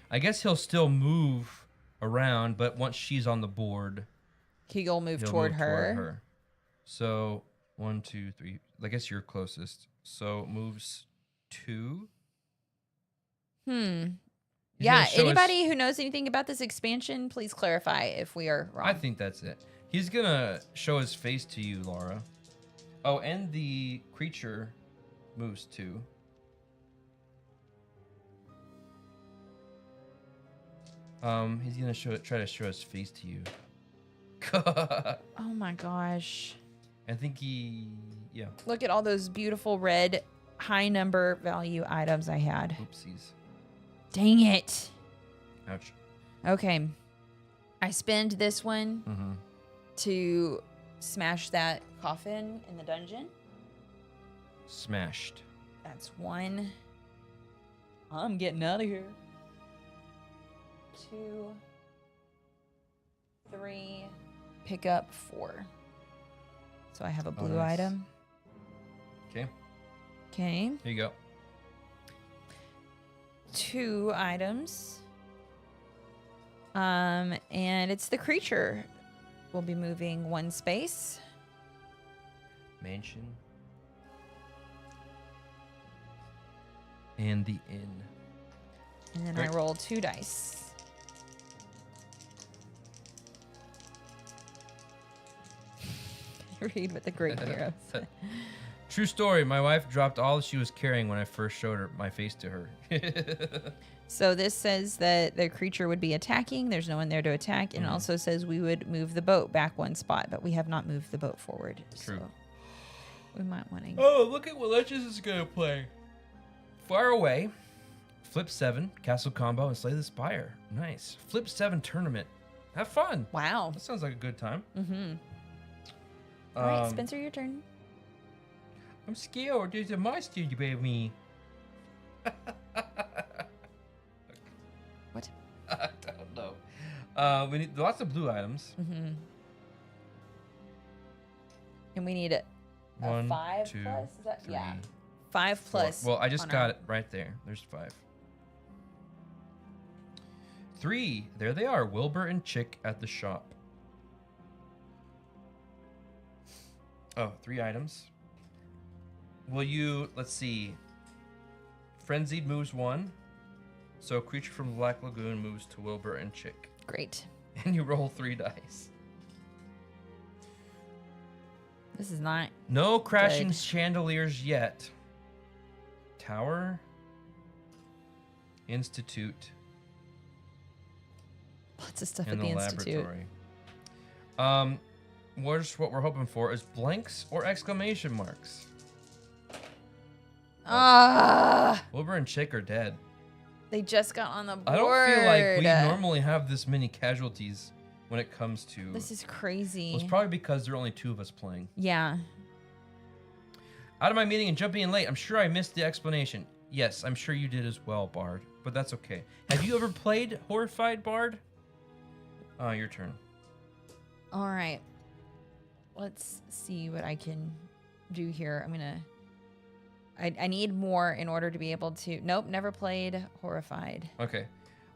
I guess he'll still move around, but once she's on the board, He'll move he'll toward move her. toward her. So 1, 2, 3. I guess you're closest. So moves 2. Yeah, anybody who knows anything about this expansion, please clarify if we are wrong. I think that's it. He's gonna show his face to you, Laura. Oh, and the creature moves too. He's gonna try to show his face to you. Oh my gosh. I think yeah. Look at all those beautiful red high number value items I had. Oopsies. Dang it. Ouch. Okay. I spend this one to smash that coffin in the dungeon. Smashed. That's 1. I'm getting out of here. 2, 3, pick up 4. So I have a blue item. Okay. Okay. Here you go. 2 items. And it's the creature. We'll be moving 1 space. Mansion. And the inn. And then Great. I roll 2 dice. Read what the great hero said. True story. My wife dropped all she was carrying when I first showed her my face to her. So this says that the creature would be attacking. There's no one there to attack. And it also says we would move the boat back 1 spot, but we have not moved the boat forward. True. So we might want to. Oh, look at what Legends is going to play. Far away. Flip 7, castle combo, and slay the spire. Nice. Flip 7 tournament. Have fun. Wow. That sounds like a good time. Mm-hmm. All right, Spencer, your turn. I'm scared. There's a monster you gave me. What? I don't know. We need lots of blue items. Mm-hmm. And we need a 1, 5 2, plus? Is that, 3, yeah. 5 plus. 4. Well, I just on got our- it right there. There's 5. 3. There they are. Wilbur and Chick at the shop. Oh, 3 items. Will you, let's see. Frenzied moves 1. So creature from the Black Lagoon moves to Wilbur and Chick. Great. And you roll 3 dice. This is not. No crashing Good. chandeliers yet. Tower. Institute. Lots of stuff And at the the Institute. laboratory. What we're hoping for is blanks or exclamation marks. Ah, Wilbur and Chick are dead. they just got on the board. I don't feel like we normally have this many casualties when it comes to. This is crazy. Well, it's probably because there are only 2 of us playing. Yeah. Out of my meeting and jumping in late, I'm sure I missed the explanation. Yes, I'm sure you did as well, Bard. But that's okay. Have you ever played Horrified, Bard? Your turn. All right. Let's see what I can do here. I'm gonna. I need more in order to be able to. Nope, never played Horrified. Okay.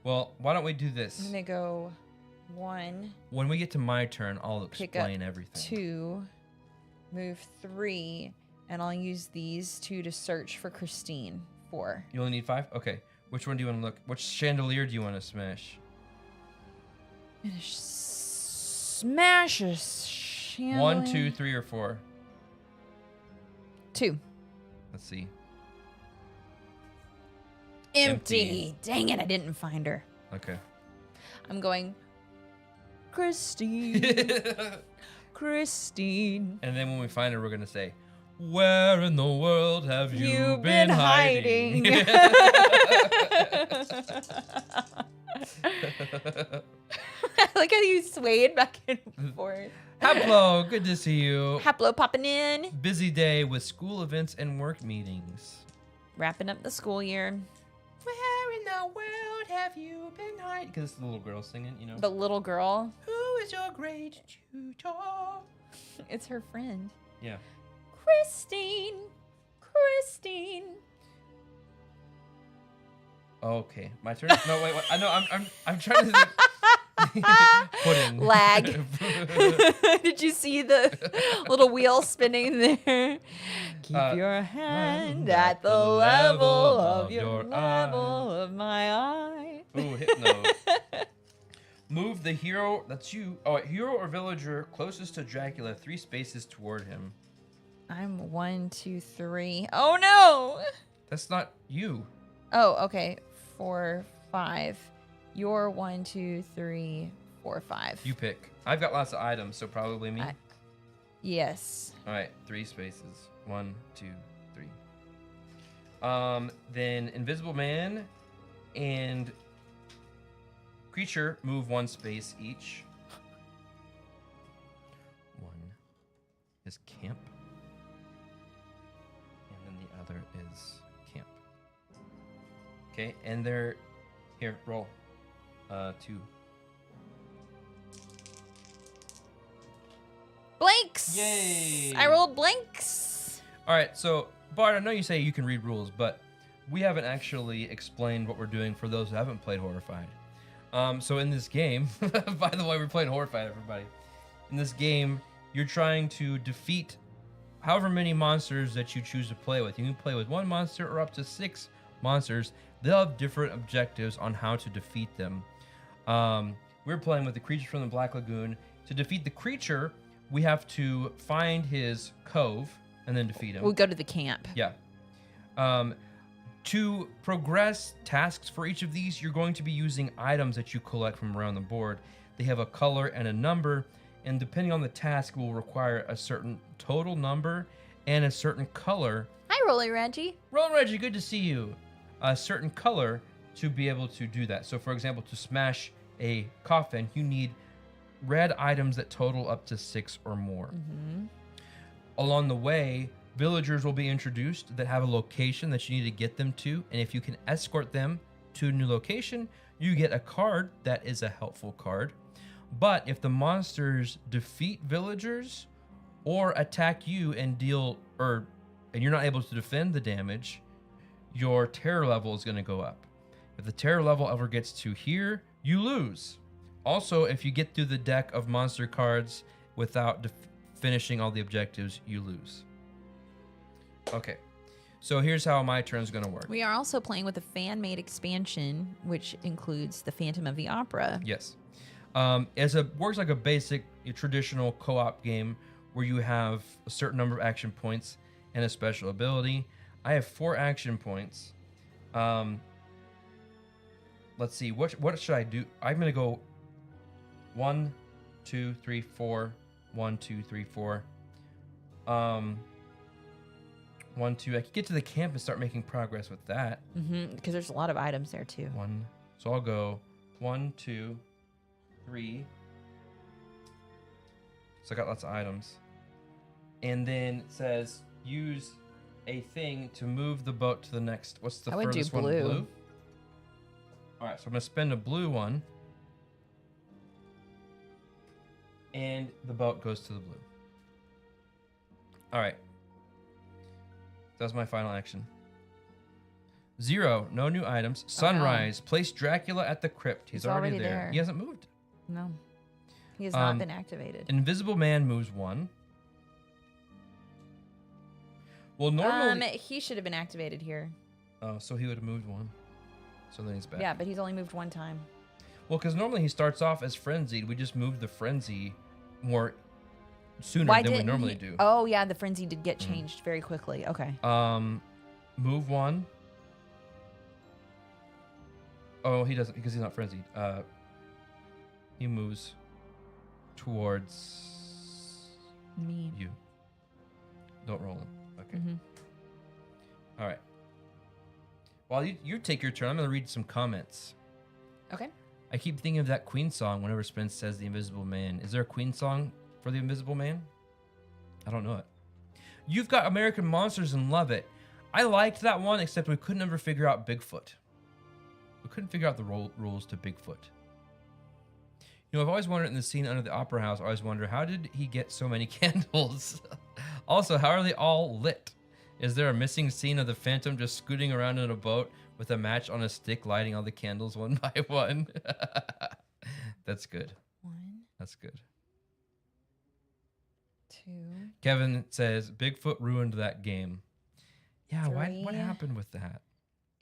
Well, why don't we do this? I'm gonna go 1. When we get to my turn, I'll Pick up explain everything. 2. Move 3, and I'll use these 2 to search for Christine. 4. You only need 5? Okay. Which one do you want to look? Which chandelier do you want to smash? I'm gonna smash a chandelier. 1, 2, 3, or 4? 2. Let's see. Empty. Dang it, I didn't find her. Okay. I'm going, Christine. Christine. And then when we find her, we're going to say, where in the world have you You've been been hiding? I like how you swayed back and forth. Haplo, good to see you. Haplo popping in. Busy day with school events and work meetings. Wrapping up the school year. Where in the world have you been hiding? Because it's the little girl singing, you know. The little girl. Who is your great tutor? It's her friend. Yeah. Christine. Christine. Okay, my turn. No, wait. I know. I'm trying to think. Pudding. Lag. Did you see the little wheel spinning there? Keep your hand at the level of your level of my eye. Move the hero, that's you, hero or villager closest to Dracula 3 spaces toward him. I'm 1, 2, 3. Oh no! That's not you. Oh, okay. 4, 5. You're 1, 2, 3, 4, 5. You pick. I've got lots of items, so probably me. Yes. All right, 3 spaces. 1, 2, 3. Then Invisible Man and Creature move 1 space each. One is Camp. And then the other is Camp. Okay, and they're... Here, roll. 2. Blanks! Yay! I rolled blanks. All right, so Bart, I know you say you can read rules, but we haven't actually explained what we're doing for those who haven't played Horrified. So in this game, by the way, we're playing Horrified, everybody. In this game, you're trying to defeat however many monsters that you choose to play with. You can play with 1 monster or up to 6 monsters. They'll have different objectives on how to defeat them. We're playing with the creature from the Black Lagoon. To defeat the creature, we have to find his cove and then defeat him. We'll go to the camp. Yeah. To progress tasks for each of these, you're going to be using items that you collect from around the board. They have a color and a number, and depending on the task, will require a certain total number and a certain color. Hi, Rolly Reggie. Roll Reggie, good to see you. A certain color to be able to do that. So, for example, to smash a coffin, you need red items that total up to 6 or more. Mm-hmm. Along the way, villagers will be introduced that have a location that you need to get them to, and if you can escort them to a new location, you get a card that is a helpful card. But if the monsters defeat villagers or attack you and and you're not able to defend the damage, your terror level is going to go up. If the terror level ever gets to here, you lose. Also, if you get through the deck of monster cards without finishing all the objectives, you lose. Okay, so here's how my turn's going to work. We are also playing with a fan-made expansion, which includes the Phantom of the Opera. Yes. Works like a basic traditional co-op game where you have a certain number of action points and a special ability. I have 4 action points. Let's see, what should I do? I'm going to go 1, 2, 3, 4. 1, 2, 3, 4. 1, 2. I could get to the camp and start making progress with that. Mm-hmm, because there's a lot of items there too. 1. So I'll go 1, 2, 3. So I got lots of items. And then it says use a thing to move the boat to the next. What's the furthest one? Blue. All right, so I'm gonna spend a blue one. And the boat goes to the blue. All right. That's my final action. 0, no new items. Sunrise, place Dracula at the crypt. He's already there. He hasn't moved. No. He has not been activated. Invisible Man moves 1. Well, normally... he should have been activated here. Oh, so he would have moved 1. So then he's back. Yeah, but he's only moved 1 time. Well, because normally he starts off as frenzied. We just move the frenzy more sooner than we normally do. Oh, yeah, the frenzy did get changed very quickly. Okay. Move 1. Oh, he doesn't because he's not frenzied. He moves towards me. You. Don't roll him. Okay. Mm-hmm. All right. While you take your turn, I'm going to read some comments. Okay. I keep thinking of that Queen song whenever Spence says the Invisible Man. Is there a Queen song for the Invisible Man? I don't know it. You've got American Monsters and love it. I liked that one, except we couldn't ever figure out Bigfoot. We couldn't figure out the rules to Bigfoot. You know, I've always wondered in the scene under the Opera House, I always wonder, how did he get so many candles? Also, how are they all lit? Is there a missing scene of the Phantom just scooting around in a boat with a match on a stick, lighting all the candles one by one? That's good. 1. That's good. 2. Kevin says, Bigfoot ruined that game. Yeah, 3. What happened with that?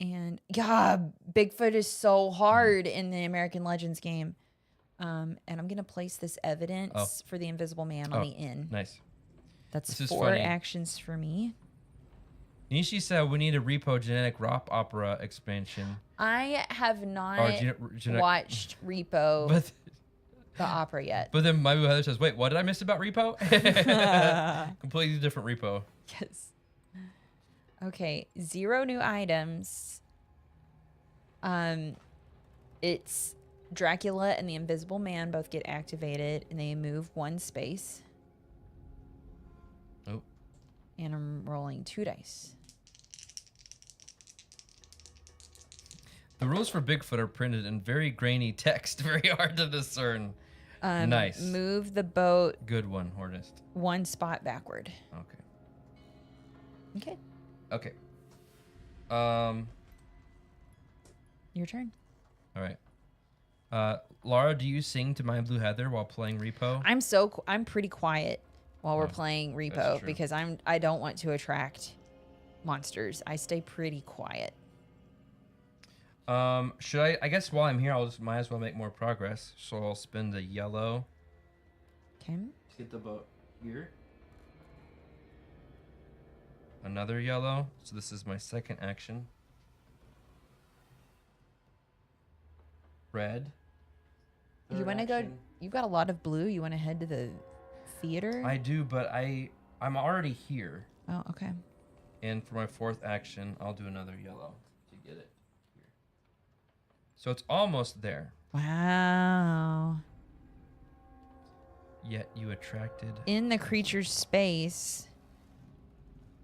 And, yeah, Bigfoot is so hard in the American Legends game. And I'm gonna place this evidence for the Invisible Man on the inn. Nice. That's This is 4 funny. actions for me. Nishi said we need a Repo genetic rock opera expansion. I have not genetic- watched Repo But the opera yet. but then my Heather says, wait, what did I miss about Repo? Completely different Repo. Yes. Okay, 0 new items. It's Dracula and the Invisible Man both get activated, and they move 1 space. Oh. And I'm rolling 2 dice. The rules for Bigfoot are printed in very grainy text, very hard to discern. Nice. Move the boat Good one, Hornist. 1 spot backward. Okay. Okay. Okay. Your turn. All right. Laura, do you sing to My Blue Heather while playing Repo? I'm pretty quiet while we're playing that's Repo true. because I don't want to attract monsters. I stay pretty quiet. Should I guess while I'm here, might as well make more progress. So I'll spend a yellow. Okay. Let's get the boat here. Another yellow. So this is my second action. Red. You want to go? You've got a lot of blue. You want to head to the theater? I do, but I'm already here. Oh, okay. And for my 4th action, I'll do another yellow to get it here. So it's almost there. Wow. Yet you attracted. In the creature's space.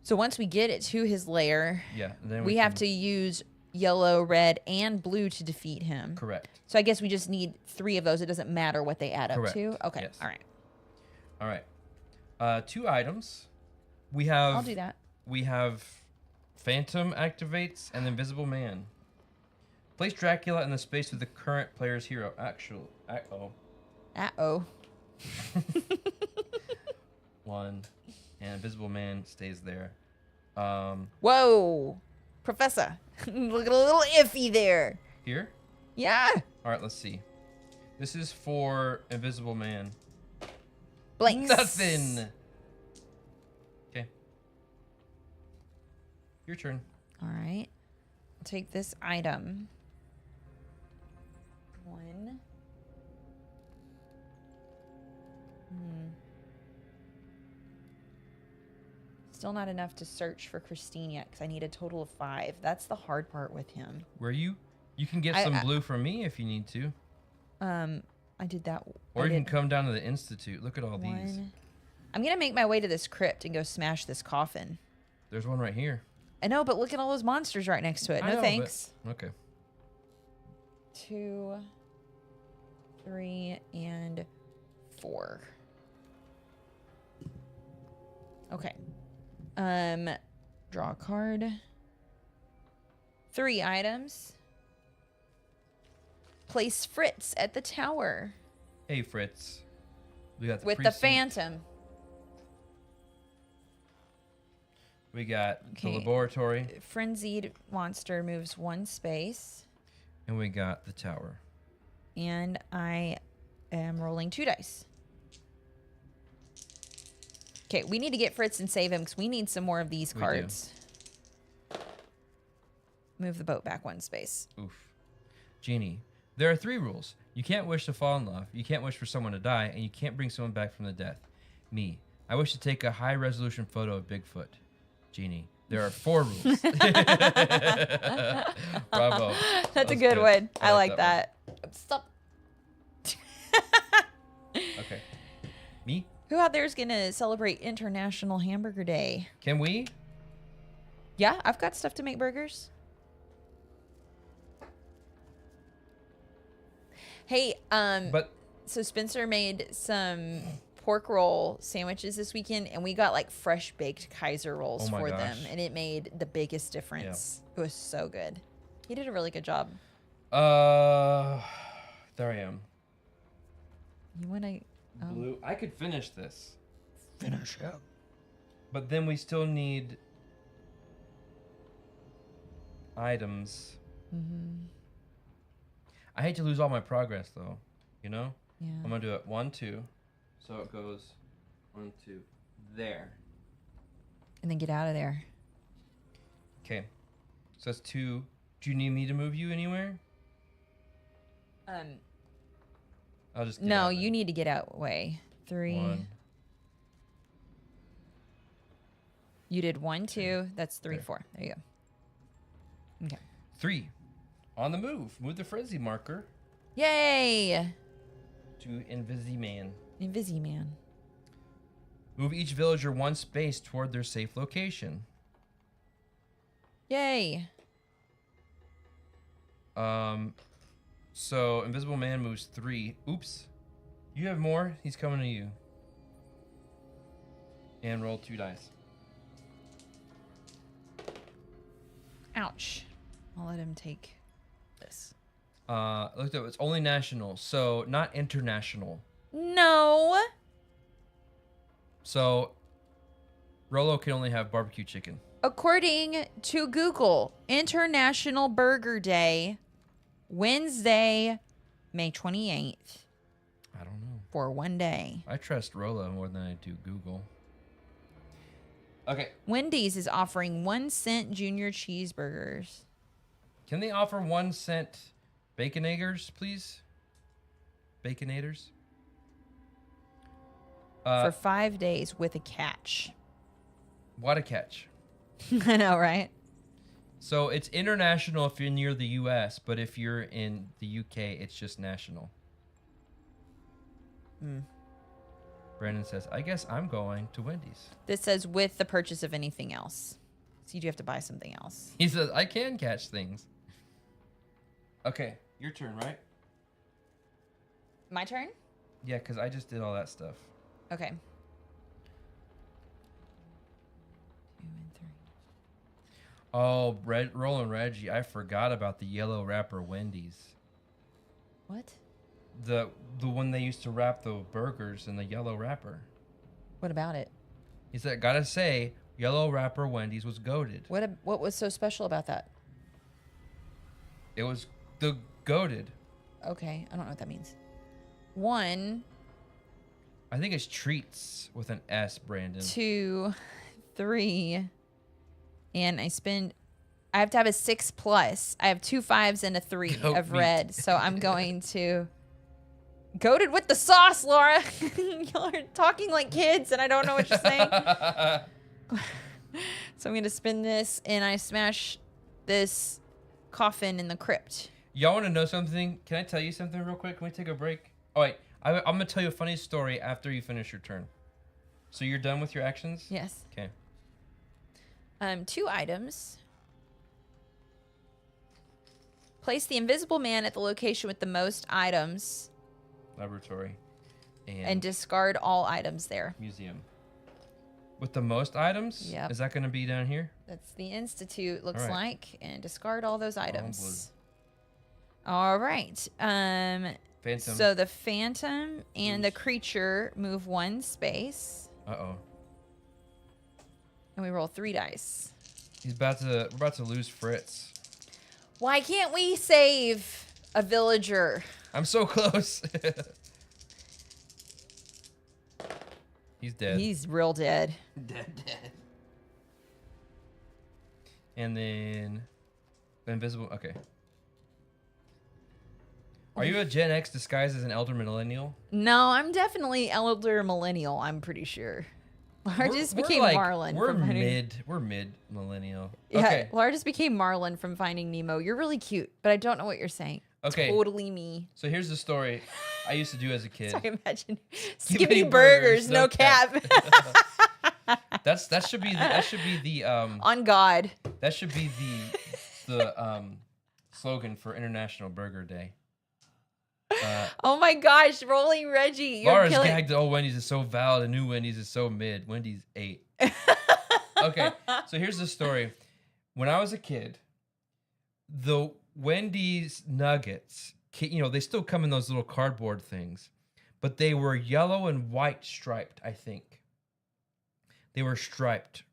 So once we get it to his lair, Yeah. Then we have to use yellow, red, and blue to defeat him. Correct. So I guess we just need 3 of those. It doesn't matter what they add Correct. up to. Okay. Yes. All right. All right. 2 items. We have. I'll do that. We have Phantom activates and Invisible Man. Place Dracula in the space of the current player's hero. Uh-oh. 1. And Invisible Man stays there. Whoa. Professor. Look a little iffy there. Here? Yeah. All right, let's see. This is for Invisible Man. Blanks. Nothing. Okay. Your turn. All right. I'll take this item. 1. Still not enough to search for Christine yet because I need a total of 5. That's the hard part with him. Where you can get some blue from me if you need to. I did that. Or you can come down to the Institute. Look at all these. I'm going to make my way to this crypt and go smash this coffin. There's one right here. I know, but look at all those monsters right next to it. I No know, thanks. but- okay. 2, 3, and 4. Okay. Draw a card. 3 items. Place Fritz at the tower Hey, Fritz. We got the with the precinct. Phantom. We got the Okay. laboratory. Frenzied monster moves 1 space. And we got the tower. And I am rolling 2 dice. Okay, we need to get Fritz and save him because we need some more of these We cards. Move the boat back 1 space. Oof. Genie, there are 3 rules. You can't wish to fall in love, you can't wish for someone to die, and you can't bring someone back from the death. Me, I wish to take a high-resolution photo of Bigfoot. Genie, there are 4 rules. Bravo. That's a good one. I like that. Stop. Okay. Me? Who out there is going to celebrate International Hamburger Day? Can we? Yeah, I've got stuff to make burgers. Hey, But so Spencer made some pork roll sandwiches this weekend, and we got like fresh baked Kaiser rolls Oh my for gosh. them, and it made the biggest difference. It was so good. He did a really good job. there I am. You want to? Oh. Blue. I could finish this. Finish it. But then we still need items. Mm-hmm. I hate to lose all my progress, though. You know? Yeah. I'm gonna do it 1, 2. So it goes 1, 2, there. And then get out of there. Okay. So that's 2. Do you need me to move you anywhere? I'll just get No, out you then. need to get out way. 3. 1. You did 1, 2. That's 3, There. 4. There you go. Okay. 3. On the move. Move the frenzy marker Yay! to Invisiman. Invisiman. Move each villager 1 space toward their safe location. Yay! So Invisible Man moves 3. Oops. You have more. He's coming to you. And roll 2 dice. Ouch. I'll let him take this. Looked up. It's only national, so not international. No. So Rolo can only have barbecue chicken. According to Google, International Burger Day, Wednesday, May 28th, I don't know. for 1 day. I trust Rolo more than I do Google. Okay. Wendy's is offering 1-cent junior cheeseburgers. Can they offer 1 cent baconators, please? Baconators? For 5 days with a catch. What a catch. I know, right? So it's international if you're near the US, but if you're in the UK, it's just national. Brandon says, I guess I'm going to Wendy's. This says with the purchase of anything else. So you do have to buy something else. He says, I can catch things. Okay, your turn, right? My turn? Yeah, because I just did all that stuff. Okay. 2 and 3. Oh, Roland Reggie, I forgot about the yellow wrapper Wendy's. What? The one they used to wrap the burgers in the yellow wrapper. What about it? He said, gotta say, yellow wrapper Wendy's was goated. What was so special about that? It was the goated. Okay, I don't know what that means. 1, I think it's treats with an S, Brandon. 2, 3, and I have to have a 6 plus. I have 2 5s and a 3 Goat of meat. red, so I'm going to goated with the sauce, Laura. Y'all are talking like kids, and I don't know what you're saying. So I'm going to spin this, and I smash this coffin in the crypt. Y'all want to know something? Can I tell you something real quick? Can we take a break? Oh, wait. I'm going to tell you a funny story after you finish your turn. So you're done with your actions? Yes. Okay. 2 items. Place the invisible man at the location with the most items Laboratory. and discard all items there. Museum. With the most items? Yep. Is that going to be down here? That's the institute looks All right. like, and discard all those items. blue. All right. Phantom. So the phantom and the creature move 1 space, Uh-oh. and we roll 3 dice. We're about to lose Fritz. Why can't we save a villager? I'm so close. He's dead. He's real dead. Dead. And then the invisible. Okay. Are you a Gen X disguised as an elder millennial? No, I'm definitely elder millennial. I'm pretty sure. Laura just became like, Marlin. We're from Finding... mid millennial. Yeah, Okay. Laura just became Marlin from Finding Nemo. You're really cute, but I don't know what you're saying. Okay. Totally me. So here's the story I used to do as a kid. Sorry, imagine Skippy Skippy burgers, burgers, no no cap. that should be the On God. that should be the slogan for International Burger Day. Oh my gosh, Rolling Reggie. You're Laura's killing. gagged. Oh, Wendy's is so valid. And new Wendy's is so mid. Wendy's 8. Okay, so here's the story. When I was a kid, the Wendy's nuggets, they still come in those little cardboard things, but they were yellow and white striped, I think. They were striped.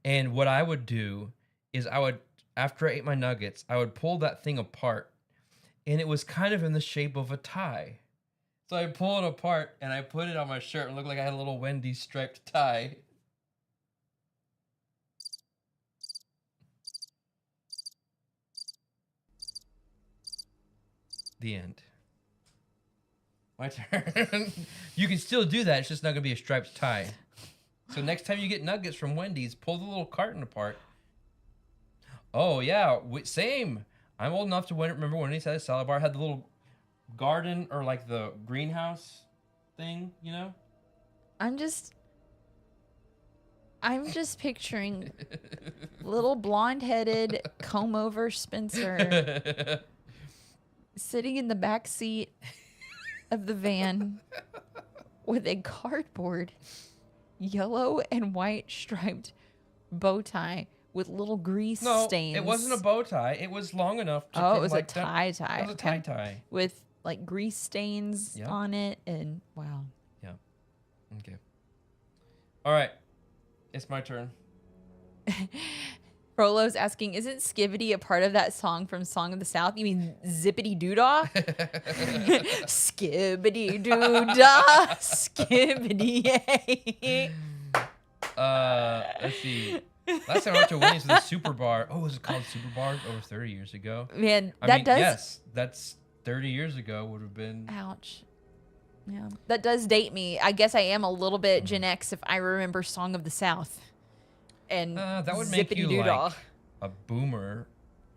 And what I would do is after I ate my nuggets, I would pull that thing apart, and it was kind of in the shape of a tie. So I pull it apart and I put it on my shirt and looked like I had a little Wendy's striped tie. The end. My turn. You can still do that. It's just not going to be a striped tie. So next time you get nuggets from Wendy's, pull the little carton apart. Oh, yeah. Same. I'm old enough to remember when Wendy's had a salad bar. Had the little garden or like the greenhouse thing, you know? I'm just picturing little blonde-headed comb-over Spencer sitting in the back seat of the van with a cardboard yellow and white striped bow tie with little grease stains. It wasn't a bow tie. It was long enough to it was like a tie. It was a tie. With like grease stains on it, and wow. Yeah. Okay. All right. It's my turn. Frollo's asking, isn't Skibbity a part of that song from Song of the South? You mean Zippity Doodah? Skibbity Doodah, Skibbity. Let's see. Last time I went to Wendy's was the Super Bar. Oh, was it called Super Bar? Over 30 years ago. Man, yes, that's 30 years ago would have been. Ouch. Yeah, that does date me. I guess I am a little bit Gen X if I remember Song of the South. And that would make you like a boomer.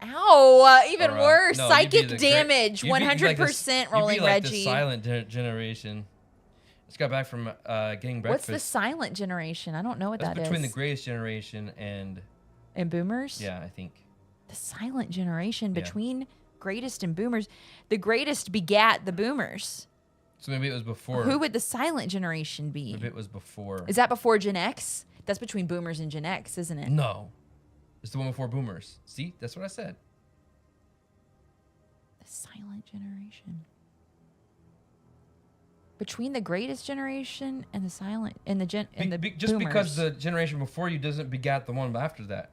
Ow, even worse. No, Psychic damage, 100% Rolling like Reggie. The silent generation. Just got back from getting breakfast. What's the silent generation? I don't know what that is. Between the greatest generation and boomers? Yeah, I think. The silent generation between greatest and boomers. The greatest begat the boomers. So maybe it was before. Who would the silent generation be? Maybe it was before. Is that before Gen X? That's between boomers and Gen X, isn't it? No. It's the one before boomers. See? That's what I said. The silent generation. Between the greatest generation and the silent and the just boomers. Because the generation before you doesn't begat the one after that.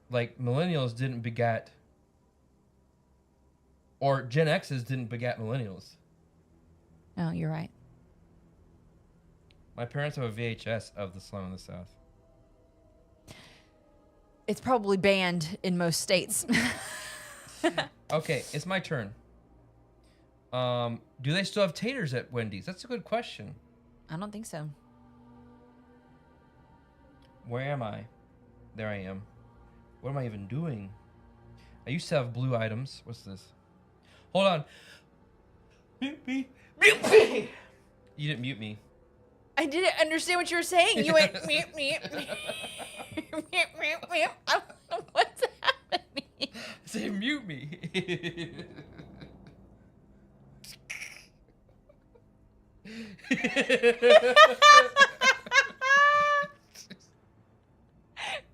Like millennials didn't begat, or Gen X's didn't begat millennials. Oh, you're right. My parents have a VHS of the Slum in the South. It's probably banned in most states. Okay, it's my turn. Do they still have taters at Wendy's? That's a good question. I don't think so. Where am I? There I am. What am I even doing? I used to have blue items. What's this? Hold on. Mute me. Mute me! You didn't mute me. I didn't understand what you were saying. You went mute, mute, mute. Mute, mute, mute. I don't know what's happening. Say mute me.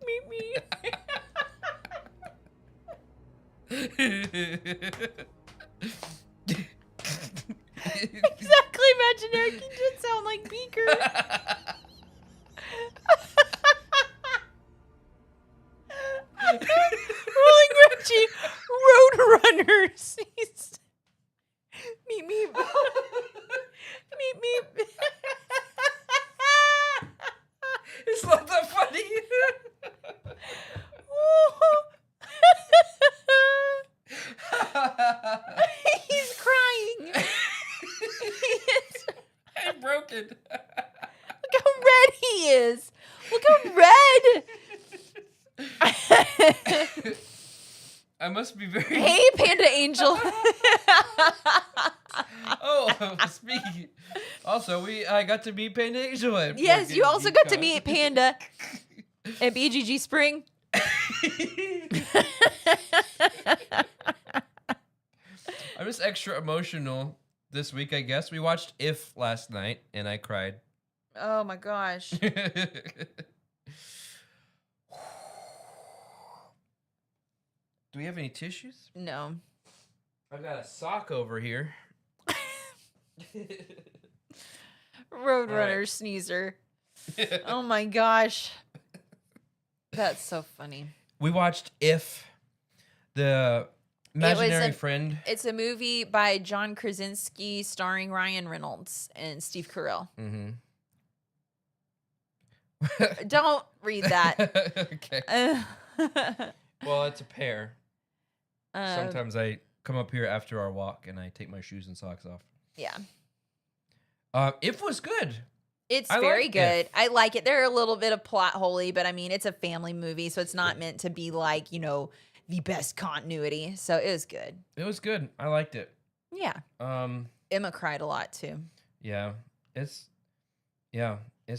Mute me. Exactly, imaginary can just sound like Beaker. Rolling Reggie, Roadrunners. Meep meep. Meep meep. It's not that funny. He's crying. I'm broken. Look how red he is. Look how red. I must be very. Hey, Panda Angel. Oh, speaking. Also, I got to meet Panda Angel. Yes, you also got to meet Panda at BGG Spring. I'm just extra emotional this week, I guess. We watched If last night, and I cried. Oh my gosh. Do we have any tissues? No. I've got a sock over here. Roadrunner sneezer. Oh my gosh. That's so funny. We watched If, the Imaginary Friend. It's a movie by John Krasinski starring Ryan Reynolds and Steve Carell. Mm-hmm. Don't read that. Okay. Well, it's a pair. Sometimes I come up here after our walk and I take my shoes and socks off. Yeah. If was good. It's very good. I like it. There are a little bit of plot holy, but I mean, it's a family movie, so it's not meant to be like, you know, the best continuity. So it was good. It was good. I liked it. Yeah. Emma cried a lot too. Yeah. It's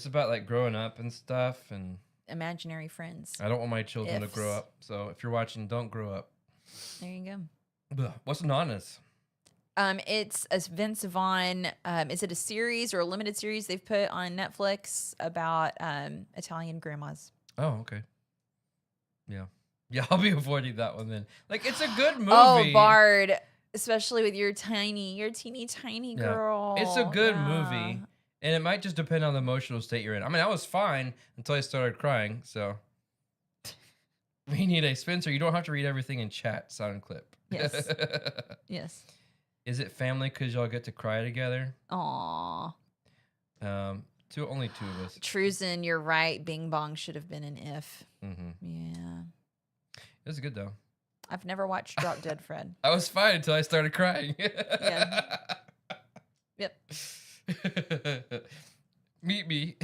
about like growing up and stuff and imaginary friends. I don't want my children to grow up. So if you're watching, don't grow up. There you go. What's Nanas? It's a Vince Vaughn. Is it a series or a limited series they've put on Netflix about Italian grandmas? Oh, okay. Yeah. Yeah, I'll be avoiding that one then. Like, it's a good movie. Oh, Bard, especially with your teeny tiny girl. It's a good movie. And it might just depend on the emotional state you're in. I mean, I was fine until I started crying, so. We need a Spencer. You don't have to read everything in chat, sound clip. Yes. Yes. Is it family because y'all get to cry together? Aww. Only two of us. Truzen, you're right. Bing Bong should have been an if. Mm-hmm. Yeah. It was good, though. I've never watched Drop Dead Fred. I was fine until I started crying. Yeah. Yep. Meet me.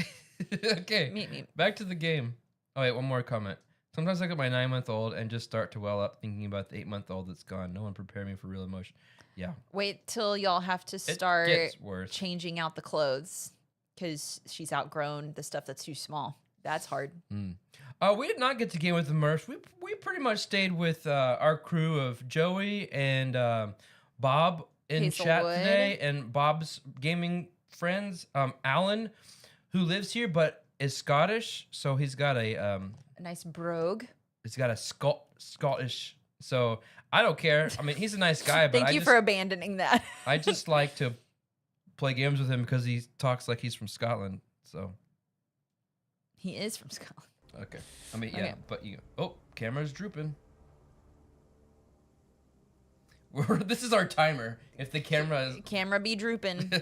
Okay. Meet me. Back to the game. Oh, wait, one more comment. Sometimes I look at my 9-month-old and just start to well up thinking about the 8-month-old that's gone. No one prepared me for real emotion. Yeah. Wait till y'all have to start worse. changing out the clothes because she's outgrown the stuff that's too small. That's hard. We did not get to game with the Murphs. We pretty much stayed with our crew of Joey and Bob in chat today, and Bob's gaming friends. Alan, who lives here but is Scottish, so he's got a nice brogue. He's got a Scottish. So I don't care. I mean, he's a nice guy, but Thank you for abandoning that. I just like to play games with him because he talks like he's from Scotland. So he is from Scotland. Okay. I mean, yeah, but camera's drooping. This is our timer. If the camera be drooping.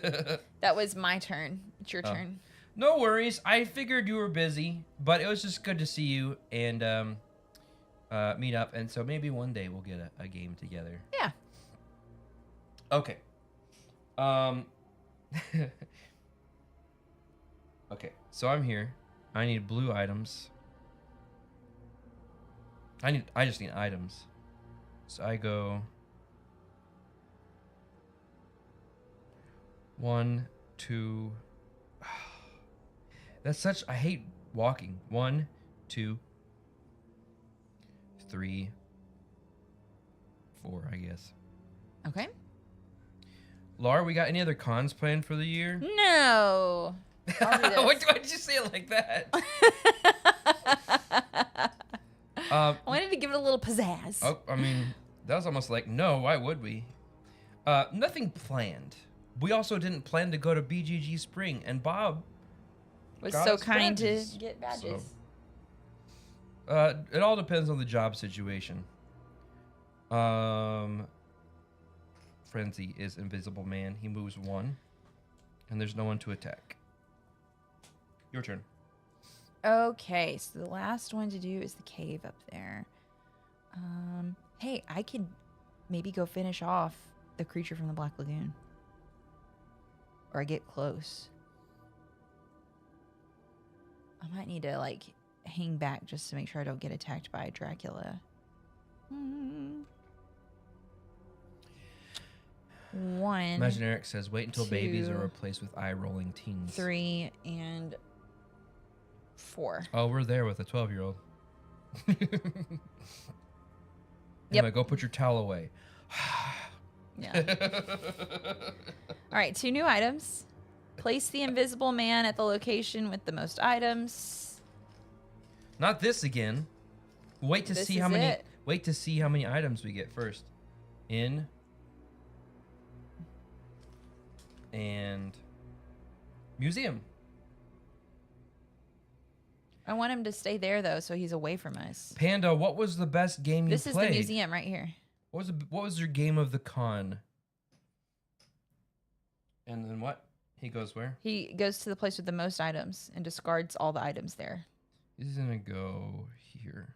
That was my turn. It's your turn. No worries. I figured you were busy, but it was just good to see you and meet up. And so maybe one day we'll get a game together. Yeah. Okay. Okay. So I'm here. I need blue items. I just need items. So I go 1, 2. I hate walking. 1, 2, 3, 4, I guess. Okay. Laura, we got any other cons planned for the year? No. Why did you say it like that? I wanted to give it a little pizzazz. Oh, I mean, that was almost like, no, why would we? Nothing planned. We also didn't plan to go to BGG Spring, and Bob was so kind to get badges. So, it all depends on the job situation. Frenzy is Invisible Man. He moves 1, and there's no one to attack. Your turn. Okay, so the last one to do is the cave up there. Hey, I could maybe go finish off the creature from the Black Lagoon. Or I get close. I might need to, like, hang back just to make sure I don't get attacked by Dracula. 1. Imagine Eric says, wait until babies are replaced with eye-rolling teens. 3 and 4. Oh, we're there with a 12-year-old. Yep. Emma, go put your towel away. Yeah. All right, 2 new items. Place the Invisible Man at the location with the most items. Not this again. Wait to see how many. It. Wait to see how many items we get first. In. And museum. I want him to stay there though, so he's away from us. Panda, what was the best game you played? This is the museum right here. What was your game of the con? And then what? He goes where? He goes to the place with the most items and discards all the items there. He's gonna go here.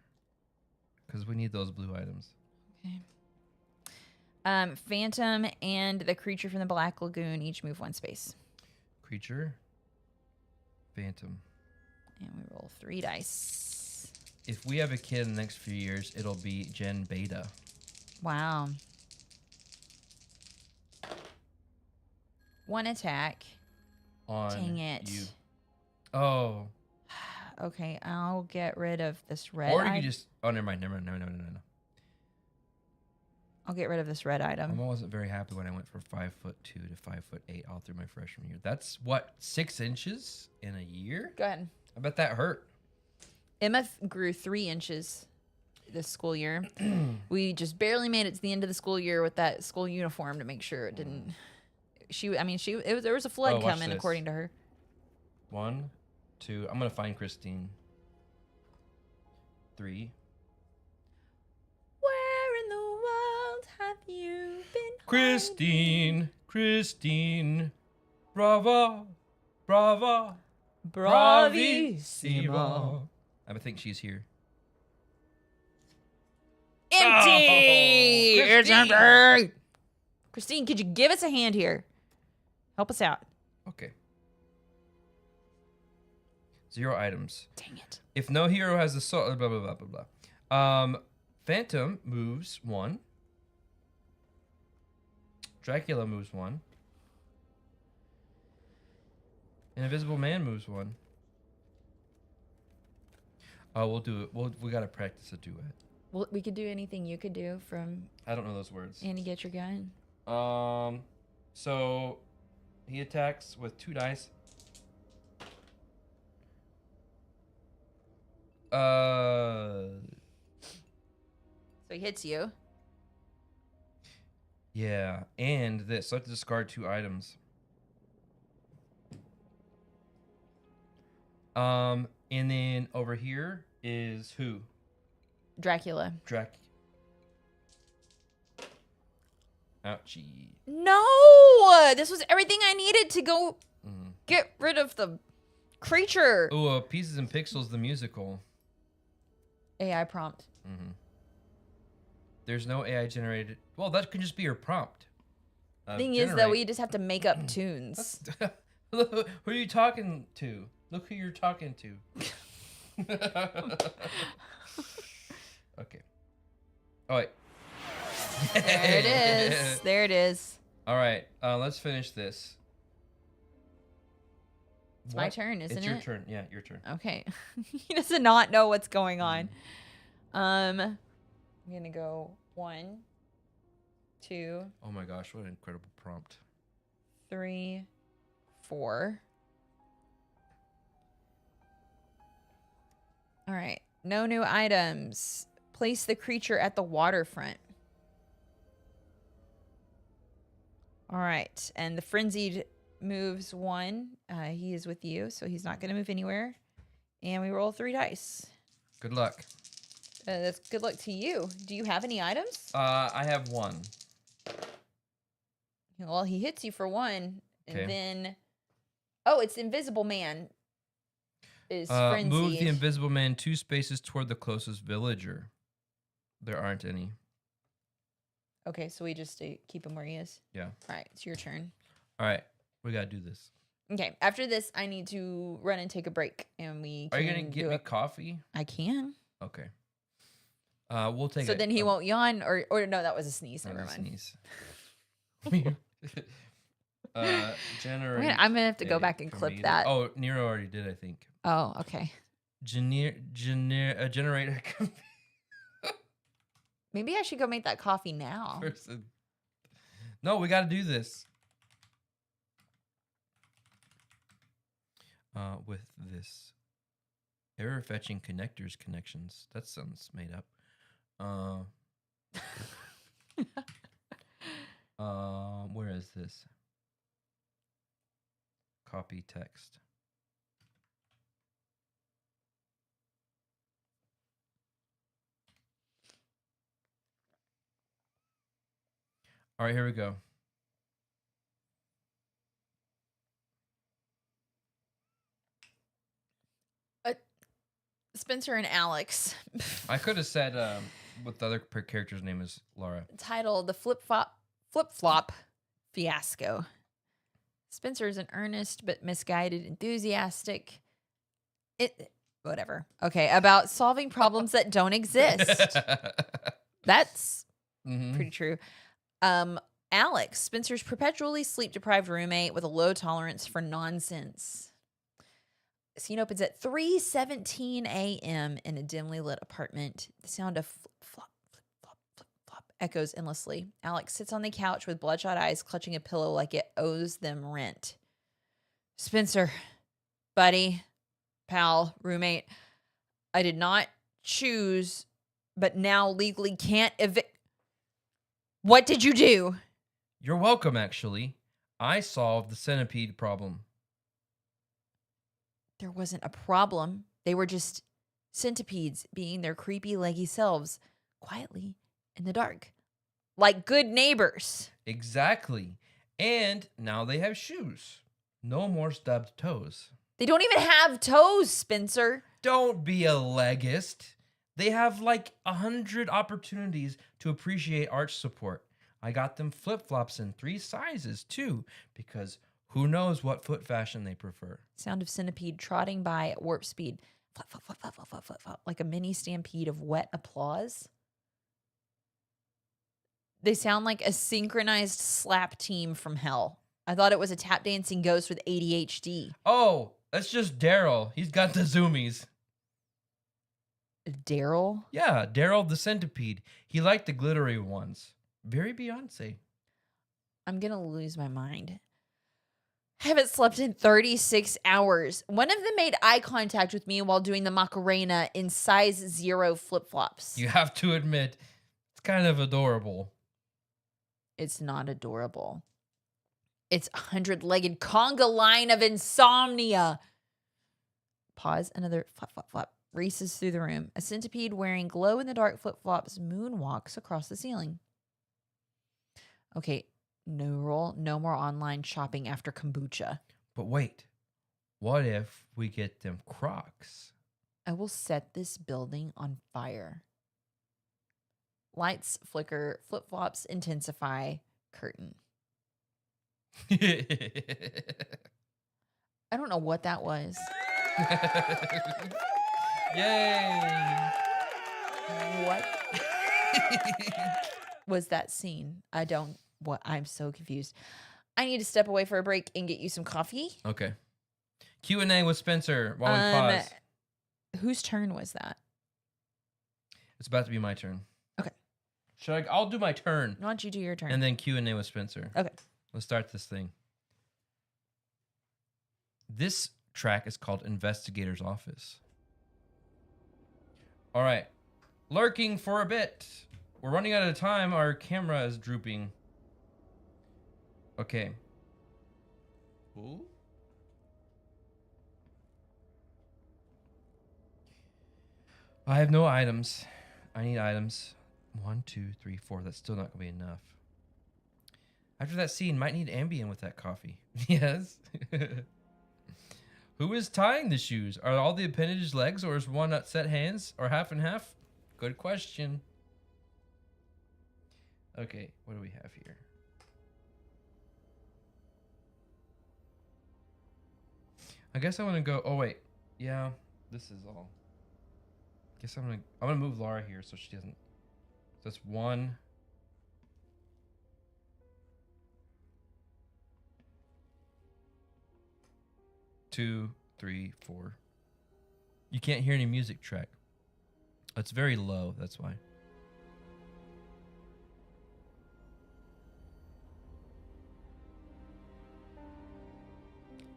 Because we need those blue items. Okay. Phantom and the creature from the Black Lagoon each move 1 space. Creature. Phantom. And we roll 3 dice. If we have a kid in the next few years, it'll be Gen Beta. Wow. 1 attack. On Dang it. you. Oh. Okay, I'll get rid of this red Or you item. just... Oh, never mind. No. I'll get rid of this red item. I wasn't very happy when I went from 5'2" to 5'8" all through my freshman year. That's what, 6 inches in a year? Go ahead. I bet that hurt. Emma grew 3 inches this school year. We just barely made it to the end of the school year with that school uniform to make sure it didn't. There was a flood watch coming, this. according to her. 1, 2. I'm gonna find Christine. 3. Where in the world have you been? Christine. Brava. Bravissimo. I think she's here. Empty. Oh, It's Christine. empty. Christine, could you give us a hand here? Help us out. Okay. 0 items. Dang it. If no hero has the soul, blah blah blah blah blah. Phantom moves 1. Dracula moves 1. And Invisible Man moves 1. Oh, we'll do it. We gotta practice a duet. Well, we could do anything you could do from I don't know those words. Annie Get Your Gun. So he attacks with 2 dice. So he hits you. Yeah, and this. So I have to discard 2 items. And then over here is who? Dracula. Ouchie. No! This was everything I needed to go get rid of the creature. Oh, Pieces and Pixels, the musical. AI prompt. There's no AI generated. Well, that could just be your prompt. Thing is, though, we just have to make up tunes. Who are you talking to? Look who you're talking to. Okay. Oh, wait. There it is. There it is. All right. Let's finish this. It's my turn, isn't it? It's your turn. Yeah, your turn. Okay. He does not know what's going on. I'm going to go 1, 2. Oh my gosh, what an incredible prompt. 3, 4. All right. No new items. Place the creature at the waterfront. All right. And the frenzied moves 1. He is with you, so he's not going to move anywhere. And we roll 3 dice. Good luck. That's good luck to you. Do you have any items? I have 1. Well, he hits you for 1. Okay. And then... Oh, it's Invisible Man. Is frenzied. Move the Invisible Man 2 spaces toward the closest villager. There aren't any. Okay, so we just keep him where he is? Yeah. All right, it's your turn. All right, we gotta do this. Okay, after this, I need to run and take a break, and we can Are you gonna get me coffee? I can. Okay. We'll take. So then he won't yawn, or no, that was a sneeze. Never mind. Sneeze. Generate. I'm gonna have to go back and clip that. Oh, Nero already did, I think. Oh, okay. Generate a Maybe I should go make that coffee now. person. No, we got to do this. With this error fetching connectors connections. That sounds made up. Where is this? Copy text. All right, here we go. Spencer and Alex. I could have said what the other character's name is, Laura. Title: The Flip-Flop Fiasco. Spencer is an earnest but misguided enthusiastic. Whatever. Okay, about solving problems that don't exist. That's pretty true. Alex, Spencer's perpetually sleep-deprived roommate with a low tolerance for nonsense. The scene opens at 3:17 a.m. in a dimly lit apartment. The sound of flip-flop, flip-flop, flip-flop echoes endlessly. Alex sits on the couch with bloodshot eyes, clutching a pillow like it owes them rent. Spencer, buddy, pal, roommate, I did not choose, but now legally can't evict. What did you do? You're welcome, actually. I solved the centipede problem. There wasn't a problem. They were just centipedes being their creepy, leggy selves quietly in the dark. Like good neighbors. Exactly. And now they have shoes. No more stubbed toes. They don't even have toes, Spencer. Don't be a legist. They have like 100 opportunities to appreciate arch support. I got them flip-flops in 3 sizes too, because who knows what foot fashion they prefer. Sound of centipede trotting by at warp speed. Flop, flop, flop, flop, flop, flop, flop, flop, like a mini stampede of wet applause. They sound like a synchronized slap team from hell. I thought it was a tap dancing ghost with ADHD. Oh, that's just Daryl. He's got the zoomies. Daryl? Yeah, Daryl the centipede. He liked the glittery ones. Very Beyonce. I'm going to lose my mind. I haven't slept in 36 hours. One of them made eye contact with me while doing the Macarena in size 0 flip-flops. You have to admit, it's kind of adorable. It's not adorable. It's a 100-legged conga line of insomnia. Pause. Another flop, flop, flop races through the room. A centipede wearing glow-in-the-dark flip-flops moonwalks across the ceiling. Okay, new rule. No more online shopping after kombucha. But wait, what if we get them Crocs? I will set this building on fire. Lights flicker, flip-flops intensify, curtain. I don't know what that was. Yay! What was that scene? I'm so confused. I need to step away for a break and get you some coffee. Okay. Q&A with Spencer while we pause. Whose turn was that? It's about to be my turn. Okay. I'll do my turn. Why don't you do your turn? And then Q&A with Spencer. Okay. Let's start this thing. This track is called Investigator's Office. All right. Lurking for a bit. We're running out of time. Our camera is drooping. Okay. Ooh. I have no items. I need items. 1, 2, 3, 4. That's still not going to be enough. After that scene, might need Ambien with that coffee. Yes. Who is tying the shoes? Are all the appendages legs, or is one set hands, or half and half? Good question. Okay, what do we have here? I guess I want to go. Oh wait, yeah, this is all. Guess I'm gonna move Laura here so she doesn't. So that's 1. Two, 3, 4. You can't hear any music track. It's very low, that's why.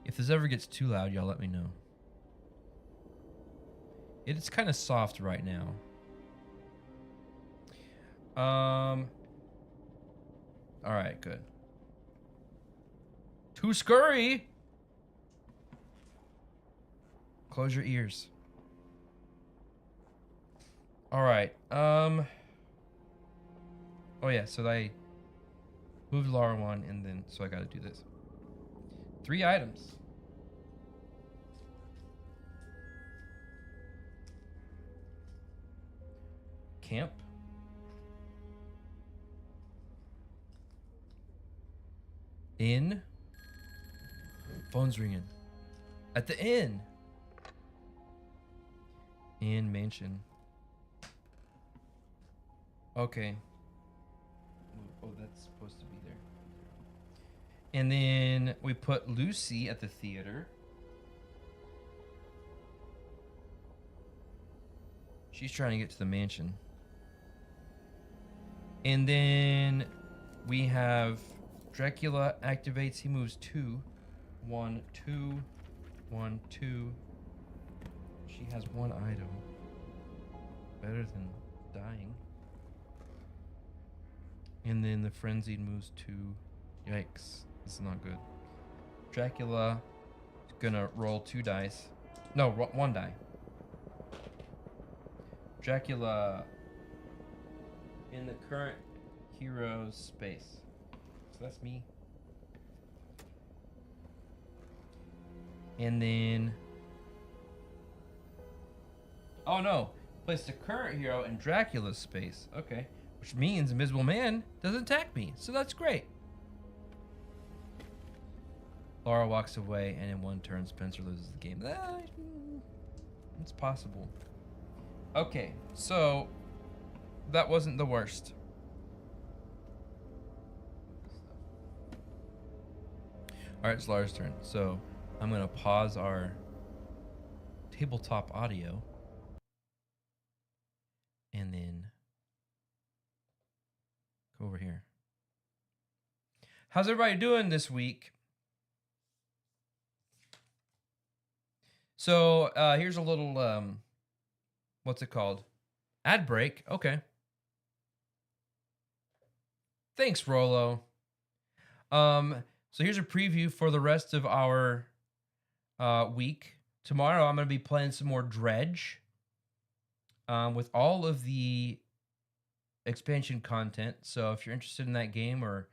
If this ever gets too loud, y'all let me know. It's kind of soft right now. All right, good. Too scurry. Close your ears. All right. Oh yeah. So Move Laura one, and then so I got to do this. 3 items. Camp. Inn. Phone's ringing. At the inn. Inn mansion. Okay. Oh, that's supposed to be there. And then we put Lucy at the theater. She's trying to get to the mansion. And then we have Dracula activates. He moves 2. 1, 2. 1, 2. She has 1 item. Better than dying. And then the frenzied moves 2. Yikes. This is not good. Dracula is gonna roll 2 dice. No, 1 die. Dracula in the current hero's space. So that's me. And then... Oh no. Place the current hero in Dracula's space. Okay. Which means Invisible Man doesn't attack me. So that's great. Laura walks away, and in 1 turn, Spencer loses the game. It's possible. Okay, so that wasn't the worst. All right, it's Laura's turn. So I'm going to pause our tabletop audio and then go over here. How's everybody doing this week? So here's a little, what's it called? Ad break. Okay. Thanks, Rolo. So here's a preview for the rest of our week. Tomorrow I'm going to be playing some more Dredge with all of the expansion content. So if you're interested in that game or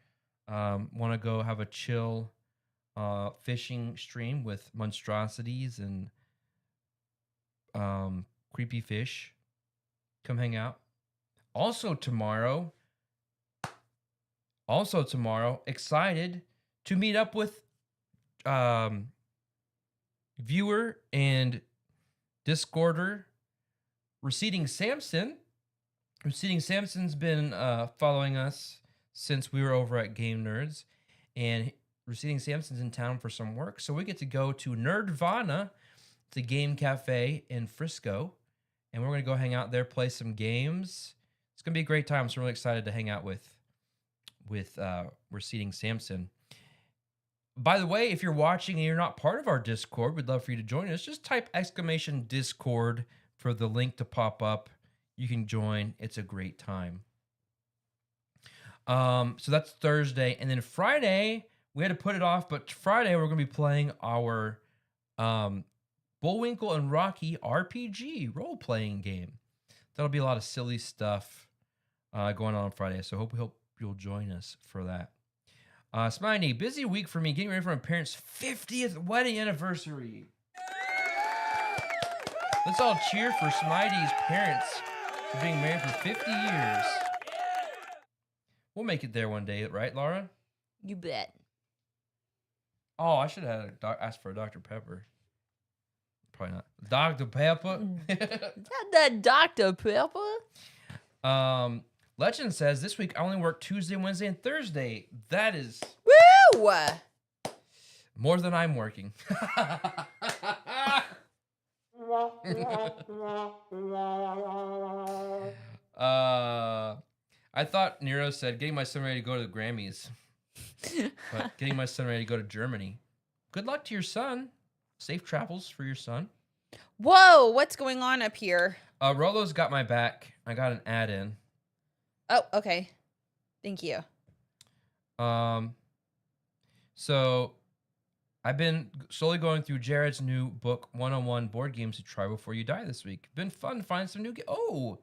want to go have a chill fishing stream with monstrosities and creepy fish, come hang out. Also tomorrow, excited to meet up with viewer and Discorder Receding Samson. Receding Samson's been following us since we were over at Game Nerds, and Receding Samson's in town for some work, so we get to go to Nerdvana. It's a game cafe in Frisco, and we're going to go hang out there, play some games. It's going to be a great time, so I'm really excited to hang out with Receding Samson. By the way, if you're watching and you're not part of our Discord, we'd love for you to join us. Just type !Discord for the link to pop up. You can join. It's a great time. So that's Thursday. And then Friday, we had to put it off, but Friday we're going to be playing our Bullwinkle and Rocky RPG role-playing game. That'll be a lot of silly stuff going on Friday, so hope you'll join us for that. Smiley, busy week for me, getting ready for my parents' 50th wedding anniversary. Let's all cheer for Smiley's parents for being married for 50 years. We'll make it there one day, right, Laura? You bet. Oh, I should have asked for a Dr. Pepper. Probably not. Dr. Pepper? Is that Dr. Pepper? Legend says this week I only work Tuesday, Wednesday, and Thursday. That is... Woo! more than I'm working. I thought Nero said getting my son ready to go to the Grammys. But getting my son ready to go to Germany. Good luck to your son. Safe travels for your son. Whoa, what's going on up here? Rolo's got my back. I got an ad in. Oh, okay. Thank you. So I've been slowly going through Jared's new book, 101 Board Games to Try Before You Die this week. Been fun to find some new games. Oh,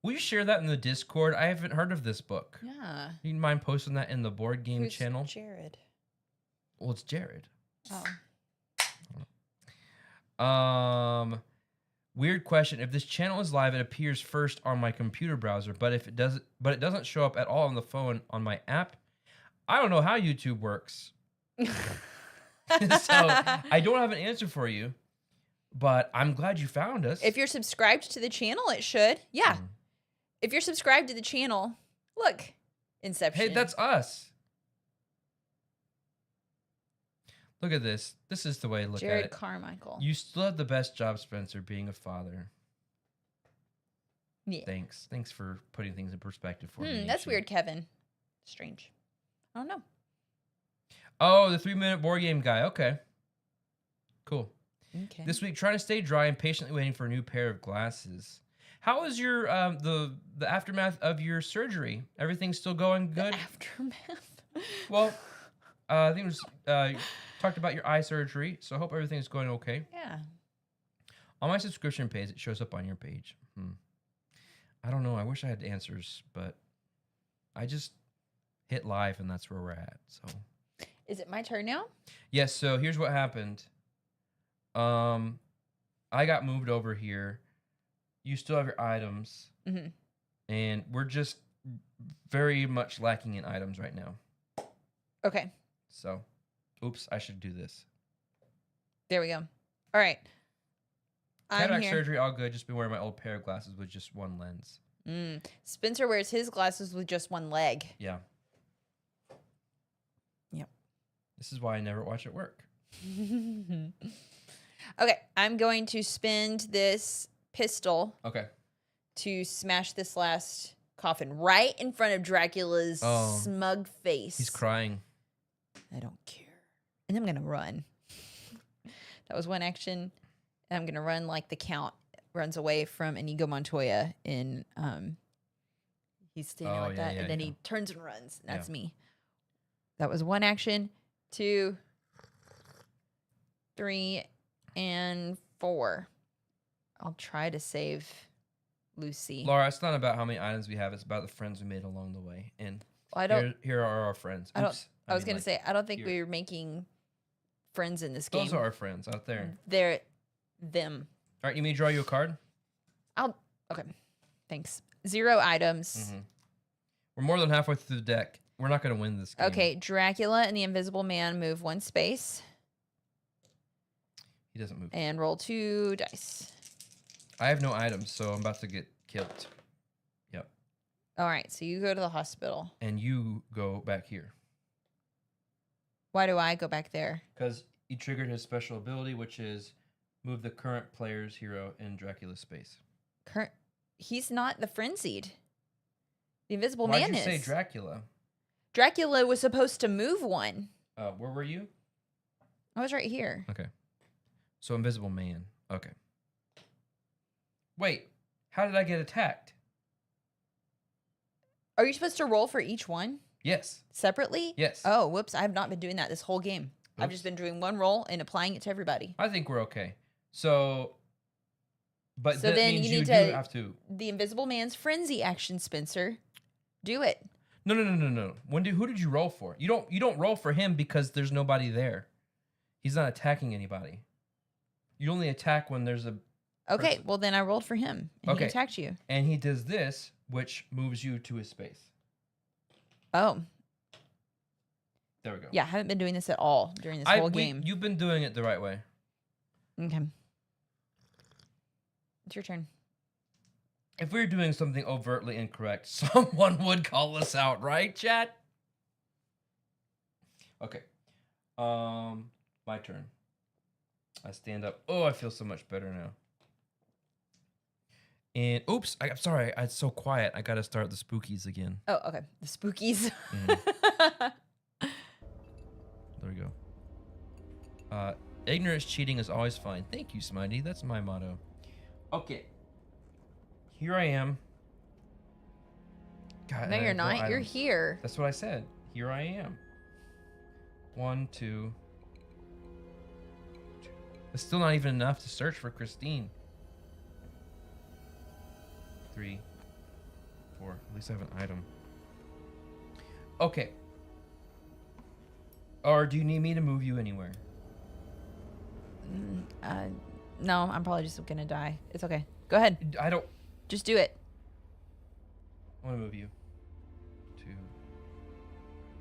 Will you share that in the Discord? I haven't heard of this book. Yeah. You mind posting that in the board game Who's channel? Jared? Well, it's Jared. Oh. Weird question. If this channel is live, it appears first on my computer browser, but it doesn't show up at all on the phone on my app. I don't know how YouTube works. So I don't have an answer for you, but I'm glad you found us. If you're subscribed to the channel, it should. Yeah. If you're subscribed to the channel, look, Inception. Hey, that's us. Look at this. This is the way to look Jared at it. Carmichael. You still have the best job, Spencer, being a father. Yeah. Thanks for putting things in perspective for me. That's weird, Kevin. Strange. I don't know. Oh, the 3-minute board game guy. Okay. Cool. Okay. This week, trying to stay dry and patiently waiting for a new pair of glasses. How is your the aftermath of your surgery? Everything still going good? The aftermath. Well, I think it was talked about your eye surgery, so I hope everything's going okay. Yeah. On my subscription page, it shows up on your page. I don't know. I wish I had answers, but I just hit live, and that's where we're at. So, is it my turn now? yes. So here's what happened. I got moved over here. You still have your items, and we're just very much lacking in items right now. Okay. So, oops, I should do this. There we go. All right. I'm Cataract here. surgery, all good. Just been wearing my old pair of glasses with just one lens. Spencer wears his glasses with just one leg. Yeah. Yep. This is why I never watch it work. Okay, I'm going to spend this pistol Okay. to smash this last coffin right in front of Dracula's smug face. He's crying. I don't care. And I'm going to run. That was one action. And I'm going to run like the Count runs away from Inigo Montoya in he's standing like that, and then he turns and runs. That's me. That was one action. 2, 3, and 4. I'll try to save Lucy. Laura, it's not about how many items we have. It's about the friends we made along the way. And I don't. Here are our friends. Oops. I was going to say, I don't think we're making friends in this game. Those are our friends out there. They're them. All right, you may draw you a card? Okay. Thanks. 0 items. We're more than halfway through the deck. We're not going to win this game. Okay, Dracula and the Invisible Man move 1 space. He doesn't move. And roll 2 dice. I have no items, so I'm about to get killed. Yep. All right, so you go to the hospital. And you go back here. Why do I go back there? Because he triggered his special ability, which is move the current player's hero in Dracula's space. He's not the frenzied. The Invisible Why'd Man you is. say Dracula? Dracula was supposed to move 1. Where were you? I was right here. Okay. So Invisible Man. Okay. Wait, how did I get attacked? Are you supposed to roll for each one? Yes. Separately? Yes. Oh, whoops. I have not been doing that this whole game. I've Oops. just been doing 1 roll and applying it to everybody. I think we're okay. So, but So that then means you need do to- have to. The Invisible Man's frenzy action, Spencer. Do it. No. Who did you roll for? You don't roll for him because there's nobody there. He's not attacking anybody. You only attack when there's a Okay, person. well then I rolled for him. And Okay. he attacked you. And he does this, which moves you to his space. Oh. There we go. Yeah, I haven't been doing this at all during this whole game. You've been doing it the right way. Okay. It's your turn. If we were doing something overtly incorrect, someone would call us out, right, chat? Okay. My turn. I stand up. Oh, I feel so much better now. And oops, I'm sorry. It's so quiet. I got to start the spookies again. Oh, okay. The spookies. There we go. Ignorance cheating is always fine. Thank you, Smitey. That's my motto. Okay. Here I am. God, No, I you're have no not. You're items. here. That's what I said. Here I am. 1, 2. It's still not even enough to search for Christine. 3, 4. At least I have an item. Okay. Or do you need me to move you anywhere? No, I'm probably just gonna die. It's okay. Go ahead. I don't. Just do it. I want to move you. To.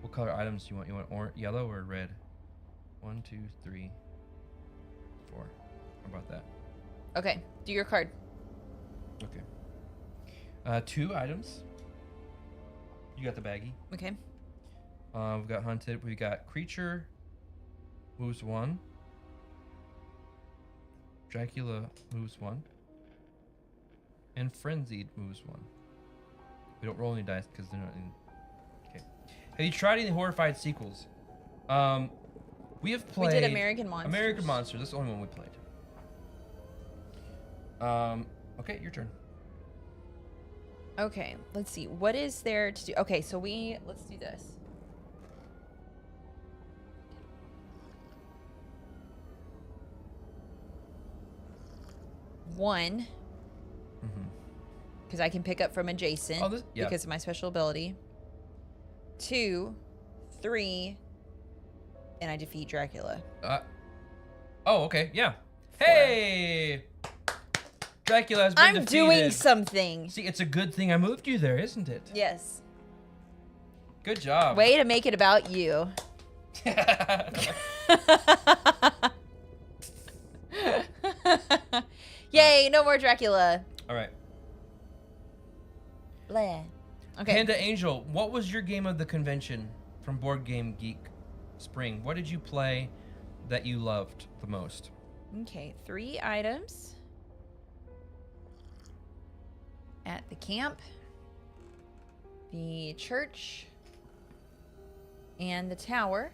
What color items do you want? You want yellow or red? 1, 2, 3, 4. How about that? Okay. Do your card. Okay. 2 items. You got the baggie. Okay. We've got hunted. We got creature. Moves 1. Dracula moves 1. And frenzied moves 1. We don't roll any dice because they're not in. Okay. Have you tried any horrified sequels? We have played. We did American Monsters. American Monsters. That's the only one we played. Okay, your turn. Okay, let's see. What is there to do? Okay, so let's do this. One, because I can pick up from adjacent because of my special ability. 2, 3, and I defeat Dracula. Oh, okay, yeah. 4. Hey! Dracula has been defeated. I'm doing something. See, it's a good thing I moved you there, isn't it? Yes. Good job. Way to make it about you. Yay, no more Dracula. All right. Blah. Okay. Panda Angel, what was your game of the convention from Board Game Geek Spring? What did you play that you loved the most? Okay, 3 items. At the camp, the church, and the tower.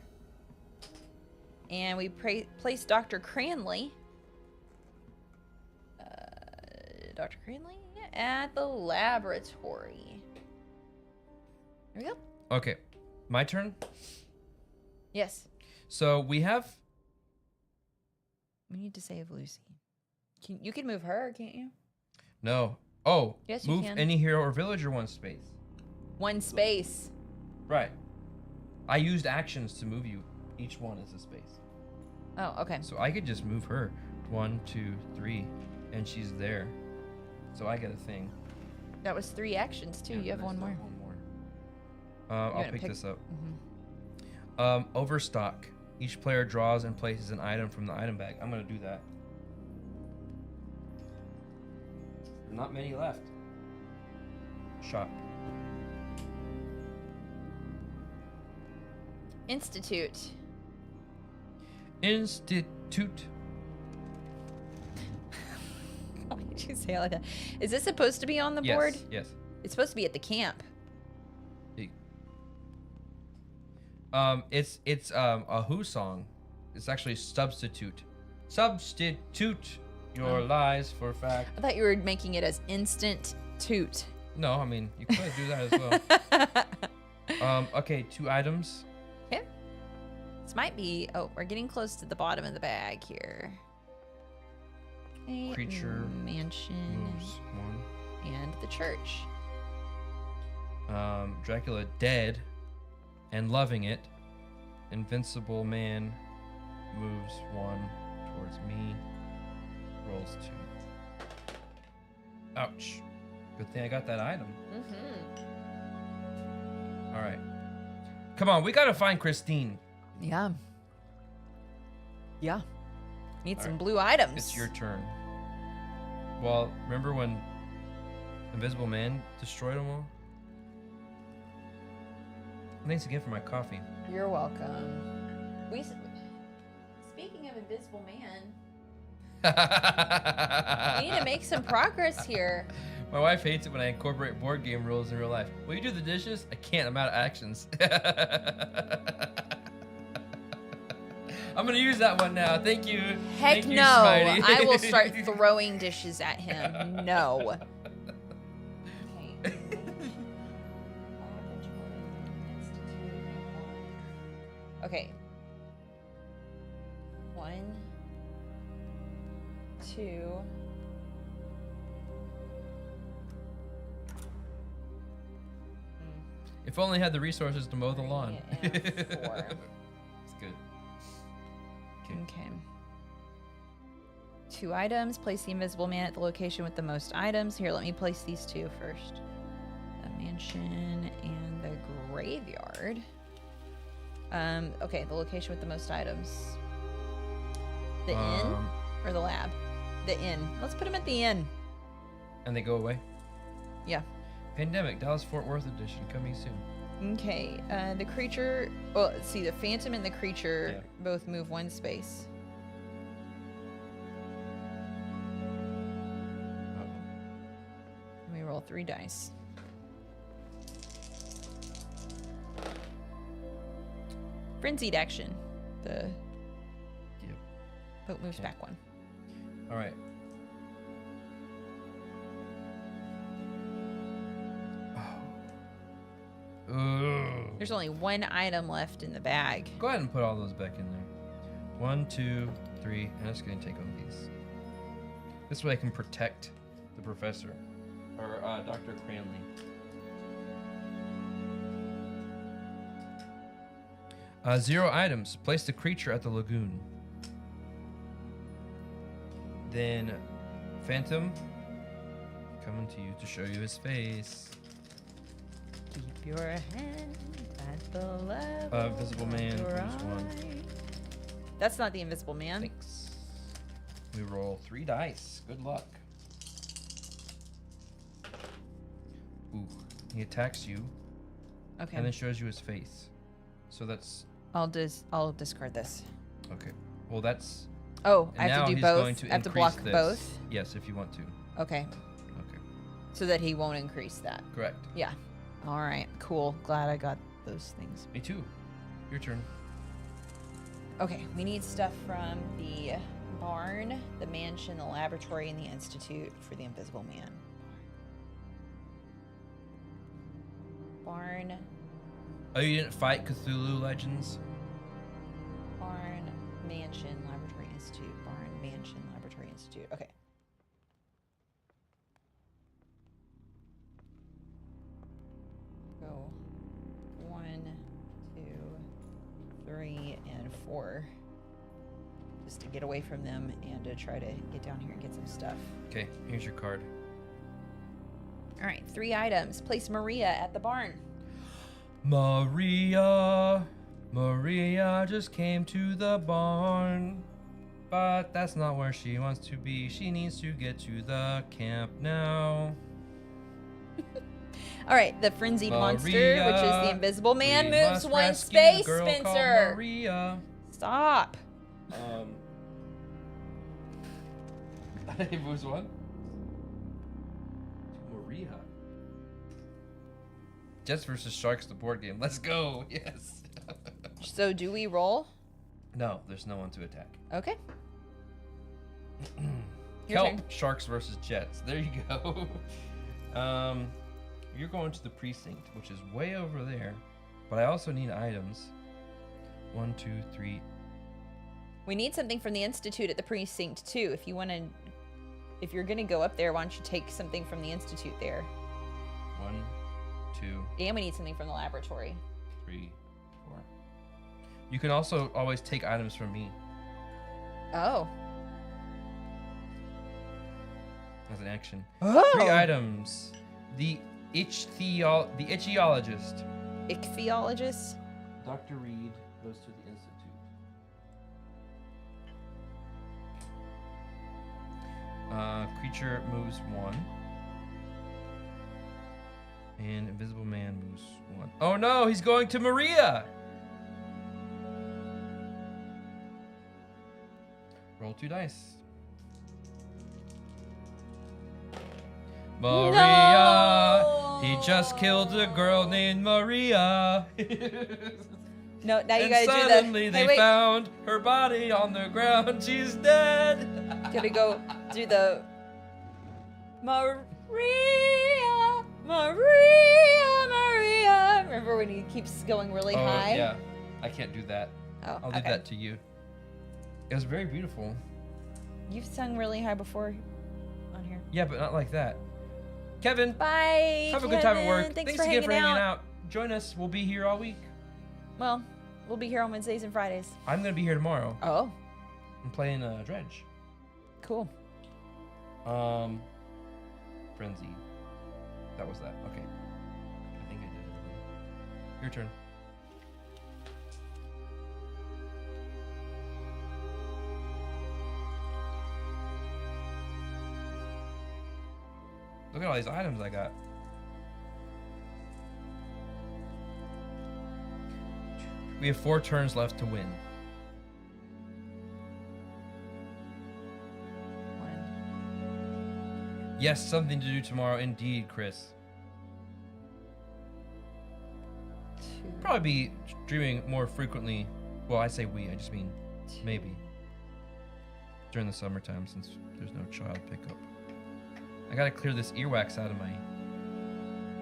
And we placed Dr. Cranley. Dr. Cranley at the laboratory. There we go. Okay, my turn? Yes. So we have... We need to save Lucy. You can move her, can't you? No. Oh, yes, you move can. any hero or villager 1 space. 1 space. Right. I used actions to move you. Each one is a space. Oh, okay. So I could just move her 1, 2, 3, and she's there. So I get a thing. That was 3 actions too. You have one more. I'll pick this up. Overstock. Each player draws and places an item from the item bag. I'm gonna do that. Not many left. Shop. Institute. Why did you say it like that? Is this supposed to be on the board? Yes. It's supposed to be at the camp. It's a Who song. It's actually substitute. Substitute your lies for fact. I thought you were making it as instant toot. No, I mean you could do that as well. Okay, 2 items. Okay. This might be. Oh, we're getting close to the bottom of the bag here. Okay, Creature mansion moves 1. and the church. Dracula dead and loving it. Invincible man moves 1 towards me. Rolls 2. Ouch. Good thing I got that item. All right. Come on, we gotta find Christine. Yeah. Yeah. Need All some right. blue items. It's your turn. Well, remember when Invisible Man destroyed them all? Thanks again for my coffee. You're welcome. Speaking of Invisible Man, we need to make some progress here. My wife hates it when I incorporate board game rules in real life. Will you do the dishes? I can't. I'm out of actions. I'm gonna use that one now. Thank you. Heck Thank you, no. Smitey. I will start throwing dishes at him. No. Okay. 1, 2, If only had the resources to mow the 3 lawn. and 4. It's good. Okay. 2 items. Place the Invisible Man at the location with the most items. Here, let me place these 2 first. The mansion and the graveyard. Okay, the location with the most items. The inn or the lab? The inn. Let's put them at the inn. And they go away? Yeah. Pandemic, Dallas Fort Worth edition, coming soon. Okay, the creature... Well, let's see, the phantom and the creature both move 1 space. Let me roll 3 dice. Frenzied action. The boat moves back 1. All right. There's only 1 item left in the bag. Go ahead and put all those back in there. 1, 2, 3. I'm just going to take all these. This way I can protect the professor. Or Dr. Cranley. Zero items. Place the creature at the lagoon. Then Phantom coming to you to show you his face. Keep your hand at the level. Invisible Man, lose 1. That's not the Invisible Man. Thanks. We roll 3 dice. Good luck. Ooh, he attacks you. Okay. And then shows you his face. So that's. I'll discard this. Okay. Well, that's. Oh, And I have now to do he's both. going to I have to increase block this. both. Yes, if you want to. Okay. Okay. So that he won't increase that. Correct. Yeah. All right. Cool. Glad I got those things. Me too. Your turn. Okay. We need stuff from the barn, the mansion, the laboratory, and the institute for the Invisible Man. Barn. Oh, you didn't fight Cthulhu Legends? Barn, mansion, laboratory, institute. Barn, mansion, laboratory, institute. Okay. Go 1, 2, 3, and 4. Just to get away from them and to try to get down here and get some stuff. Okay, here's your card. All right, 3 items. Place Maria at the barn. Maria just came to the barn. But that's not where she wants to be. She needs to get to the camp now. All right, the frenzied monster, which is the Invisible Man, we moves must 1 rescue the space, girl called Spencer. Maria. Stop. He moves 1. Maria. Jets versus Sharks, the board game. Let's go. Yes. So do we roll? No, there's no one to attack. Okay. Your Kelp, turn. Sharks versus Jets. There you go. You're going to the precinct, which is way over there. But I also need items. 1, 2, 3. We need something from the Institute at the precinct too. If you want to, if you're gonna go up there, why don't you take something from the Institute there? 1, 2. And we need something from the laboratory. 3, 4. You can also always take items from me Oh. as an action. Oh. 3 items. The Itchyologist. Ichthyologist. Dr. Reed goes to the Institute. Creature moves 1. And Invisible Man moves 1. Oh no, he's going to Maria! Roll 2 dice. Maria! No! He just killed a girl named Maria. No, now you And gotta do the. suddenly they Hey, wait. found her body on the ground. She's dead. Gotta go do the. Maria, Maria, Maria. Remember when he keeps going really Oh, high? yeah. I can't do that. Oh, I'll okay. leave that to you. It was very beautiful. You've sung really high before on here. Yeah, but not like that. Kevin, Bye. have a good time at work. Kevin. Thanks Thanks for again for hanging out. out. join us. We'll be here all week. Well, we'll be here on Wednesdays and Fridays. I'm gonna be here tomorrow. Oh. I'm playing Dredge. Cool. Frenzy. That was that. Okay. I think I did everything. Your turn. Look at all these items I got. We have 4 turns left to win. 1. Yes, something to do tomorrow, indeed, Chris. 2. Probably be streaming more frequently. Well, I say we, I just mean maybe. During the summertime, since there's no child pickup. I gotta clear this earwax out of my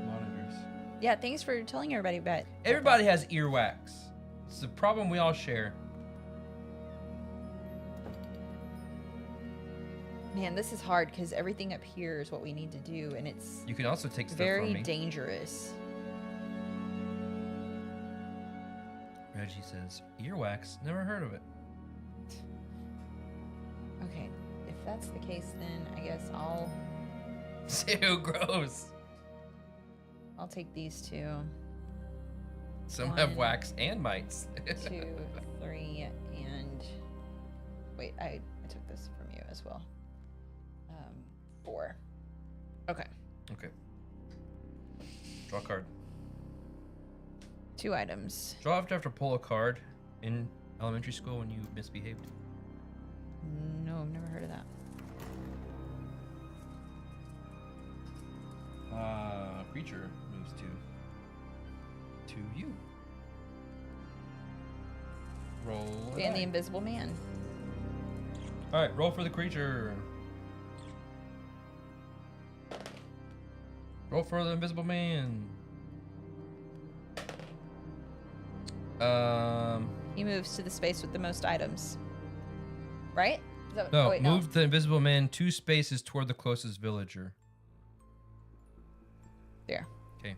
monitors. Yeah, thanks for telling everybody about it. Everybody has earwax. It's a problem we all share. Man, this is hard because everything up here is what we need to do, and it's You can also take stuff very from me. dangerous. Reggie says, earwax? Never heard of it. Okay, if that's the case, then I guess I'll Ew, gross. take these 2. Some have 1, wax and mites. 2, 3, and wait, I took this from you as well. 4. Okay. Okay. Draw a card. 2 items. Do I have to pull a card in elementary school when you misbehaved? No, I've never heard of that. Creature moves to you. Roll. a And the die. Invisible Man. All right, roll for the creature. Roll for the Invisible Man. He moves to the space with the most items. Right? Is that, No, oh, wait, move the Invisible Man 2 spaces toward the closest villager. There. Okay.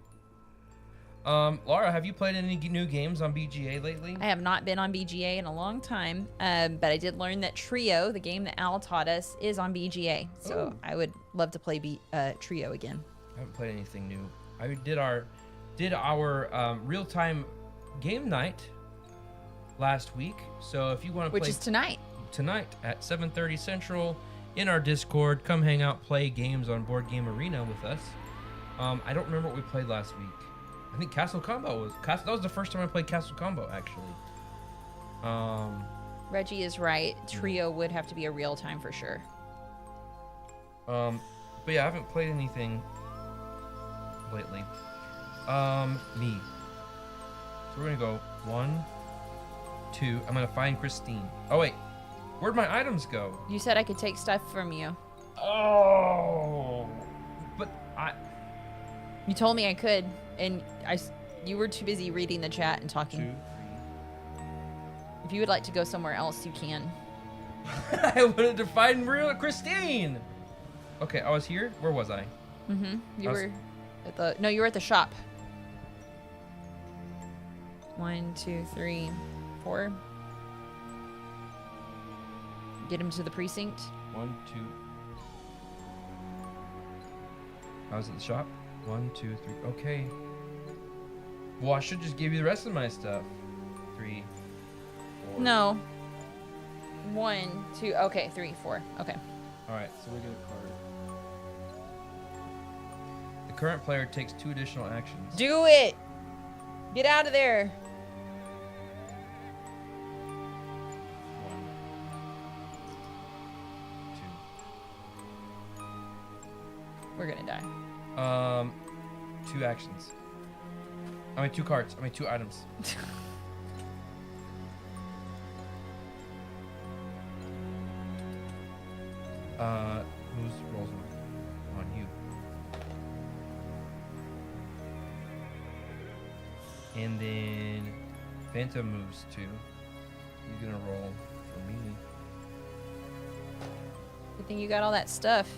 Laura, have you played any new games on BGA lately? I have not been on BGA in a long time, but I did learn that Trio, the game that Al taught us, is on BGA. So Ooh. I would love to play Trio again. I haven't played anything new. I did our real-time game night last week. So if you want to play, Which is tonight. At 7:30 Central in our Discord, come hang out, play games on Board Game Arena with us. I don't remember what we played last week. I think Castle Combo that was the first time I played Castle Combo actually. Reggie is right. Trio would have to be a real time for sure. But yeah, I haven't played anything lately. Me. So we're gonna go 1, 2. I'm gonna find Christine. Oh wait, where'd my items go? You said I could take stuff from you. Oh, but You told me I could, and you were too busy reading the chat and talking. 2, If you would like to go somewhere else, you can. 3. I wanted to find real Christine. Okay, I was here. Where was I? Mm-hmm. You I was- were at the you were at the shop. 1, 2, 3, 4. Get him to the precinct. 1, 2. I was at the shop. 1, 2, 3. Okay. Well, I should just give you the rest of my stuff. 3, 4. No. 1, 2. Okay, 3, 4. Okay. All right, so we get a card. The current player takes 2 additional actions. Do it. Get out of there. 1, 2. We're gonna die. 2 actions. 2 cards. 2 items. Whose rolls on you? And then Phantom moves too. He's gonna roll for me. Good thing you got all that stuff.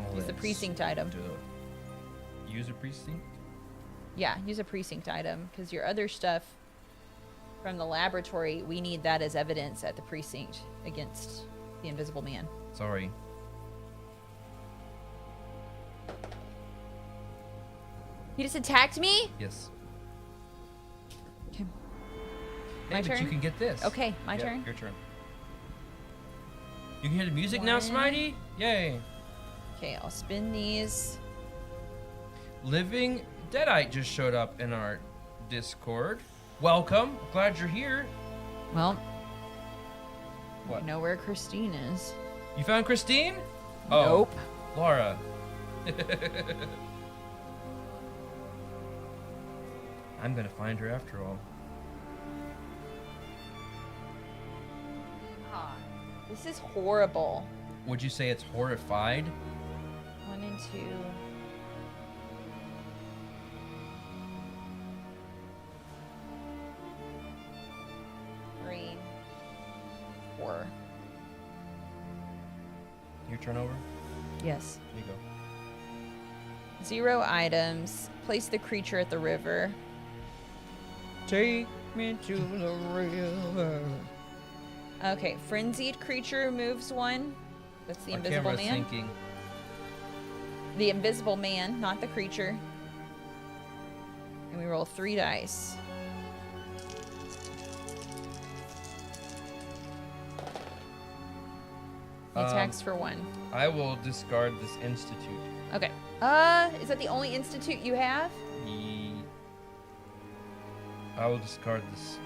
All Use the that precinct item. stuff. Use a precinct? Yeah, use a precinct item because your other stuff from the laboratory, we need that as evidence at the precinct against the Invisible Man. Sorry. He just attacked me? Yes. Okay. Hey, My but turn? you can get this. Okay, my turn. Your turn. You can hear the music now, Smitey? Yay. Okay, I'll spin these. Living Deadite just showed up in our Discord. Welcome. Glad you're here. Well, What? I know where Christine is. You found Christine? Nope. Oh, Laura. I'm gonna find her after all. This is horrible. Would you say it's horrified? 1 and 2. 3, 4. Your turn over? Yes. Here you go. 0 items. Place the creature at the river. Take me to the river. Okay, frenzied creature moves 1. That's the Invisible camera's Man. Thinking. The Invisible Man, not the creature. And we roll 3 dice. He attacks for 1. I will discard this institute. Okay. Is that the only institute you have? I will discard this.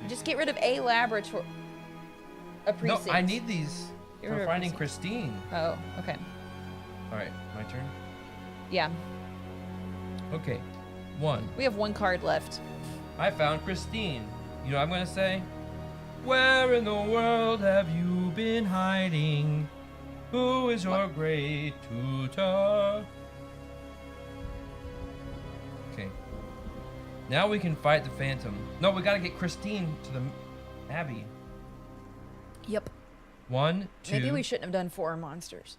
Just get rid of a laboratory. A precinct. No, I need these Get rid for of finding precinct. Christine. Oh, okay. All right, my turn. Yeah. Okay, 1. We have 1 card left. I found Christine. You know what I'm gonna say? Where in the world have you been hiding? Who is your great tutor? Okay. Now we can fight the Phantom. No, we gotta get Christine to the Abbey. Yep. 1, 2, Maybe we shouldn't have done 4 monsters.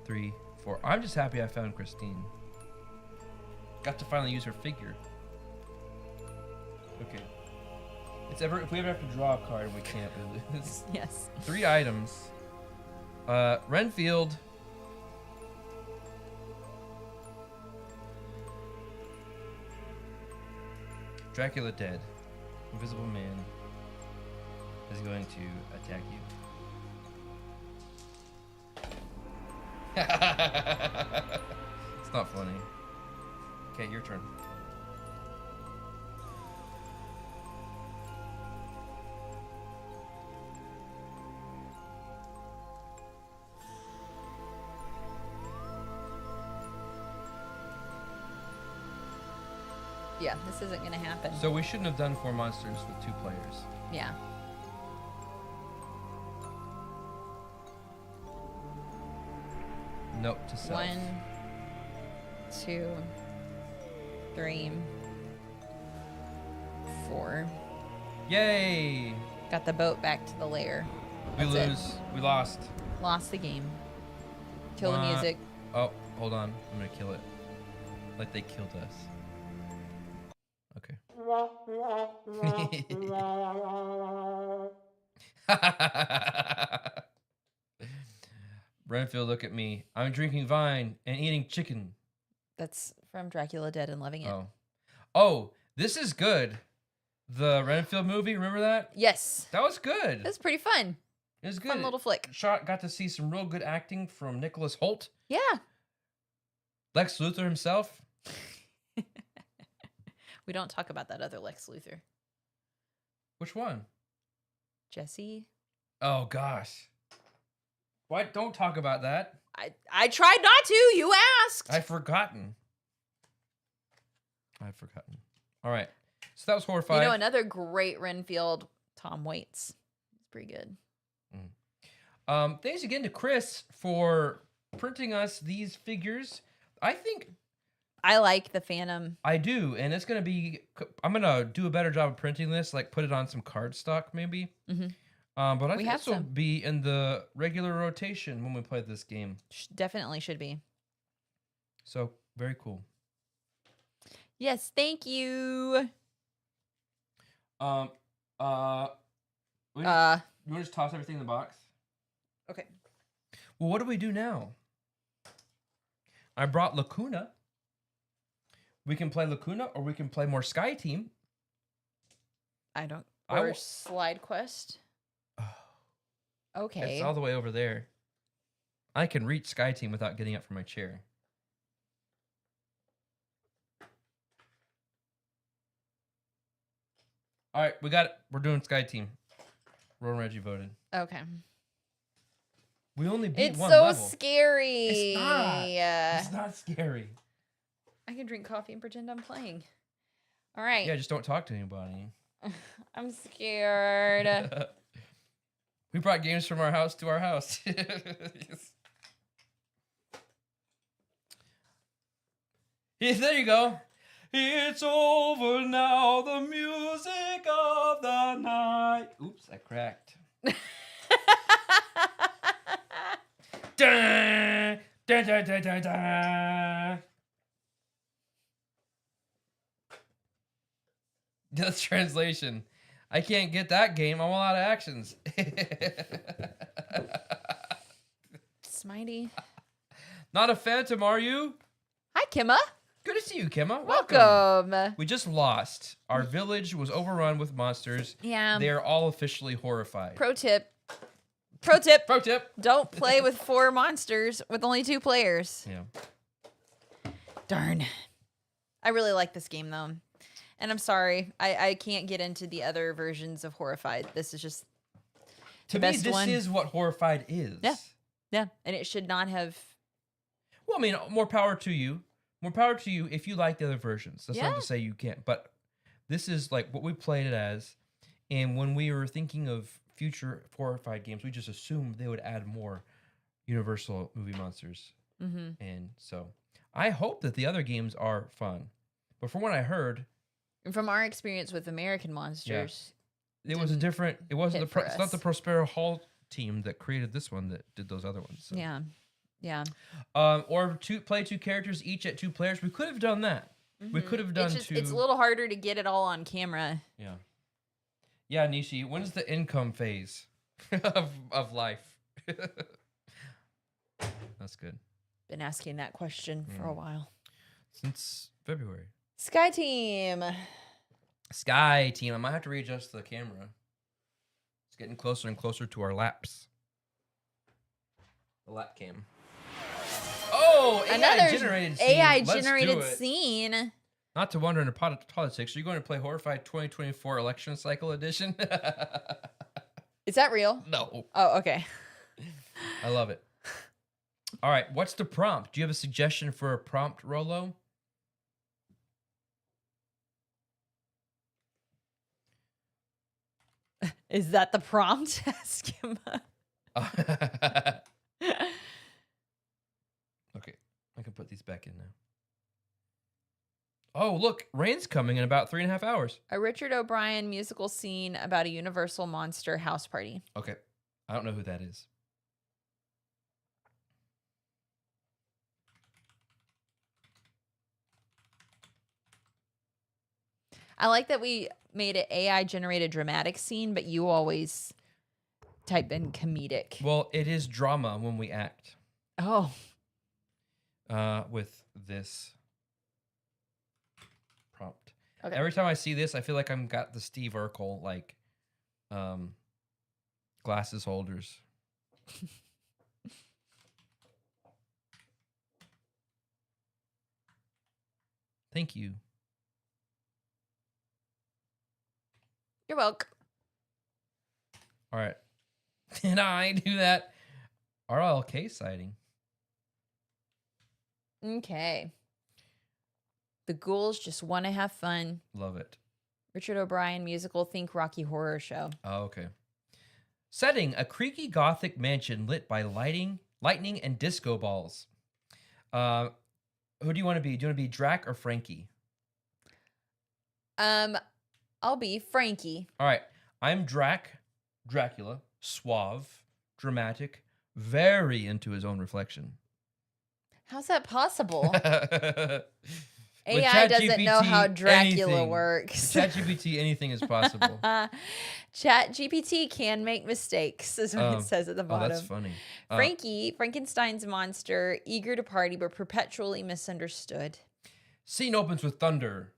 3, 4. I'm just happy I found Christine. Got to finally use her figure. Okay. If we ever have to draw a card, we can't. We lose. Yes. 3 items. Renfield. Dracula dead. Invisible Man is going to attack you. It's not funny. Okay, your turn. Yeah, this isn't gonna happen. So we shouldn't have done 4 monsters with 2 players. Yeah. Note to self. 1, 2, 3, 4. Yay! Got the boat back to the lair. We That's it. lose. We lost. Lost the game. Kill the Wah. music. Oh, hold on. I'm gonna kill it. Like they killed us. Okay. Renfield, look at me. I'm drinking wine and eating chicken. That's from Dracula Dead and Loving It. Oh. Oh, this is good. The Renfield movie, remember that? Yes. That was good. That's pretty fun. It was good. Fun little flick. Got to see some real good acting from Nicholas Hoult. Yeah. Lex Luthor himself. We don't talk about that other Lex Luthor. Which one? Jesse? Oh, gosh. Why? Don't talk about that. I tried not to. You asked. I've forgotten. All right. So that was Horrified. You know, another great Renfield, Tom Waits. It's pretty good. Thanks again to Chris for printing us these figures. I think I like the Phantom. I do, and it's gonna be. I'm gonna do a better job of printing this, like put it on some cardstock maybe. Mm-hmm. But I We think have this will some. be in the regular rotation when we play this game. Definitely should be. So very cool. Yes, thank you. You want to just toss everything in the box? Okay. Well, what do we do now? I brought Lacuna. We can play Lacuna, or we can play more Sky Team. Or Slide Quest. Okay. It's all the way over there. I can reach Sky Team without getting up from my chair. All right, we got it. We're doing Sky Team. Ron and Reggie voted. Okay. We only beat one level. level. It's so scary. It's not. It's not scary. I can drink coffee and pretend I'm playing. All right. Yeah, just don't talk to anybody. I'm scared. We brought games from our house to our house. Yes. Yeah, there you go. It's over now, the music of the night. Oops, I cracked. Dun, dun, dun, dun, dun, dun. That's translation. I can't get that game. I'm all out of actions. Smitey. Not a phantom, are you? Hi, Kimma. Good to see you, Kimma. Welcome. We just lost. Our village was overrun with monsters. Yeah. They are all officially horrified. Pro tip. Pro tip. Pro tip. Don't play with 4 monsters with only 2 players. Yeah. Darn. I really like this game, though. And I'm sorry. I can't get into the other versions of Horrified. This is just to me, this is what Horrified is. Yeah. Yeah. And it should not have... Well, I mean, more power to you. More power to you if you like the other versions. That's not to say you can't. But this is like what we played it as. And when we were thinking of future Horrified games, we just assumed they would add more Universal movie monsters. Mm-hmm. And so I hope that the other games are fun. But from what I heard... From our experience with American monsters... Yeah. It was a different... It wasn't it's not the Prospero Hall team that created this one that did those other ones. So. Yeah. Yeah. Or play 2 characters each at 2 players. We could have done that. Mm-hmm. We could have done two. It's a little harder to get it all on camera. Yeah. Yeah, Nishi, when is the income phase of life? That's good. Been asking that question for a while. Since February. Sky Team. Sky Team. I might have to readjust the camera. It's getting closer and closer to our laps. The lap cam. Oh, another AI-generated scene. Not to wander into politics. Are you going to play Horrified 2024 election cycle edition? Is that real? No. Oh, okay. I love it. All right, what's the prompt? Do you have a suggestion for a prompt, Rolo? Is that the prompt? Ask him. Okay, I can put these back in now. Oh, look, rain's coming in about 3.5 hours. A Richard O'Brien musical scene about a Universal monster house party. Okay, I don't know who that is. I like that we made an AI-generated dramatic scene, but you always type in comedic. Well, it is drama when we act. Oh. With this prompt. Okay. Every time I see this, I feel like I'm got the Steve Urkel like glasses holders. Thank you. You're welcome. All right. Did I do that? RLK sighting. Okay. The ghouls just want to have fun. Love it. Richard O'Brien musical, think Rocky Horror Show. Oh, okay. Setting, a creaky gothic mansion lit by lightning and disco balls. Who do you want to be? Do you want to be Drac or Frankie? I'll be Frankie. All right. I'm Dracula, suave, dramatic, very into his own reflection. How's that possible? AI doesn't know how Dracula anything, works. With ChatGPT, anything is possible. ChatGPT can make mistakes, is what it says at the bottom. Oh, that's funny. Frankie, Frankenstein's monster, eager to party but perpetually misunderstood. Scene opens with thunder.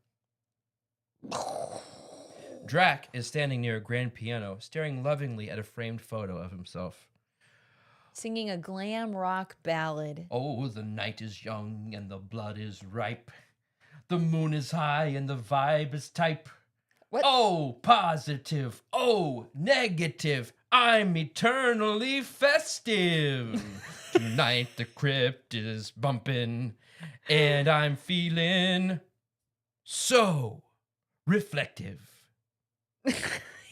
Drac is standing near a grand piano, staring lovingly at a framed photo of himself. Singing a glam rock ballad. Oh, the night is young and the blood is ripe. The moon is high and the vibe is type. What? Oh, positive. Oh, negative. I'm eternally festive. Tonight the crypt is bumping and I'm feeling so reflective.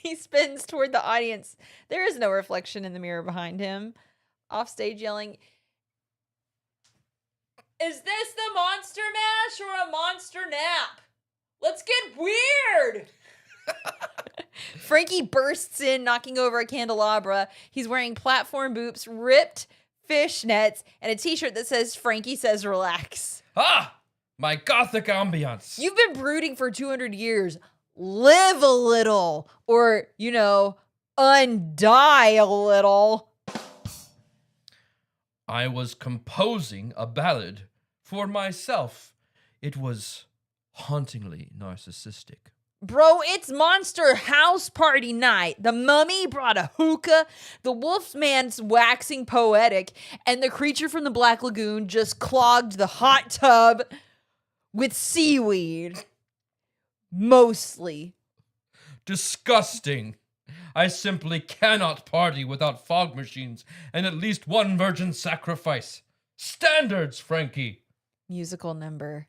He spins toward the audience. There is no reflection in the mirror behind him. Offstage yelling, "Is this the monster mash or a monster nap? Let's get weird!" Frankie bursts in, knocking over a candelabra. He's wearing platform boots, ripped fishnets, and a t-shirt that says, "Frankie says relax." Ah! My gothic ambiance. You've been brooding for 200 years. Live a little. Or, undie a little. I was composing a ballad for myself. It was hauntingly narcissistic. Bro, it's monster house party night. The mummy brought a hookah. The wolfman's waxing poetic. And the creature from the Black Lagoon just clogged the hot tub with seaweed. Mostly. Disgusting. I simply cannot party without fog machines and at least one virgin sacrifice. Standards, Frankie. Musical number.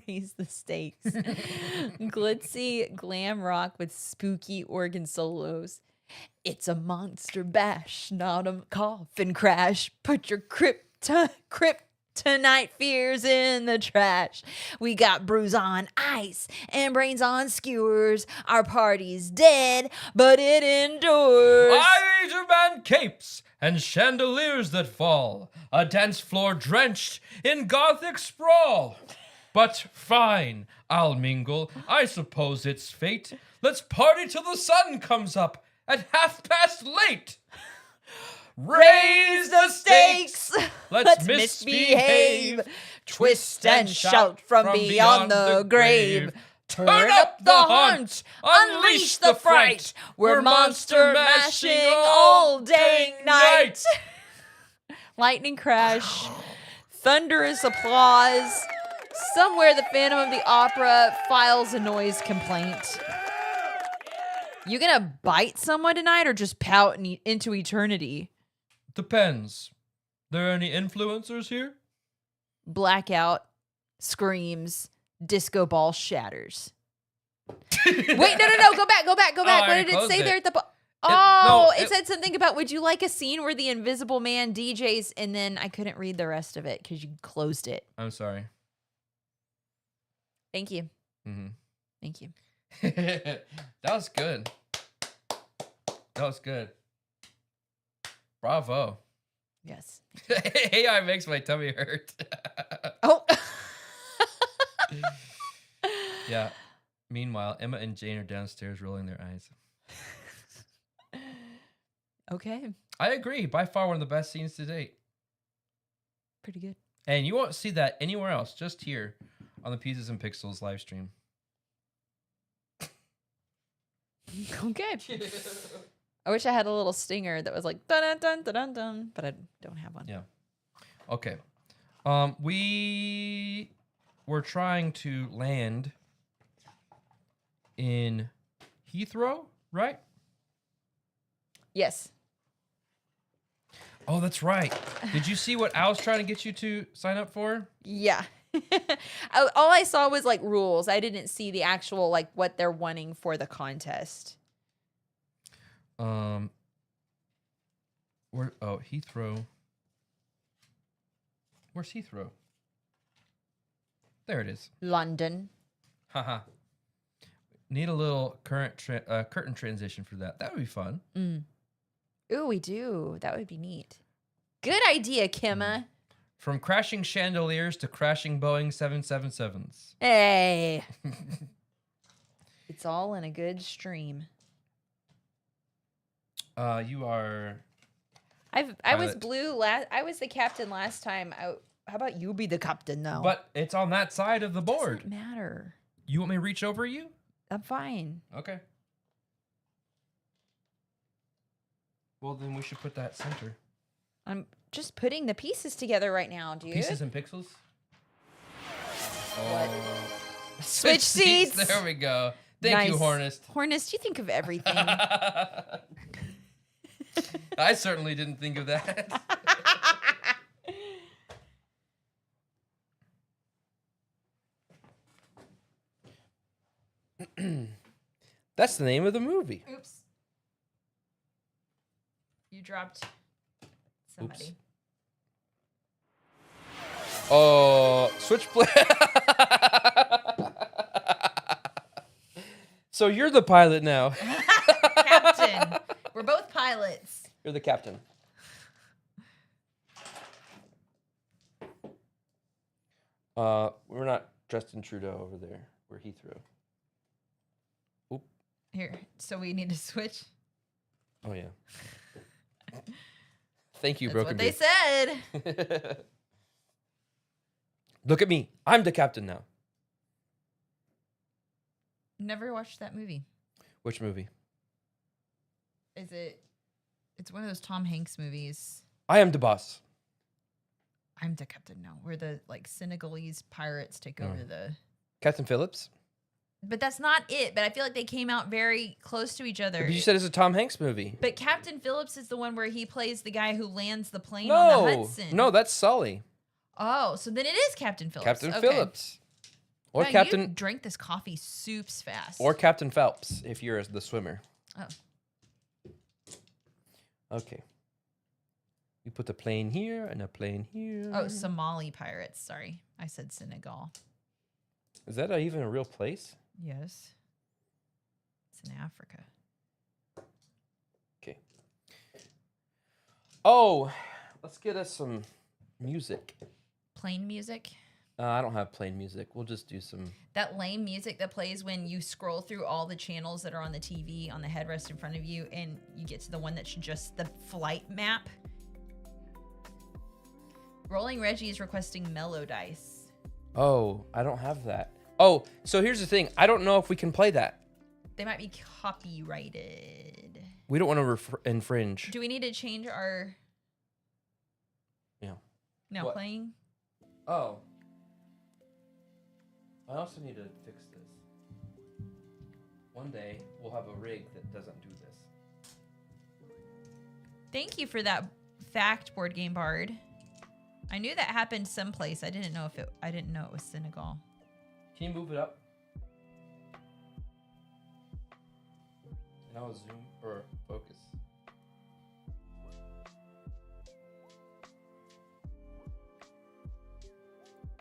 Raise the stakes. Glitzy glam rock with spooky organ solos. It's a monster bash, not a coffin crash. Put your kryptonite fears in the trash. We got brews on ice and brains on skewers. Our party's dead, but it endures. Spider-Man capes and chandeliers that fall. A dance floor drenched in gothic sprawl. But fine, I'll mingle. I suppose it's fate. Let's party till the sun comes up at 8:30. Raise the stakes. Let's misbehave. Twist and shout from beyond the grave. Turn up the hunt. Unleash the fright. We're monster mashing all day night. Lightning crash. Thunderous applause. Somewhere the Phantom of the Opera files a noise complaint. You gonna bite someone tonight or just pout into eternity? Depends. There any influencers here? Blackout, screams, disco ball shatters. Wait, no. Go back. What did it say there at the it said something about, would you like a scene where the Invisible Man DJs, and then I couldn't read the rest of it because you closed it. I'm sorry. Thank you. Mm-hmm. Thank you. That was good. Bravo. Yes. AI makes my tummy hurt. Oh. Yeah. Meanwhile, Emma and Jane are downstairs rolling their eyes. Okay. I agree. By far one of the best scenes to date. Pretty good. And you won't see that anywhere else, just here on the Pieces and Pixels live stream. Okay. I wish I had a little stinger that was like dun dun dun dun dun, but I don't have one. Yeah. Okay. We were trying to land in Heathrow, right? Yes. Oh, that's right. Did you see what I was trying to get you to sign up for? Yeah. All I saw was like rules. I didn't see the actual like what they're wanting for the contest. Heathrow. Where's Heathrow? There it is. London. Haha. Need a little curtain transition for that. That would be fun. Ooh, we do. That would be neat. Good idea, Kimma. From crashing chandeliers to crashing Boeing 777s. Hey. It's all in a good stream. You are... I was blue last. I was the captain last time. How about you be the captain now? But it's on that side of the board. Doesn't matter. You want me to reach over you? I'm fine. Okay. Well, then we should put that center. I'm just putting the pieces together right now, dude. Pieces and pixels? What? Switch seats. There we go. Thank you, Hornist. Hornist, you think of everything. I certainly didn't think of that. That's the name of the movie. Oops. You dropped somebody. Oops. Oh, switchblade. So you're the pilot now. Captain. We're both pilots. You're the captain. We're not Justin Trudeau over there. We're Heathrow. Oop. Here, so we need to switch. Oh yeah. Thank you, That's Broken what they said. Look at me. I'm the captain now. Never watched that movie. Which movie? Is it? It's one of those Tom Hanks movies. I am the boss. I'm the captain now. Where the Senegalese pirates take over the. Captain Phillips. But that's not it. But I feel like they came out very close to each other. But you said it's a Tom Hanks movie. But Captain Phillips is the one where he plays the guy who lands the plane on the Hudson. No, that's Sully. Oh, so then it is Captain Phillips. Captain Phillips. Or wow, Captain. You drank this coffee soups fast. Or Captain Phelps if you're the swimmer. Oh. Okay. You put the plane here and a plane here. Oh, Somali pirates. Sorry. I said Senegal. Is that even a real place? Yes. It's in Africa. Okay. Oh, let's get us some music. Plain music? I don't have plain music. We'll just do some... That lame music that plays when you scroll through all the channels that are on the TV on the headrest in front of you and you get to the one that's just the flight map. Rolling Reggie is requesting Mellow Dice. Oh, I don't have that. Oh, so here's the thing. I don't know if we can play that. They might be copyrighted. We don't want to infringe. Do we need to change our... Yeah. Now What? playing? Oh. I also need to fix this. One day, we'll have a rig that doesn't do this. Thank you for that fact, Board Game Bard. I knew that happened someplace. I didn't know it was Senegal. Can you move it up? And I'll zoom or focus.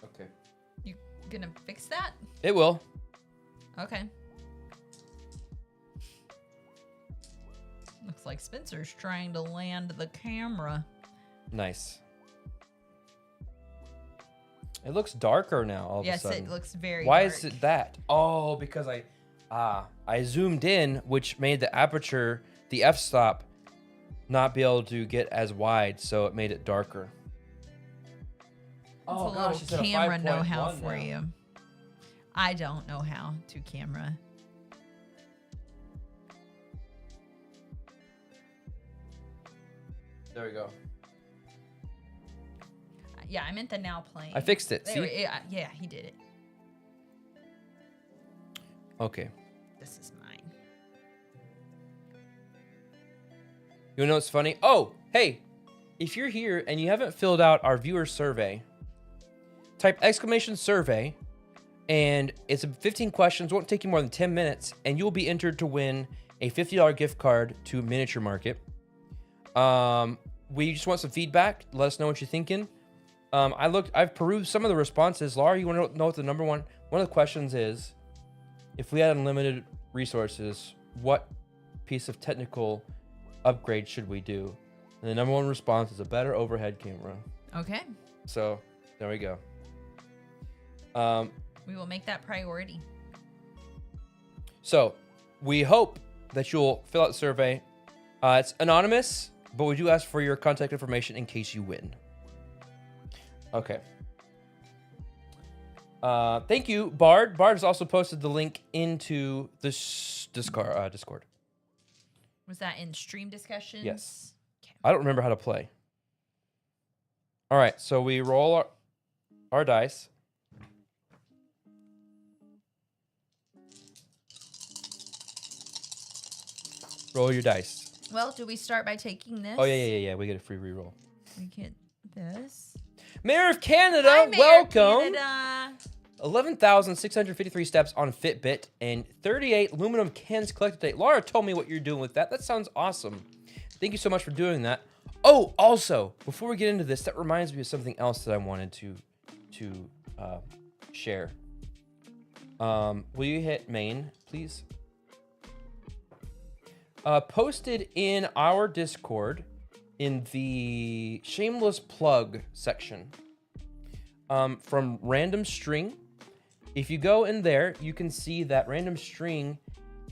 Okay. You gonna fix that? It will. Okay. Looks like Spencer's trying to land the camera. Nice. It looks darker now all of a sudden. Yes, it looks very Why dark. is it that? Oh, because I zoomed in, which made the aperture, the f-stop, not be able to get as wide, so it made it darker. It's a little camera know-how for you. I don't know how to camera. There we go. Yeah, I meant the now playing. I fixed it. There, See? yeah, he did it. Okay. This is mine. You know what's funny? Oh, hey, if you're here and you haven't filled out our viewer survey, type !survey, and it's 15 questions, won't take you more than 10 minutes, and you'll be entered to win a $50 gift card to Miniature Market. We just want some feedback. Let us know what you're thinking. I've perused some of the responses. Laura, you want to know what the number one of the questions is? If we had unlimited resources, what piece of technical upgrade should we do? And the number one response is a better overhead camera. Okay. So there we go. We will make that priority. So we hope that you'll fill out the survey. It's anonymous, but we do ask for your contact information in case you win. Okay. Thank you, Bard. Bard has also posted the link into this Discord. Was that in stream discussions? Yes. Okay. I don't remember how to play. All right, so we roll our dice. Roll your dice. Well, do we start by taking this? Oh, yeah. We get a free reroll. We get this. Mayor of Canada, Hi, Mayor welcome. Canada. 11,653 steps on Fitbit and 38 aluminum cans collected today. Laura told me what you're doing with that. That sounds awesome. Thank you so much for doing that. Oh, also, before we get into this, that reminds me of something else that I wanted to share. Will you hit main, please? Posted in our Discord in the shameless plug section from Random String. If you go in there, you can see that Random String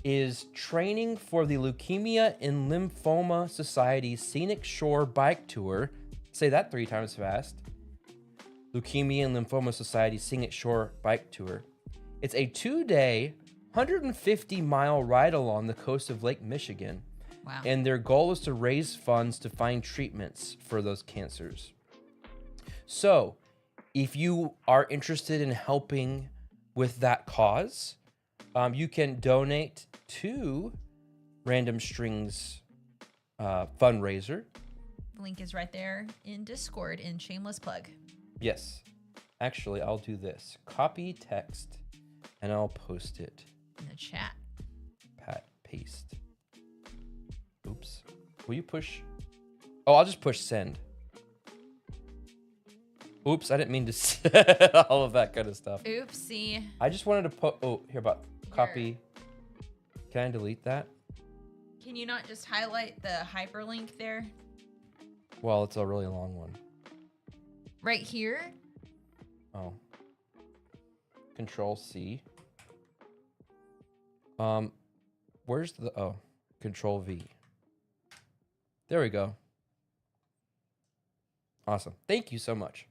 is training for the Leukemia and Lymphoma Society Scenic Shore Bike Tour. Say that 3 times fast. Leukemia and Lymphoma Society Scenic Shore Bike Tour. It's a 2-day, 150-mile ride along the coast of Lake Michigan. Wow. And their goal is to raise funds to find treatments for those cancers. So, if you are interested in helping with that cause, you can donate to Random Strings fundraiser. The link is right there in Discord in shameless plug. Yes. Actually, I'll do this. Copy text, and I'll post it. In the chat. Paste. Oops. Will you push? Oh, I'll just push send. Oops, I didn't mean to all of that kind of stuff. Oopsie. I just wanted to put, here about copy. Can I delete that? Can you not just highlight the hyperlink there? Well, it's a really long one. Right here? Oh. Control C. Where's the, Control V. There we go. Awesome. Thank you so much.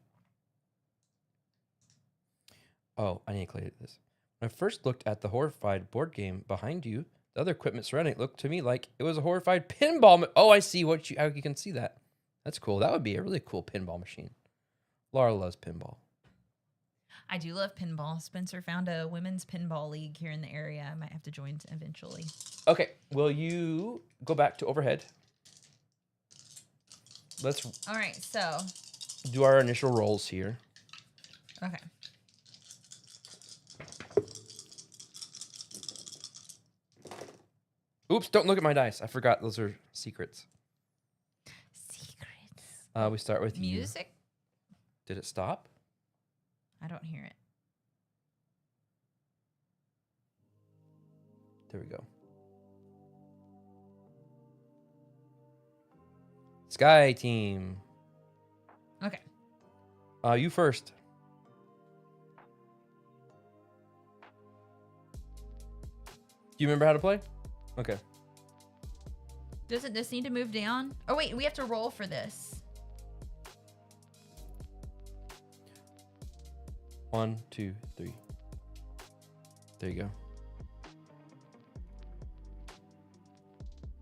Oh, I need to clear this. When I first looked at the Horrified board game behind you, the other equipment surrounding it looked to me like it was a Horrified pinball. Oh, I see how you can see that. That's cool. That would be a really cool pinball machine. Laura loves pinball. I do love pinball. Spencer found a women's pinball league here in the area. I might have to join eventually. Okay, will you go back to overhead? Let's All right, so do our initial rolls here. okay. Oops, don't look at my dice. I forgot those are secrets. Secrets. We start with music. Did it stop? I don't hear it. There we go. Sky team. Okay. You first. Do you remember how to play? Okay. Doesn't this need to move down? Oh, wait, we have to roll for this. 1, 2, 3. There you go.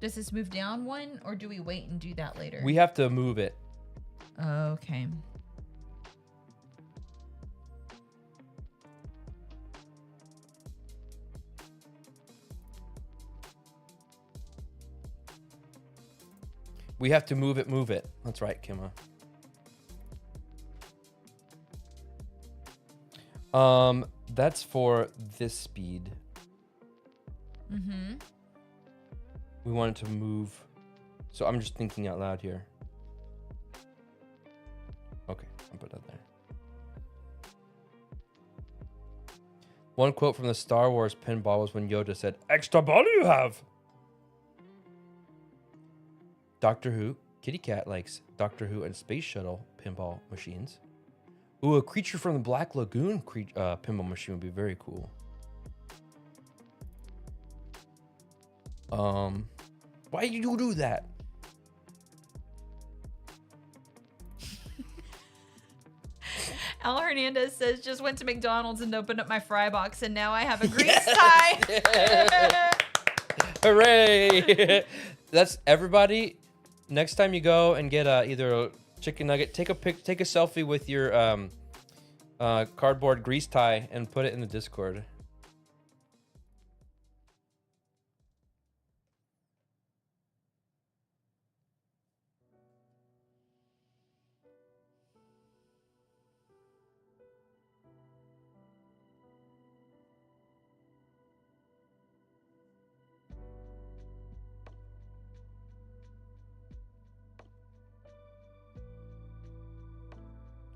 Does this move down one, or do we wait and do that later? We have to move it. Okay. We have to move it. That's right, Kimma. That's for this speed. Mm-hmm. We wanted to move. So I'm just thinking out loud here. Okay, I'll put that there. One quote from the Star Wars pinball was when Yoda said, "Extra ball you have." Doctor Who, Kitty Cat likes Doctor Who and Space Shuttle pinball machines. Ooh, a creature from the Black Lagoon pinball machine would be very cool. Why did you do that? Al Hernandez says, just went to McDonald's and opened up my fry box, and now I have a grease tie. Hooray! That's everybody. Next time you go and get either a chicken nugget, take a selfie with your cardboard grease tie and put it in the Discord.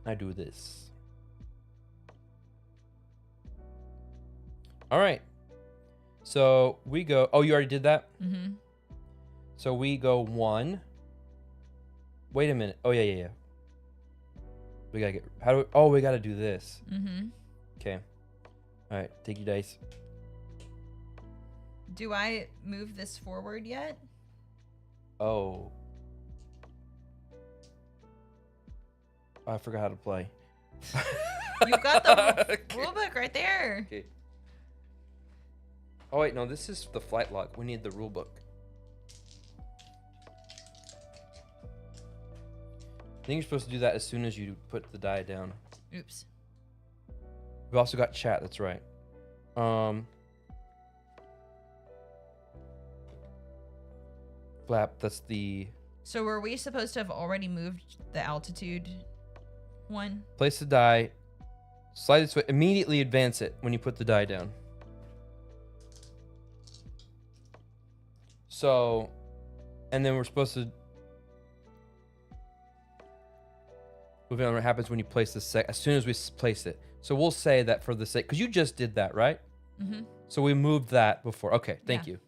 I do this. All right. So we go. Oh, you already did that? Mm-hmm. So we go 1. Wait a minute. Oh, yeah. We gotta get. we gotta do this. Mm-hmm. Okay. All right. Take your dice. Do I move this forward yet? Oh. I forgot how to play. You've got the rule book right there. Okay. Oh, wait. No, this is the flight log. We need the rule book. I think you're supposed to do that as soon as you put the die down. Oops. We've also got chat. That's right. Flap. That's the... So were we supposed to have already moved the altitude one? Place the die. Slide this way. Immediately advance it when you put the die down. So, and then we're supposed to move on what happens when you place the as soon as we place it. So we'll say that for the sake, because you just did that, right? Mm-hmm. So we moved that before. Okay, thank you.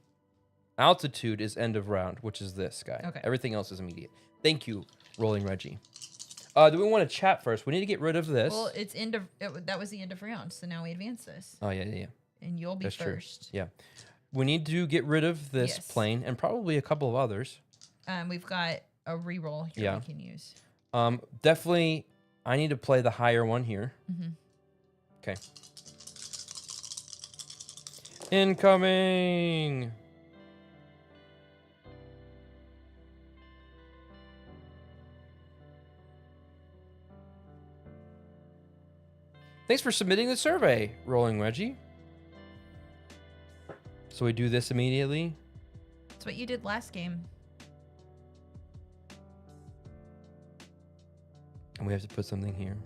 Altitude is end of round, which is this guy. Okay. Everything else is immediate. Thank you, Rolling Reggie. Do we want to chat first? We need to get rid of this. Well, it's that was the end of round, so now we advance this. Oh, yeah. And you'll be That's first. True. Yeah. We need to get rid of this plane and probably a couple of others. We've got a reroll here we can use. Definitely, I need to play the higher one here. Mm-hmm. Okay. Incoming! Thanks for submitting the survey, Rolling Reggie. So we do this immediately. That's what you did last game. And we have to put something here.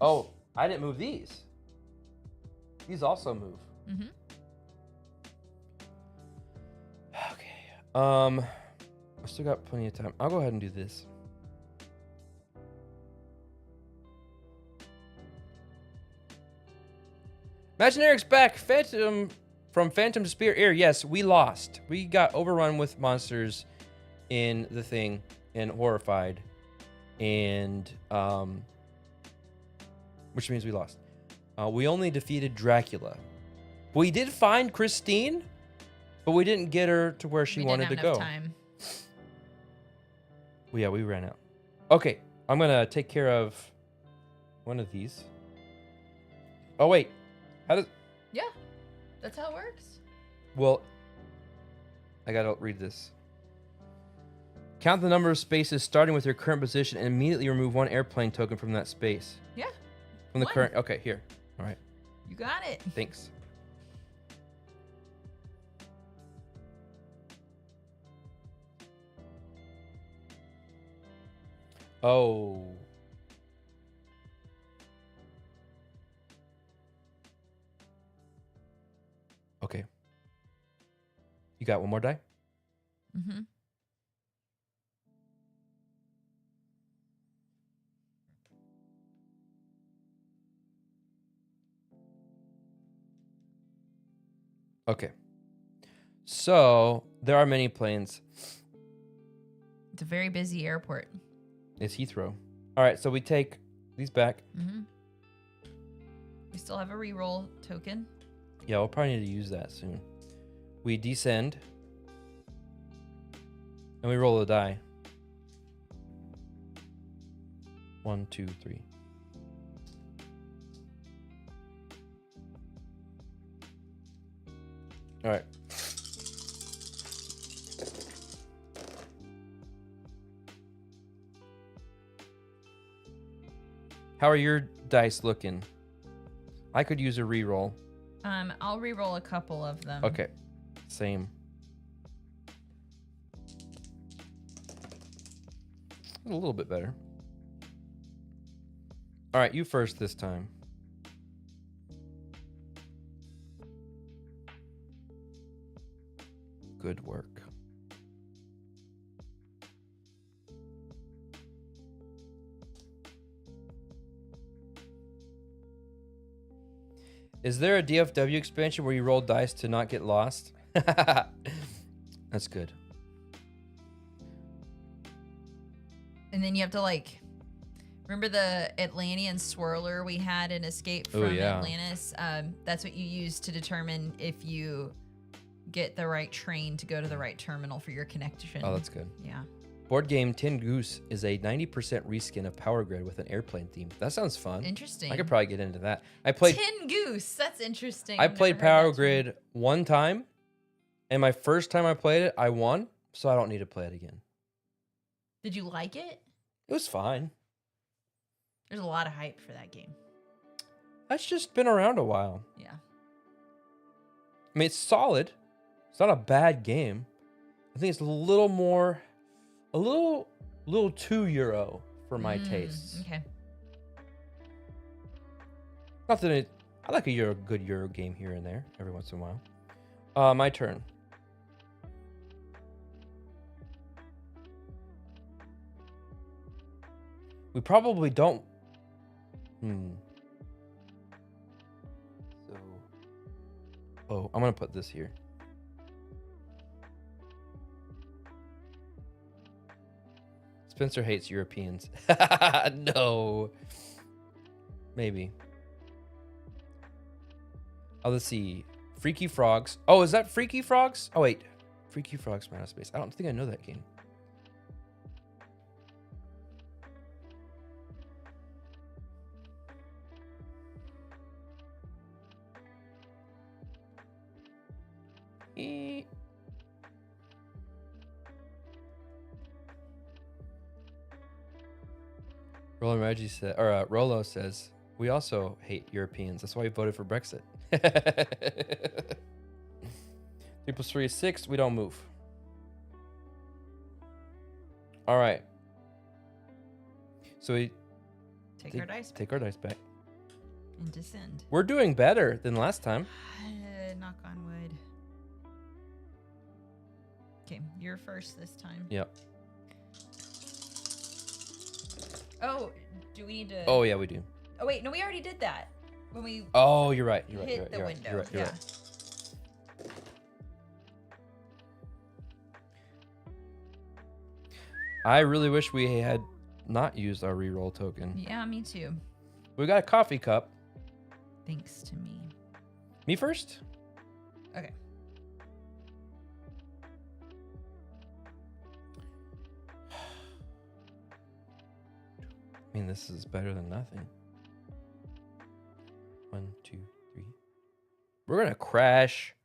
Oh, I didn't move these. These also move. Mm-hmm. Okay. I still got plenty of time. I'll go ahead and do this. Imagine Eric's back. Phantom from Phantom to Spear Air. Yes, we lost. We got overrun with monsters in the thing in Horrified, and which means we lost. We only defeated Dracula. We did find Christine, but we didn't get her to where she wanted to go. Time. Well, yeah, we ran out. Okay, I'm gonna take care of one of these. Oh wait. How does... Yeah, that's how it works. Well, I gotta read this. Count the number of spaces starting with your current position and immediately remove one airplane token from that space. Yeah. From the current... Okay, here. All right. You got it. Thanks. Oh... Okay. You got one more die? Mm-hmm. Okay. So, there are many planes. It's a very busy airport. It's Heathrow. All right, so we take these back. Mm-hmm. We still have a reroll token. Yeah, we'll probably need to use that soon. We descend. And we roll a die. 1, 2, 3. All right. How are your dice looking? I could use a reroll. I'll reroll a couple of them. Okay. Same. A little bit better. All right, you first this time. Good work. Is there a DFW expansion where you roll dice to not get lost? That's good. And then you have to like remember the Atlantean swirler we had in Escape from Atlantis? That's what you use to determine if you get the right train to go to the right terminal for your connection. Oh, that's good. Yeah. Board game Tin Goose is a 90% reskin of Power Grid with an airplane theme. That sounds fun. Interesting. I could probably get into that. I played Tin Goose. That's interesting. I played Power Grid one time, and my first time I played it, I won, so I don't need to play it again. Did you like it? It was fine. There's a lot of hype for that game. That's just been around a while. Yeah. I mean, it's solid. It's not a bad game. I think it's a little too Euro for my tastes. Okay. Not that I like a good Euro game here and there every once in a while. My turn. We probably don't. So, I'm gonna put this here. Spencer hates Europeans. No. Maybe. Oh, let's see. Freaky Frogs. Oh, is that Freaky Frogs? Oh, wait. Freaky Frogs from Outer Space. I don't think I know that game. Rolo says, we also hate Europeans. That's why we voted for Brexit. 3 + 3 is 6. We don't move. All right. So we take our dice back. And descend. We're doing better than last time. Knock on wood. Okay, you're first this time. Yep. Oh, do we need to? Oh, yeah, we do. Oh, wait, no, we already did that when we. Oh, you're right. Hit the window. You're right. I really wish we had not used our reroll token. Yeah, me too. We got a coffee cup. Thanks to me. Me first? Okay. I mean, this is better than nothing. 1, 2, 3. We're gonna crash.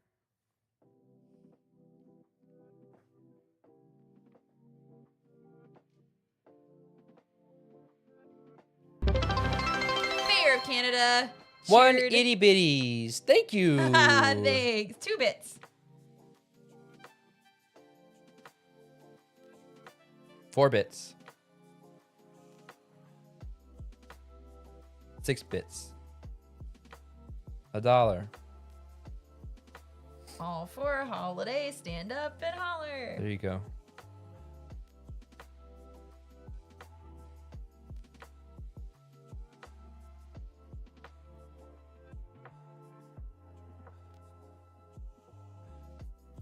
Mayor of Canada. One cheered. itty bitties. Thank you. Thanks. 2 bits. 4 bits. 6 bits. $1. All for a holiday. Stand up and holler. There you go.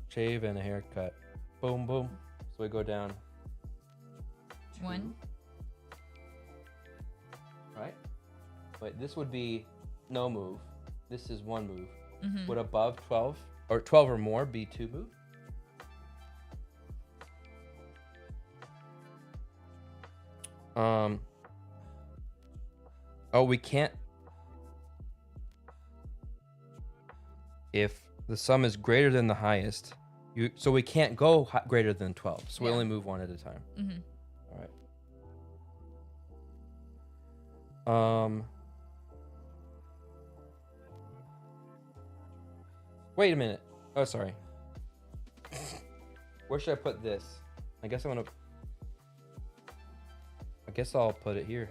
Shave and a haircut. Boom, boom. So we go down. 1, Wait, this would be no move. This is one move. Mm-hmm. Would above 12 or 12 or more be 2 move? Oh, we can't. If the sum is greater than the highest, so we can't go greater than 12. So we only move one at a time. Mm-hmm. All right. Wait a minute. Oh, sorry. Where should I put this? I guess I'll put it here.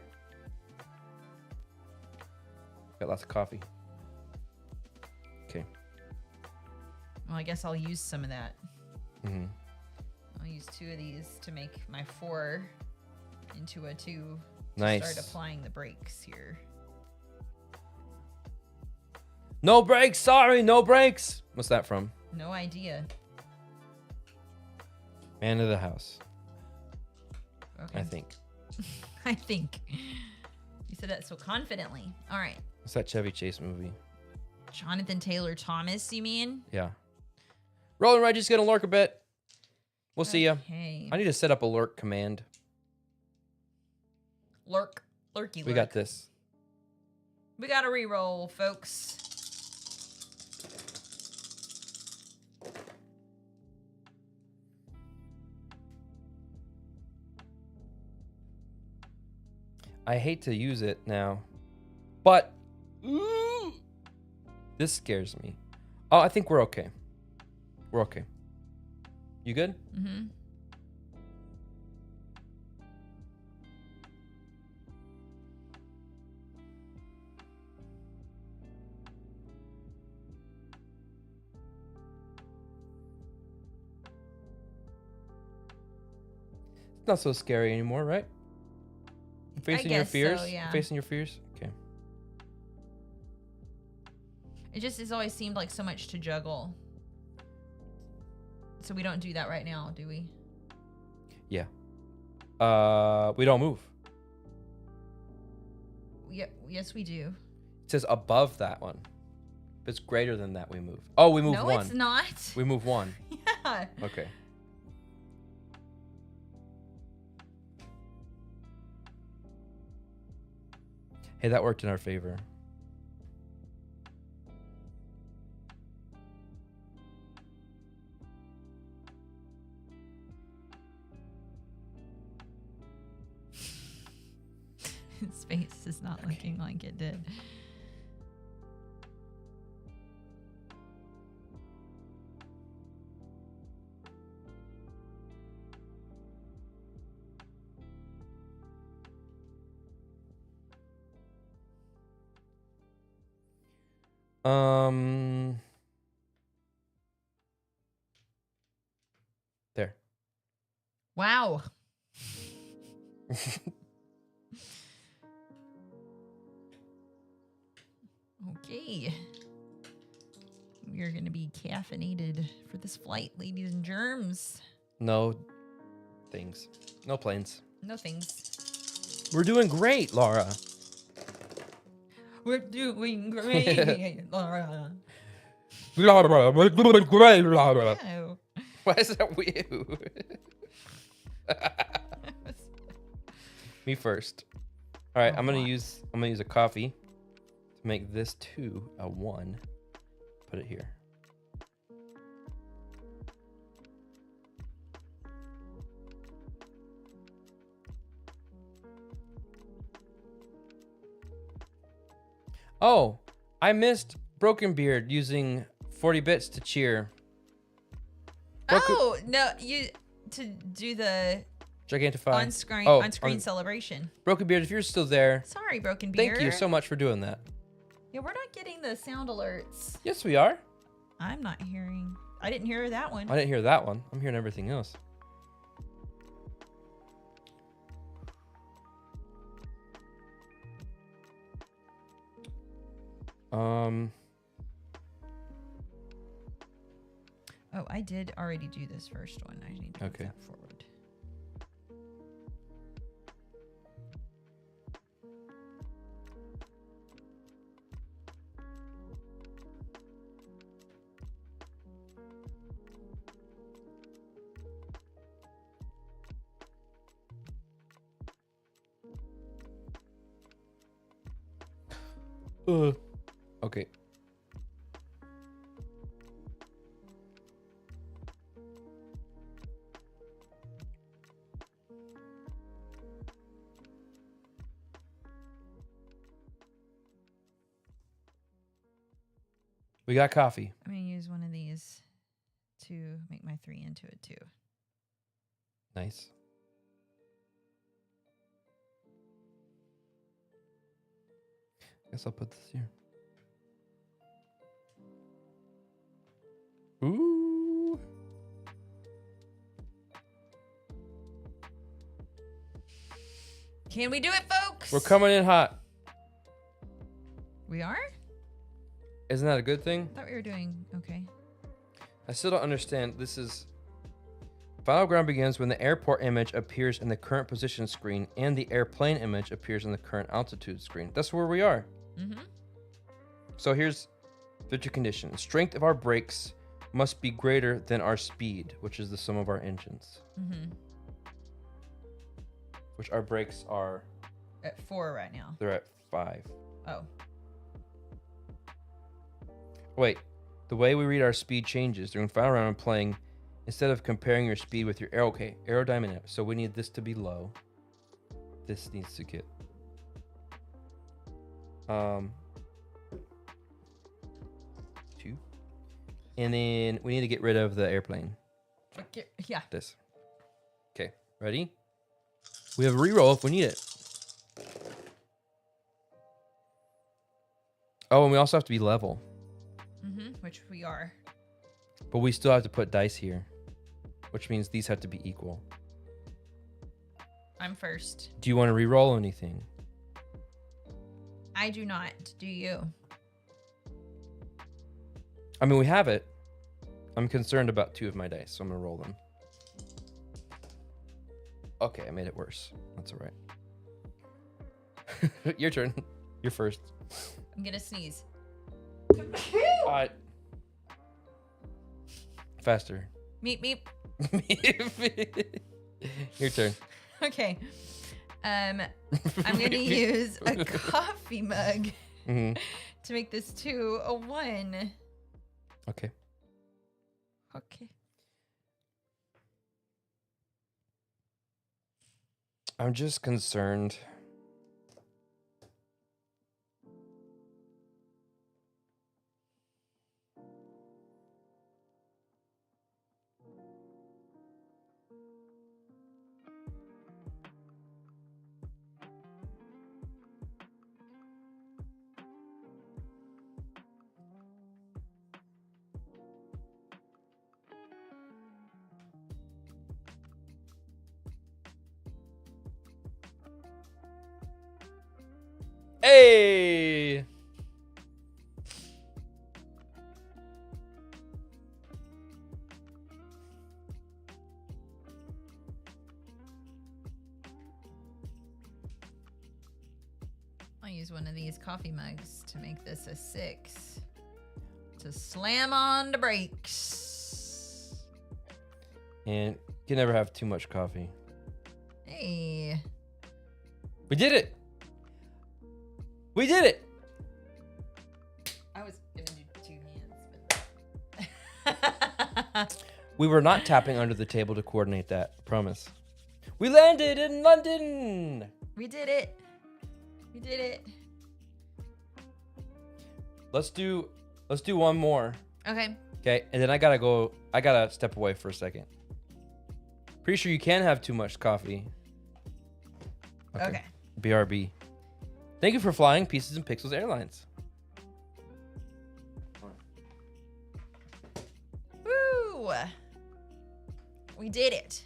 Got lots of coffee. Okay. Well, I guess I'll use some of that. Mm-hmm. I'll use 2 of these to make my 4 into a 2. Nice. Start applying the brakes here. No brakes. Sorry, no brakes. What's that from? No idea. Man of the House. Okay. I think. I think. You said that so confidently. All right. What's that Chevy Chase movie? Jonathan Taylor Thomas, you mean? Yeah. Roland Reggie's gonna lurk a bit. We'll see ya. Okay. I need to set up a lurk command. Lurk. Lurky lurk. We got this. We got a reroll, folks. I hate to use it now, but this scares me. Oh, I think we're okay. We're okay. You good? Mm-hmm. It's not so scary anymore, right? Facing your guess fears? so, yeah. Facing your fears? Okay. It just has always seemed like so much to juggle. So we don't do that right now, do we? Yeah. We don't move. Yeah, yes, we do. It says above that one. If it's greater than that, we move. Oh, we move no, one. No, it's not. We move one. Yeah. Okay. Hey, that worked in our favor. His face is not looking like it did. There. Wow. Okay. We are going to be caffeinated for this flight, ladies and germs. No things. No planes. No things. We're doing great, Laura. We're doing great, Laura. Oh. Why is that weird? Me first. All right, I'm gonna use a coffee to make this 2 a 1. Put it here. Oh, I missed Broken Beard using 40 bits to cheer. Oh, no, you to do the Gigantify on-screen celebration. Broken Beard, if you're still there. Sorry, Broken Beard. Thank you so much for doing that. Yeah, we're not getting the sound alerts. Yes, we are. I'm not hearing. I didn't hear that one. I didn't hear that one. I'm hearing everything else. Oh, I did already do this first one. I need to move that forward. Okay. We got coffee. I'm going to use one of these to make my 3 into a 2. Nice. Guess I'll put this here. Ooh. Can we do it, folks? We're coming in hot. We are? Isn't that a good thing? I thought we were doing okay. I still don't understand. This is... Final ground begins when the airport image appears in the current position screen and the airplane image appears in the current altitude screen. That's where we are. Mm-hmm. So here's future condition. Strength of our brakes must be greater than our speed, which is the sum of our engines. Mm-hmm. Which our brakes are... At 4 right now. They're at 5. Oh. Wait. The way we read our speed changes during final round of playing. Instead of comparing your speed with your aerodynamic. So we need this to be low. This needs to get... 2. And then we need to get rid of the airplane. Okay. Yeah. This. Okay. Ready? We have a reroll if we need it. Oh, and we also have to be level. Mm-hmm. Which we are. But we still have to put dice here. Which means these have to be equal. I'm first. Do you want to re-roll anything? I do not. Do you? I mean, we have it. I'm concerned about 2 of my dice, so I'm going to roll them. Okay, I made it worse. That's all right. Your turn. You're first. I'm going to sneeze. Faster. Meep, meep. Your turn. Okay. I'm going to use a coffee mug to make this 2 a 1. Okay. Okay. I'm just concerned. Hey! I'll use one of these coffee mugs to make this a 6. To slam on the brakes. And you can never have too much coffee. Hey. We did it! We did it! I was giving you 2 hands, but... We were not tapping under the table to coordinate that. I promise. We landed in London! We did it. We did it. Let's do one more. Okay. Okay, and then I gotta step away for a second. Pretty sure you can have too much coffee. Okay. BRB. Thank you for flying Pieces and Pixels Airlines. Woo! We did it.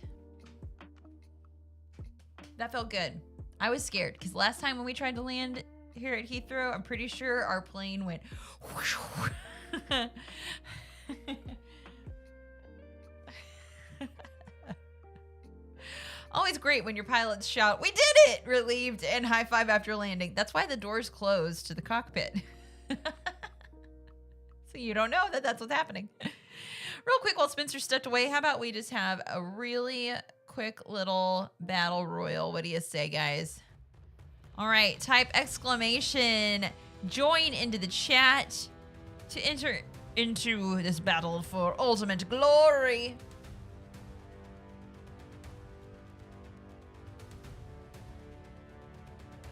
That felt good. I was scared because last time when we tried to land here at Heathrow, I'm pretty sure our plane went always great when your pilots shout, "We did it!" relieved and high five after landing. That's why the doors close to the cockpit. So you don't know that that's what's happening. Real quick, while Spencer's stepped away, how about we just have a really quick little battle royal? What do you say, guys? All right, type exclamation join into the chat to enter into this battle for ultimate glory.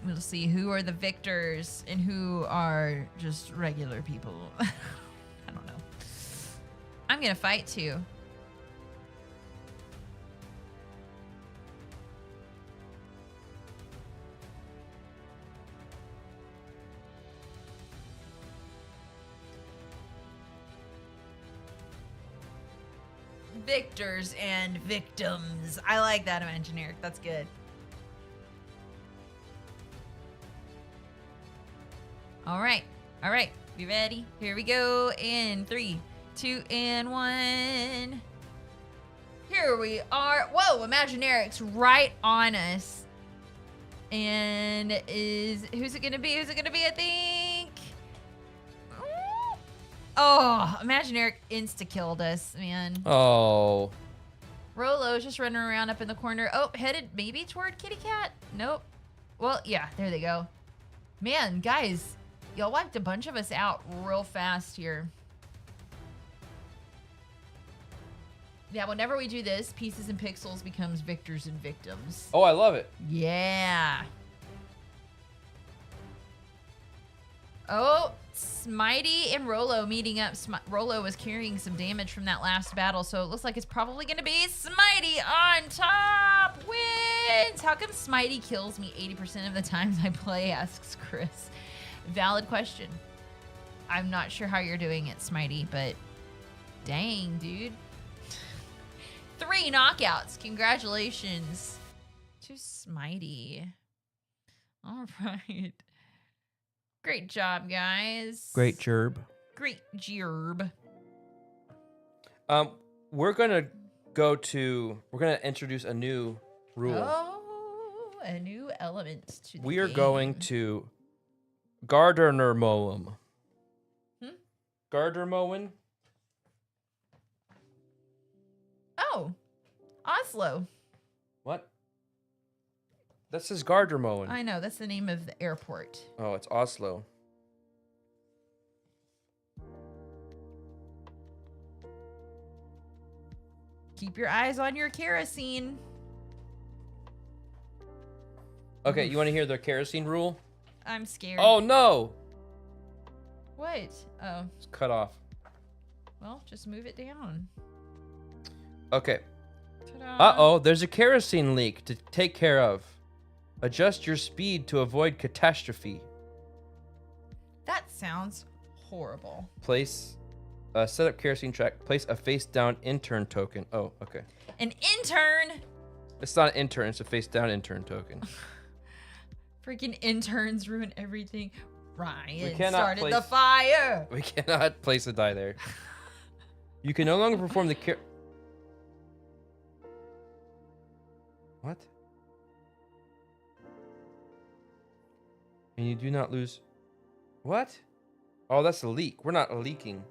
We'll see who are the victors and who are just regular people. I don't know. I'm gonna fight too. Victors and victims. I like that, Imaginary. That's good. All right. All right. We ready? Here we go. In 3, 2, and 1. Here we are. Whoa, Imaginaric's right on us. And who's it gonna be? Who's it gonna be? I think. Oh, Imaginaric insta-killed us, man. Oh. Rolo's just running around up in the corner. Oh, headed maybe toward Kitty Cat? Nope. Well, yeah, there they go. Man, guys, y'all wiped a bunch of us out real fast here. Yeah, whenever we do this, Pieces and Pixels becomes victors and victims. Oh, I love it. Yeah. Oh, Smitey and Rolo meeting up. Rolo was carrying some damage from that last battle, so it looks like it's probably going to be Smitey on top. Wins! How come Smitey kills me 80% of the times I play, asks Chris. Valid question. I'm not sure how you're doing it, Smitey, but dang, dude. 3 knockouts. Congratulations to Smitey. All right. Great job, guys. Great gerb. Great gerb. We're gonna introduce a new rule. Oh, a new element to the We are game. going to Gardner Moem. Gardner Moen? Oh, Oslo. What? That says Gardner Moen. I know, that's the name of the airport. Oh, it's Oslo. Keep your eyes on your kerosene. Okay, you want to hear the kerosene rule? I'm scared. Oh, no! What? Oh, It's cut off. well, just move it down. Okay. Ta-da. Uh-oh, there's a kerosene leak to take care of. Adjust your speed to avoid catastrophe. That sounds horrible. Set up kerosene track. Place a face-down intern token. Oh, okay. An intern? It's not an intern, it's a face-down intern token. Freaking interns ruin everything. Ryan cannot started the fire. We cannot place a die there. You can no longer perform the What? And you do not lose... What? Oh, that's a leak. We're not leaking.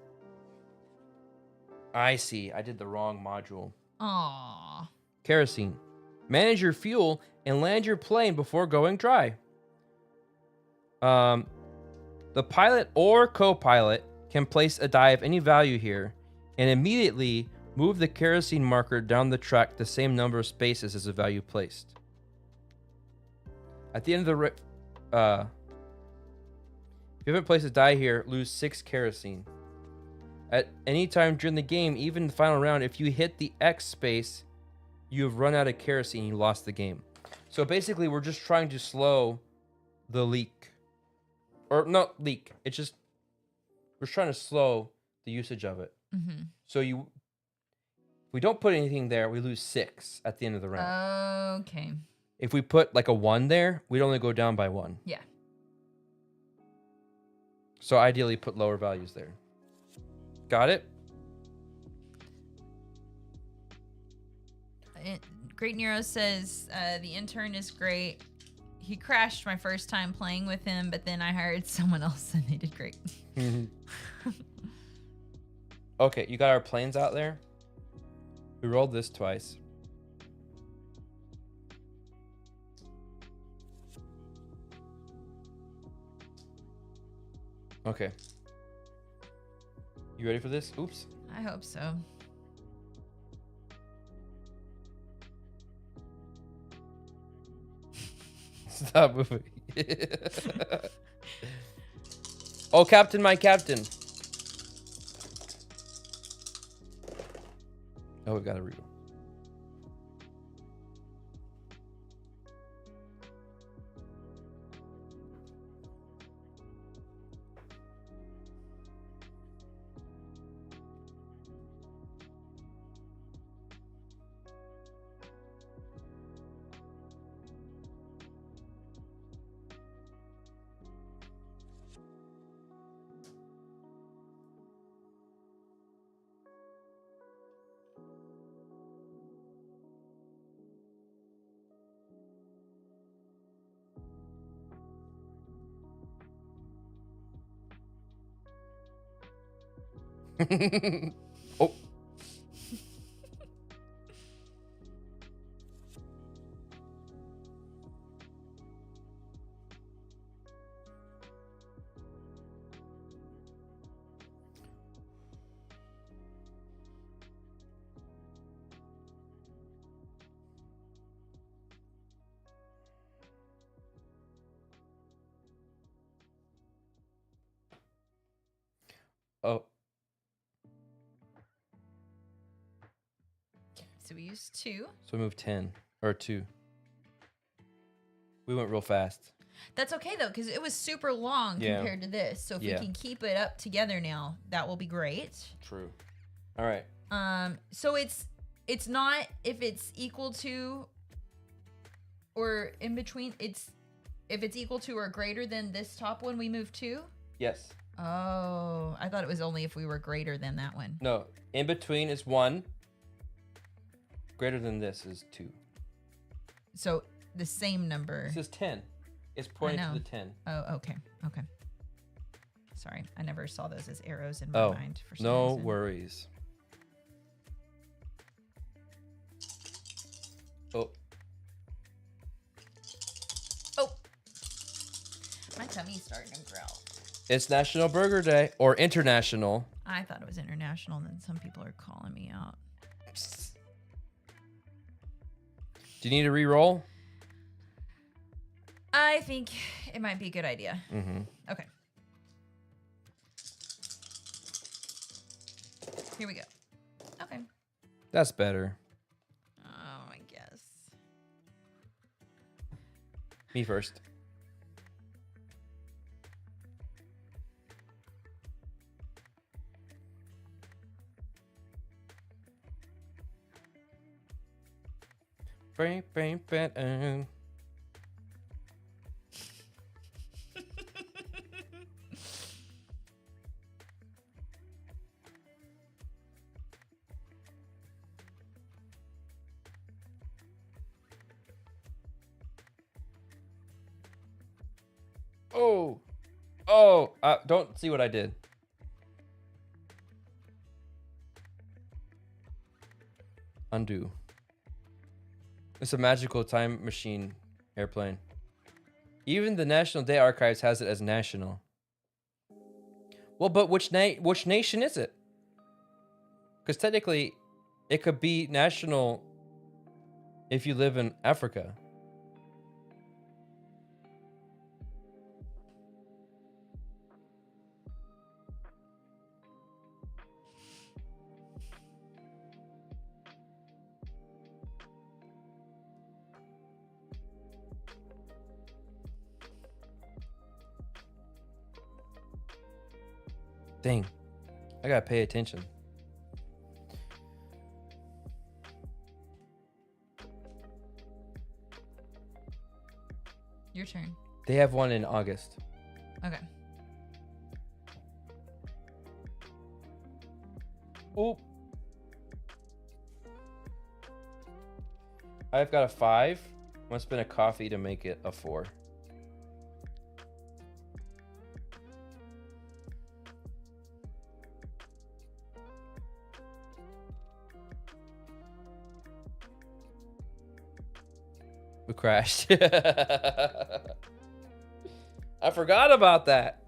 I see. I did the wrong module. Aww. Kerosene. Manage your fuel and land your plane before going dry. The pilot or co-pilot can place a die of any value here and immediately move the kerosene marker down the track the same number of spaces as the value placed. At the end of the if you haven't placed a die here, lose 6 kerosene. At any time during the game, even the final round, if you hit the X space, you have run out of kerosene, you lost the game. So basically, we're just trying to slow the leak. Or not leak, it's just, we're trying to slow the usage of it. Mm-hmm. So if we don't put anything there, we lose 6 at the end of the round. Okay. If we put like a 1 there, we'd only go down by 1. Yeah. So ideally, put lower values there. Got it? Great Nero says the intern is great. He crashed my first time playing with him, but then I hired someone else and they did great. Okay, you got our planes out there? We rolled this twice. Okay. You ready for this? Oops. I hope so. Stop moving. Oh, Captain, my Captain. Oh, we gotta read them. Oh. Oh. So we used 2. So we moved 10 or 2. We went real fast. That's okay though, because it was super long compared to this. So if we can keep it up together now, that will be great. True. All right. So it's not if it's equal to or in between. It's if it's equal to or greater than this top one, we move 2. Yes. Oh, I thought it was only if we were greater than that one. No. In between is 1. Greater than this is 2. So the same number. This is 10. It's pointing to the 10. Oh, okay. Okay. Sorry. I never saw those as arrows in my mind. For some no reason. worries. Oh. Oh. My tummy's starting to growl. It's National Burger Day or International. I thought it was international, and then some people are calling me out. Do you need a re-roll? I think it might be a good idea. Mm-hmm. Okay. Here we go. Okay. That's better. Oh, I guess. Me first. Bang, bang, bang. Oh, oh! Don't see what I did. Undo. It's a magical time machine airplane. Even the National Day Archives has it as national. Well, but which nation is it? Because technically, it could be national if you live in Africa. Dang, I gotta pay attention. Your turn. They have one in August. Okay. Oop. I've got a 5. I'm gonna spend a coffee to make it a 4. We crashed. I forgot about that.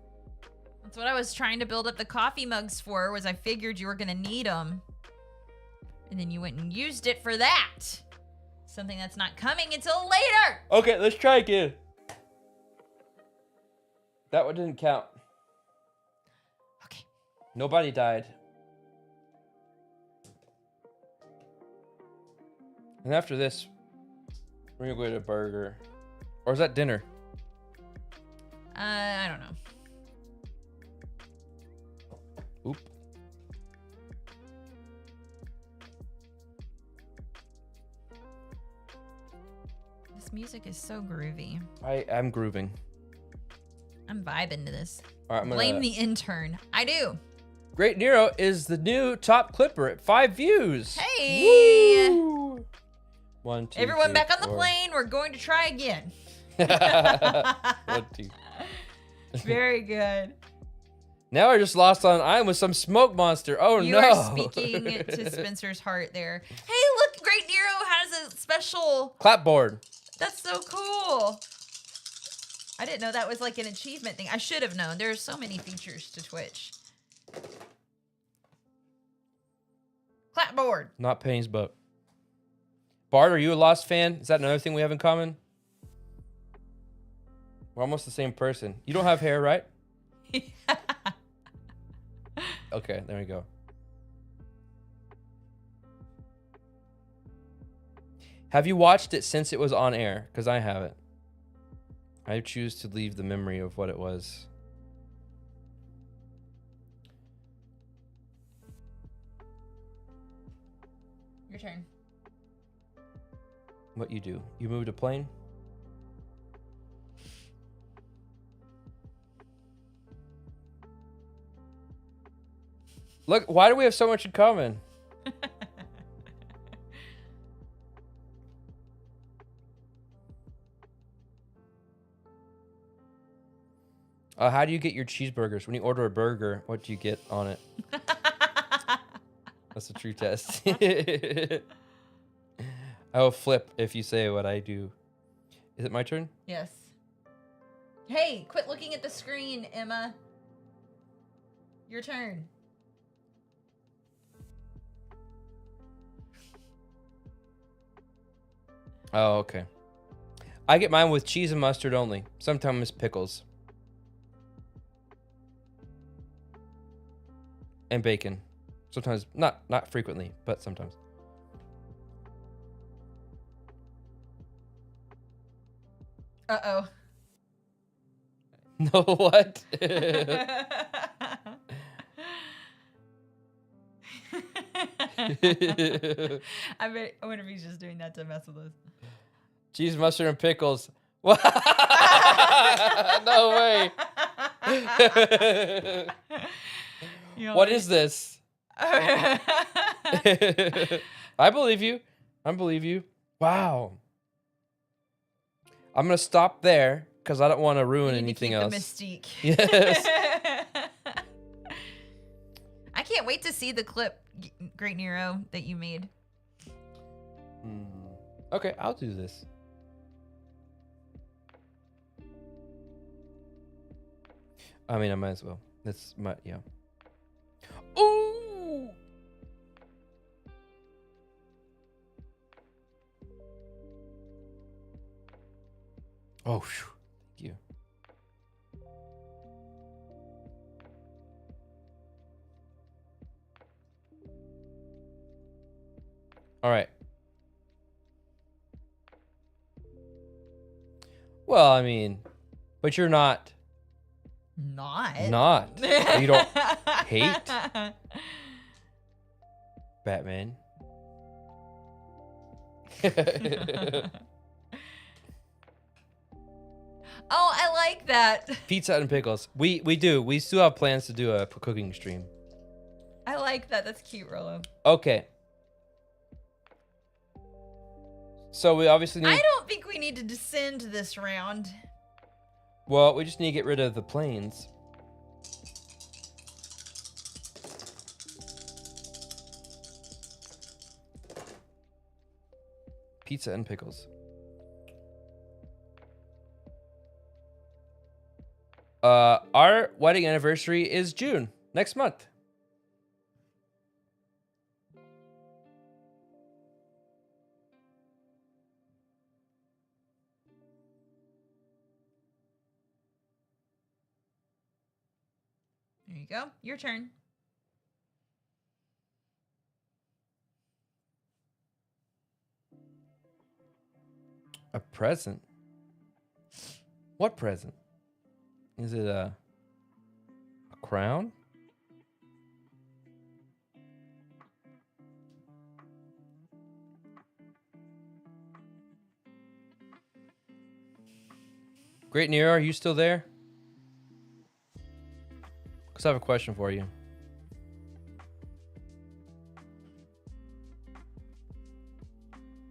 That's what I was trying to build up the coffee mugs for, was I figured you were going to need them. And then you went and used it for that. Something that's not coming until later. Okay, let's try again. That one didn't count. Okay. Nobody died. And after this, we're gonna go get a burger. Or is that dinner? I don't know. Oop. This music is so groovy. I am grooving. I'm vibing to this. All right, I'm gonna... Blame the intern. I do. Great Nero is the new top clipper at 5 views. Hey! Woo! 1, 2, Everyone 3, back on the 4. plane. We're going to try again. 1, 2. Very good. Now I just lost on I'm with some smoke monster. Oh You no. are speaking to Spencer's heart there. Hey, look, Great Nero has a special... Clapboard. That's so cool. I didn't know that was like an achievement thing. I should have known. There's so many features to Twitch. Clapboard. Not Penny's boat. Bart, are you a Lost fan? Is that another thing we have in common? We're almost the same person. You don't have hair, right? Okay, there we go. Have you watched it since it was on air? Because I haven't. I choose to leave the memory of what it was. Your turn. What you do? You moved a plane? Look, why do we have so much in common? How do you get your cheeseburgers? When you order a burger, what do you get on it? That's a true test. I will flip if you say what I do. Is it my turn? Yes. Hey, quit looking at the screen, Emma. Your turn. Oh, okay. I get mine with cheese and mustard only. Sometimes pickles. And bacon. Sometimes, not frequently, but sometimes. Uh-oh. No, what? I wonder if he's just doing that to mess with us. Cheese, mustard, and pickles. No way. What is this? I believe you. I believe you. Wow. I'm going to stop there because I don't want to ruin anything else. The mystique. Yes. I can't wait to see the clip, Great Nero, that you made. Okay, I'll do this. I mean, I might as well. That's my, yeah. Ooh! Oh, thank you. All right. Well, I mean, but you're not. Not. You don't hate Batman. Oh, I like that. Pizza and pickles. We do. We still have plans to do a cooking stream. I like that. That's cute, Rolo. Okay. So we obviously need... I don't think we need to descend this round. Well, we just need to get rid of the planes. Pizza and pickles. Our wedding anniversary is June, next month. There you go. Your turn. A present? What present? Is it a crown? Great Nero, are you still there? Because I have a question for you.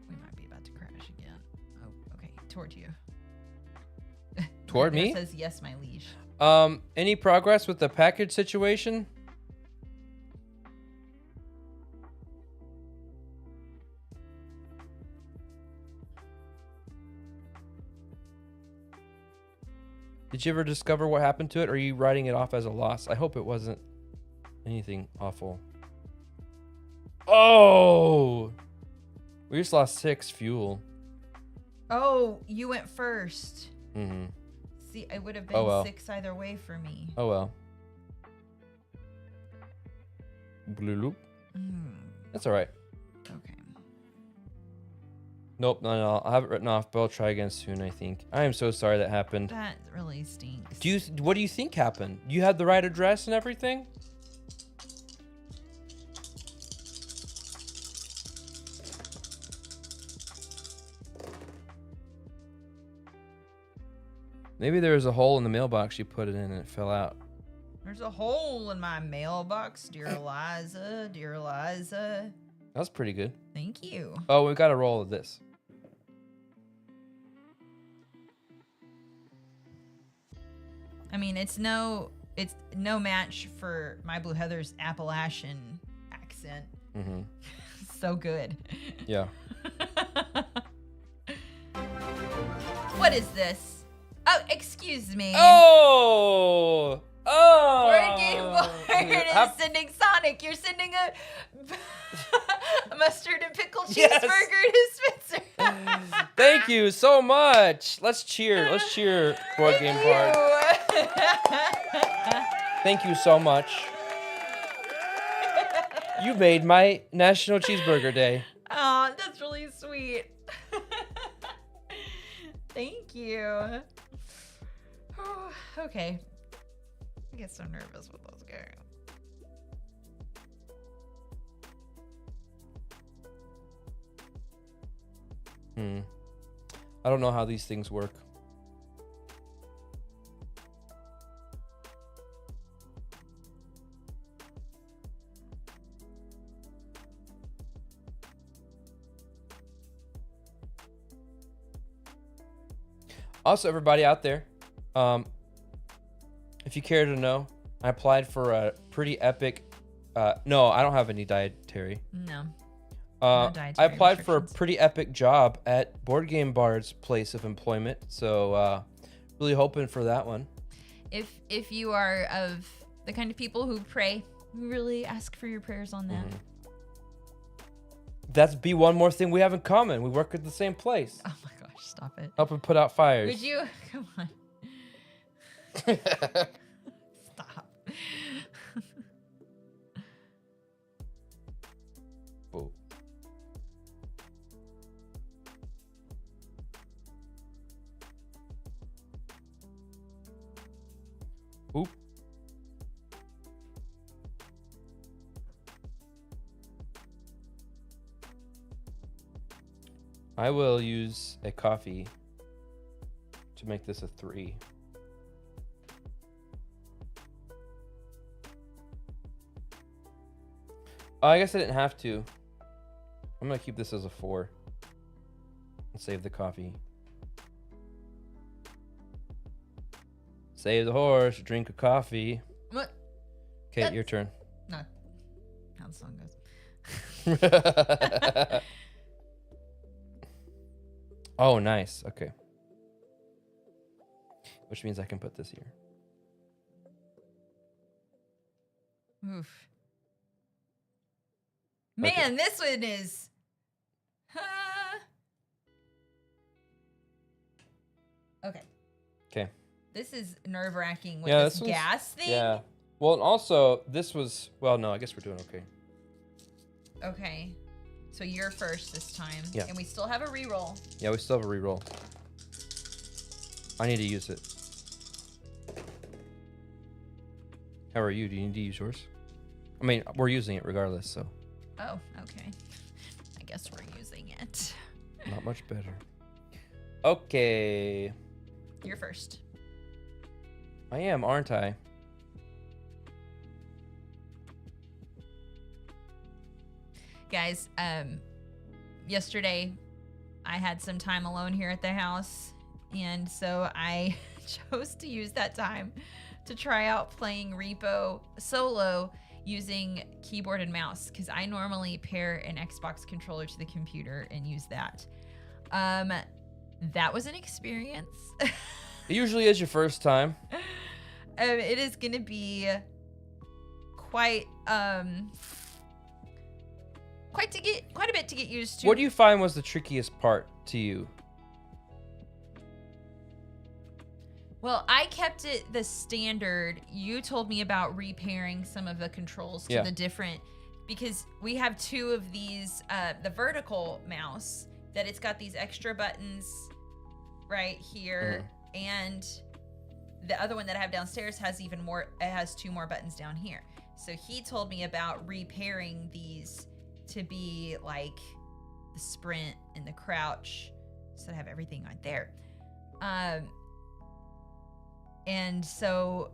We might be about to crash again. Oh, okay. Toward you. Toward me? It says yes, my liege. Any progress with the package situation? Did you ever discover what happened to it, or are you writing it off as a loss? I hope it wasn't anything awful. Oh! We just lost 6 fuel. Oh, you went first. Mm-hmm. See, it would have been 6 either way for me. Oh, well. Blue loop. That's all right. Okay. Nope, no. I'll have it written off, but I'll try again soon, I think. I am so sorry that happened. That really stinks. What do you think happened? You had the right address and everything? Maybe there was a hole in the mailbox you put it in and it fell out. There's a hole in my mailbox, dear Eliza. Dear Eliza. That was pretty good. Thank you. Oh, we got a roll of this. I mean, it's no match for My Blue Heather's Appalachian accent. Mm-hmm. So good. Yeah. What is this? Oh, excuse me. Oh! Board Game Board is sending Sonic. You're sending a mustard and pickle cheeseburger to Spencer. Thank you so much. Let's cheer. Let's cheer, Board Game Board. Thank you so much. You made my National Cheeseburger Day. Oh, that's really sweet. Thank you. Oh, okay. I get so nervous with those games. I don't know how these things work. Also, everybody out there, if you care to know, I applied for a pretty epic. No, I don't have any dietary. No. I applied for a pretty epic job at Board Game Bard's place of employment, so really hoping for that one. If you are of the kind of people who pray, we really ask for your prayers on that. That's be one more thing we have in common. We work at the same place. Oh my gosh, stop it. Help and put out fires. Would you? Come on. Stop. Whoa. Oop. I will use a coffee to make this a 3. Oh, I guess I didn't have to. I'm gonna keep this as a 4 and save the coffee. Save the horse, drink a coffee. What? Okay, your turn. No. How the song goes. Oh, nice. Okay. Which means I can put this here. Oof. Man, Okay. this one is. Okay. Okay. This is nerve-wracking with Yeah, this this one's- gas thing. Yeah. Well, and also this was. Well, no, I guess we're doing okay. Okay. So you're first this time. Yeah. And we still have a reroll. Yeah, we still have a reroll. I need to use it. How are you? Do you need to use yours? I mean, we're using it regardless, so. Oh, okay. I guess we're using it. Not much better. Okay. You're first. I am, aren't I? Guys, yesterday I had some time alone here at the house, and so I chose to use that time to try out playing Repo solo using keyboard and mouse, because I normally pair an Xbox controller to the computer and use that. That was an experience. It usually is your first time. It is gonna be quite quite a bit to get used to. What do you find was the trickiest part to you? Well, I kept it the standard. You told me about repairing some of the controls to the different, because we have two of these, the vertical mouse, that it's got these extra buttons right here, and the other one that I have downstairs has even more, it has two more buttons down here. So he told me about repairing these to be like the sprint and the crouch, so I have everything right there. And so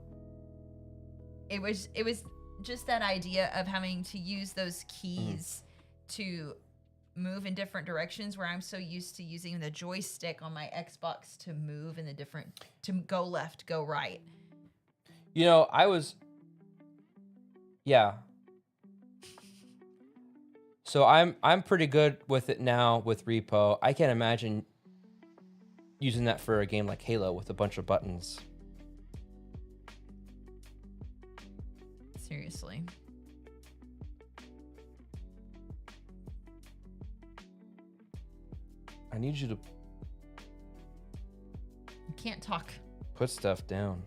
it was just that idea of having to use those keys to move in different directions, where I'm so used to using the joystick on my Xbox to move in the different, to go left, go right. You know, So I'm pretty good with it now with Repo. I can't imagine using that for a game like Halo with a bunch of buttons. Seriously. I need you to You can't talk. put stuff down.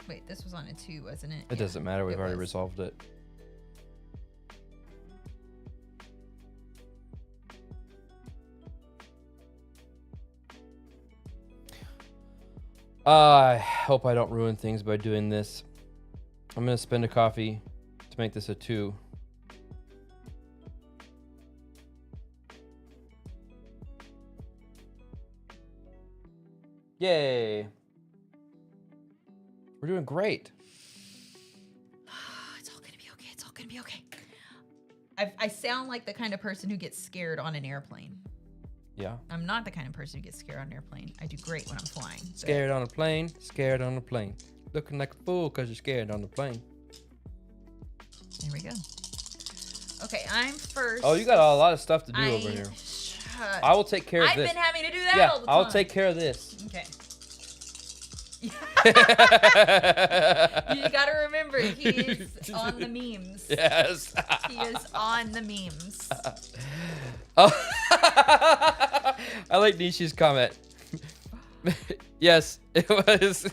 Wait, this was on a 2, wasn't it? It doesn't matter. We've it already was. resolved it. I hope I don't ruin things by doing this. I'm going to spend a coffee to make this a 2. Yay. We're doing great. It's all gonna be okay. It's all gonna be okay. I sound like the kind of person who gets scared on an airplane. Yeah. I'm not the kind of person who gets scared on an airplane. I do great when I'm flying. but- Scared on a plane, scared on a plane. Looking like a fool because you're scared on the plane. There we go. Okay, I'm first. Oh, you got a lot of stuff to do over here. I will take care of I've this. been having to do that Yeah, all the time. I'll take care of this. Okay. You gotta remember, he is on the memes. Yes. He is on the memes. Oh. I like Nishi's comment. Yes, it was.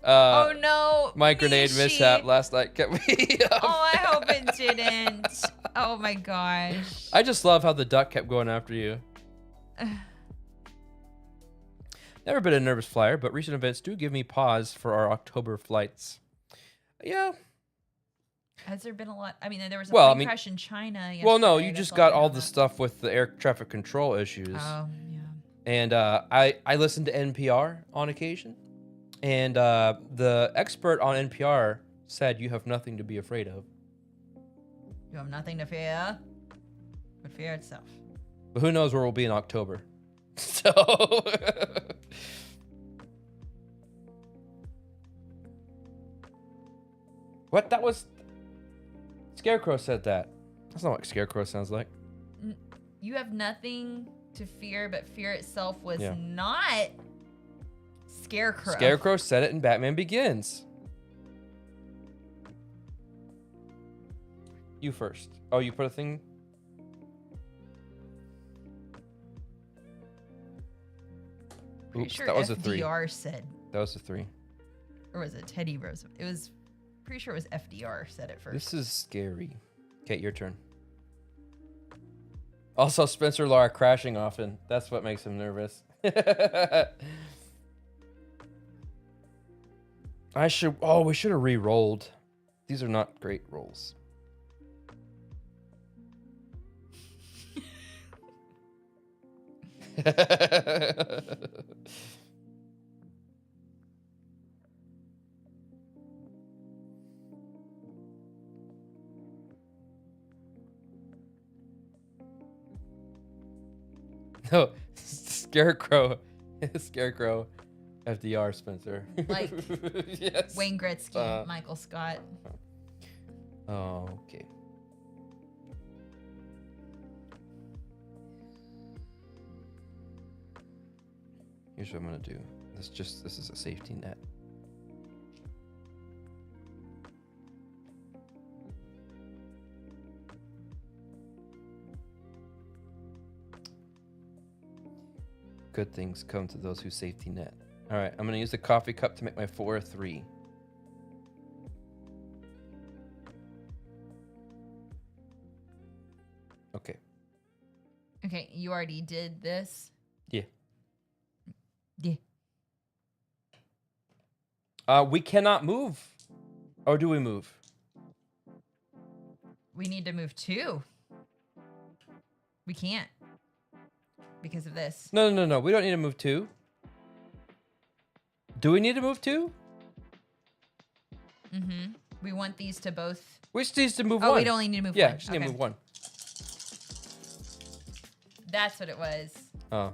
Oh no. My grenade Nishi. mishap last night kept me up. Oh, I hope it didn't. Oh my gosh. I just love how the duck kept going after you. Never been a nervous flyer, but recent events do give me pause for our October flights. Yeah. Has there been a lot? I mean, there was a Well, plane crash in China. Well, no, yesterday, you that's just got I know all the about. stuff with the air traffic control issues. Oh, yeah. And I listen to NPR on occasion. And the expert on NPR said you have nothing to be afraid of. You have nothing to fear but fear itself. But who knows where we'll be in October. So... What? That was... Scarecrow said that. That's not what Scarecrow sounds like. You have nothing to fear, but fear itself was not Scarecrow. Scarecrow said it in Batman Begins. You first. Oh, you put a thing? Oops, sure that was a 3. FDR said. That was a 3. Or was it Teddy Roosevelt? It was... Pretty sure it was FDR said it first. This is scary. Okay, your turn. Also, Spencer and Laura crashing often. That's what makes him nervous. We should have re-rolled. These are not great rolls. No, Scarecrow, FDR, Spencer. Like yes. Wayne Gretzky, Michael Scott. Oh, okay. Here's what I'm gonna do. This is a safety net. Good things come to those who safety net. All right, I'm gonna use the coffee cup to make my 4 a 3. Okay. Okay, you already did this. Yeah. Yeah. We cannot move. Or do we move? We need to move 2. We can't. Because of this. No. We don't need to move 2. Do we need to move 2? Mm-hmm. We want these to both... We just need to move 1. Oh, we only need to move 1. Yeah, just need to move 1. That's what it was. Oh.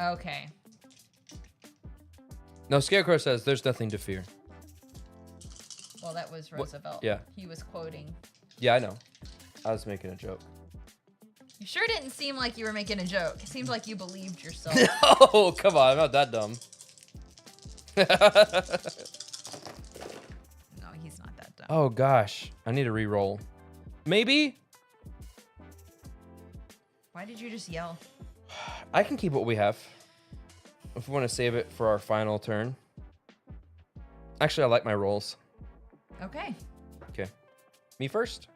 Okay. No, Scarecrow says there's nothing to fear. Well, that was Roosevelt. Yeah. He was quoting. Yeah, I know. I was making a joke. You sure didn't seem like you were making a joke. It seems like you believed yourself. Oh, come on. I'm not that dumb. No, he's not that dumb. Oh, gosh. I need to re-roll. Maybe? Why did you just yell? I can keep what we have. If we want to save it for our final turn. Actually, I like my rolls. Okay. Okay. Me first?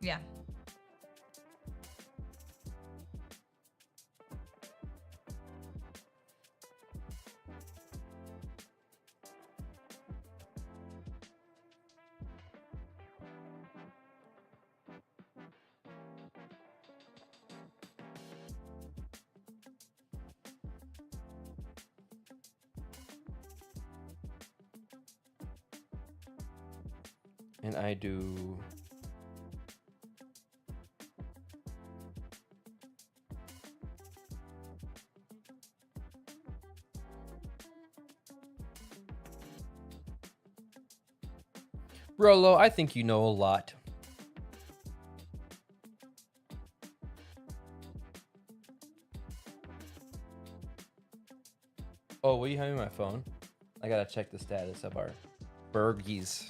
Yeah. And I do... Rolo, I think you know a lot. Oh, will you hand me my phone? I gotta check the status of our Bergies.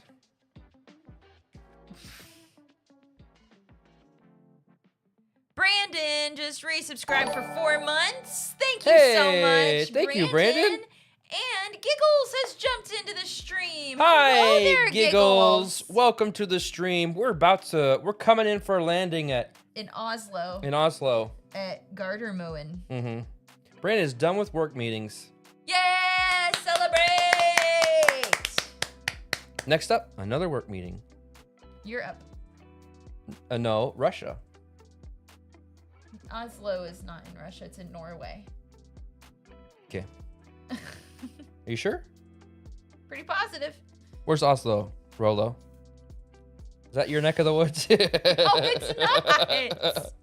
Brandon just resubscribed for 4 months. Thank you so much. Thank you, Brandon. And Giggles has jumped into the stream. Hi, Hello there, Giggles. Welcome to the stream. We're coming in for a landing in Oslo. At Gardermoen. Mm-hmm. Brandon is done with work meetings. Yeah, celebrate! Next up, another work meeting. You're up. No, Russia. Oslo is not in Russia, it's in Norway. Okay. Are you sure? Pretty positive. Where's Oslo, Rolo? Is that your neck of the woods? No, it's not.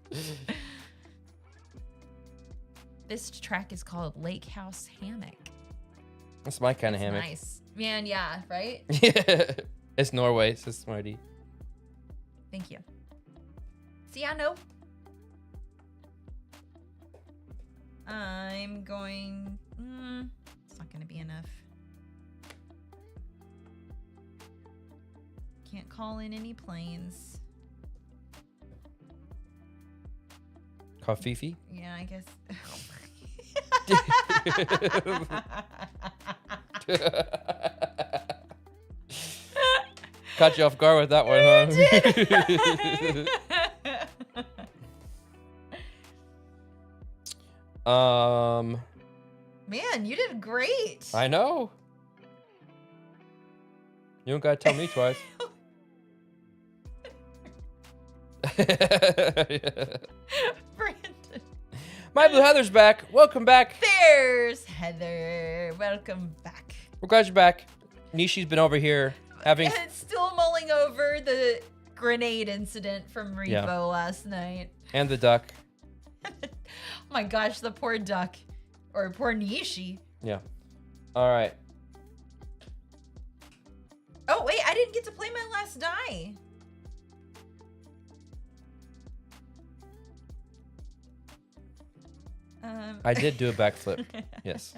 This track is called Lake House Hammock. That's my kind of hammock. Nice. Man, yeah, right? It's Norway. It's just smarty. Thank you. See, I know. I'm going... it's not going to be enough. Can't call in any planes. Coffee? Yeah, I guess. Caught you off guard with that one, huh? Man, you did great. I know. You don't gotta tell me twice. Brandon. My Blue Heather's back. Welcome back. There's Heather. Welcome back. We're glad you're back. Nishi's been over here having... And still mulling over the grenade incident from Repo last night. And the duck. Oh my gosh, the poor duck. Or poor Nishi. Yeah. All right. Oh, wait, I didn't get to play my last die. I did do a backflip. Yes.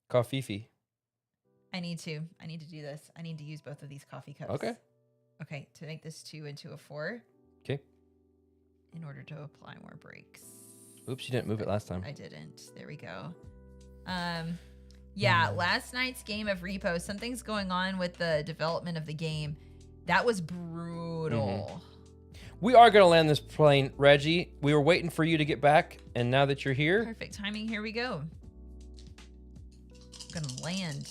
Coffee. I need to do this. I need to use both of these coffee cups. Okay, to make this 2 into a 4. Okay. In order to apply more brakes. Oops, you didn't move it last time. I didn't. There we go. Yeah, last night's game of Repo, something's going on with the development of the game. That was brutal. We are going to land this plane, Reggie. We were waiting for you to get back, and now that you're here... Perfect timing. Here we go. I'm going to land.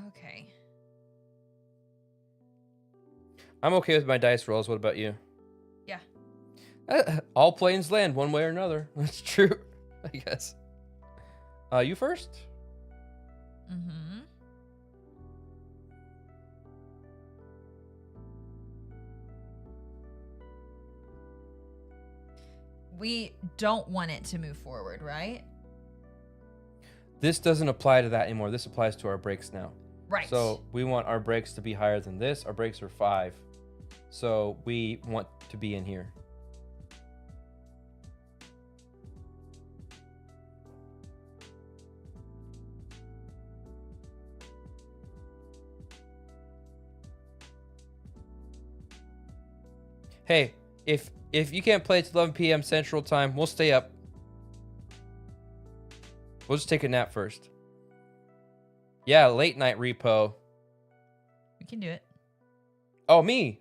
Okay. I'm okay with my dice rolls. What about you? Yeah. All planes land one way or another. That's true, I guess. You first? Mm-hmm. We don't want it to move forward, right? This doesn't apply to that anymore. This applies to our brakes now. Right. So we want our brakes to be higher than this. Our brakes are 5. So we want to be in here. Hey, if you can't play till 11 p.m. Central Time, we'll stay up. We'll just take a nap first. Yeah, late night Repo. We can do it. Oh, me.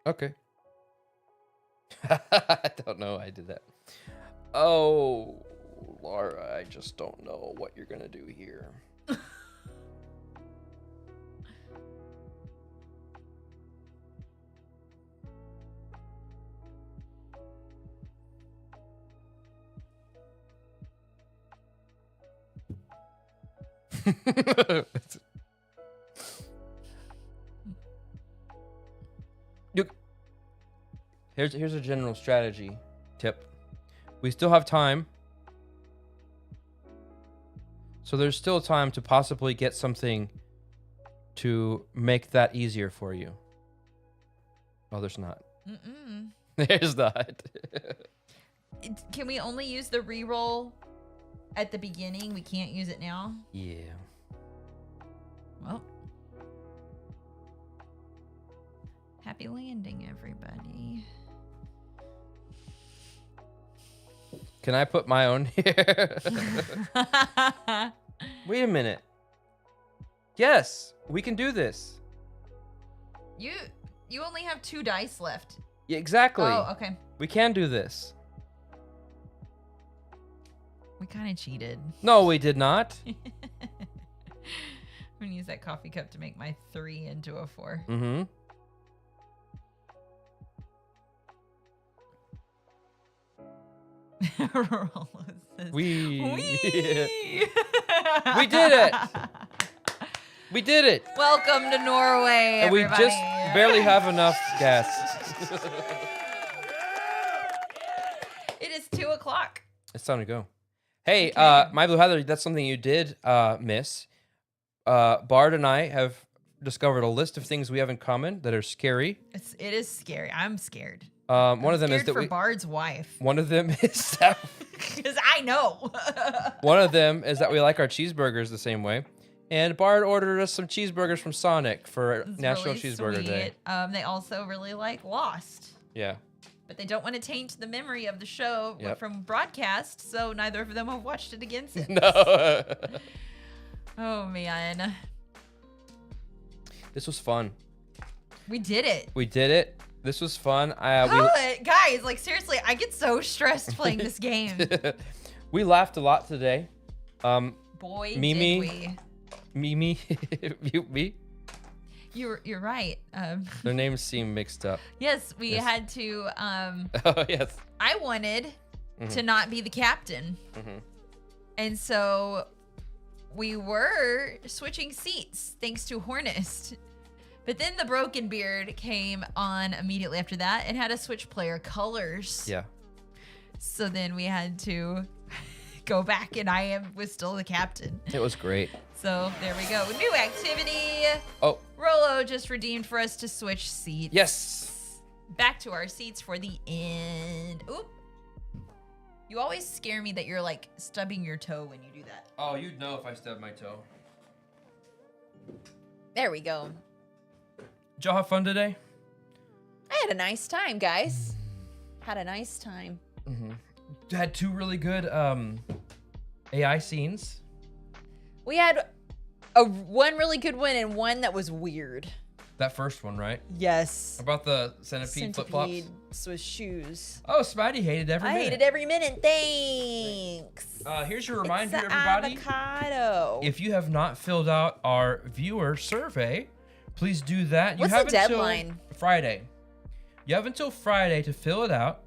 Okay. I don't know. I did that. Oh, Laura, I just don't know what you're going to do here. Here's a general strategy tip. We still have time. So there's still time to possibly get something to make that easier for you. Oh, there's not. There's not. Can we only use the reroll at the beginning? We can't use it now? Yeah. Well. Happy landing, everybody. Can I put my own here? Wait a minute. Yes, we can do this. You only have 2 dice left. Yeah, exactly. Oh, okay. We can do this. We kind of cheated. No, we did not. I'm gonna use that coffee cup to make my 3 into a 4. Mm-hmm. We we did it. We did it. Welcome to Norway, And we everybody. just barely have enough gas. It is 2 o'clock. It's time to go. Hey, Okay. My Blue Heather, that's something you did miss. Bard and I have discovered a list of things we have in common that are scary. It is scary. I'm scared. One of them is Scared that for Bard's wife. One of them is that. Because I know. One of them is that we like our cheeseburgers the same way. And Bard ordered us some cheeseburgers from Sonic for It's National really Cheeseburger Day. sweet. They also really like Lost. Yeah. But they don't want to taint the memory of the show Yep. from broadcast, so neither of them have watched it again since. No. Oh, man. This was fun. We did it. We did it. This was fun. Guys, like, seriously, I get so stressed playing this game. We laughed a lot today. Boy, Mimi. did we. Mimi. Me. You're right. Their names seem mixed up. Yes, we Yes. had to. Oh, yes. I wanted to not be the captain, and so we were switching seats thanks to Hornist. But then the Broken Beard came on immediately after that and had to switch player colors. Yeah. So then we had to go back, and I was still the captain. It was great. So there we go. New activity. Oh. Rolo just redeemed for us to switch seats. Yes. Back to our seats for the end. Oop. You always scare me that you're like stubbing your toe when you do that. Oh, you'd know if I stubbed my toe. There we go. Did y'all have fun today? I had a nice time, guys. Had a nice time. Had 2 really good AI scenes. We had one really good one and one that was weird. That first one, right? Yes. About the centipede flip-flops? Centipedes with shoes. Oh, Spidey hated every I minute. hated every minute. Thanks. Here's your reminder, It's a everybody. avocado. If you have not filled out our viewer survey, please do that. What's you have the until deadline? Friday. You have until Friday to fill it out.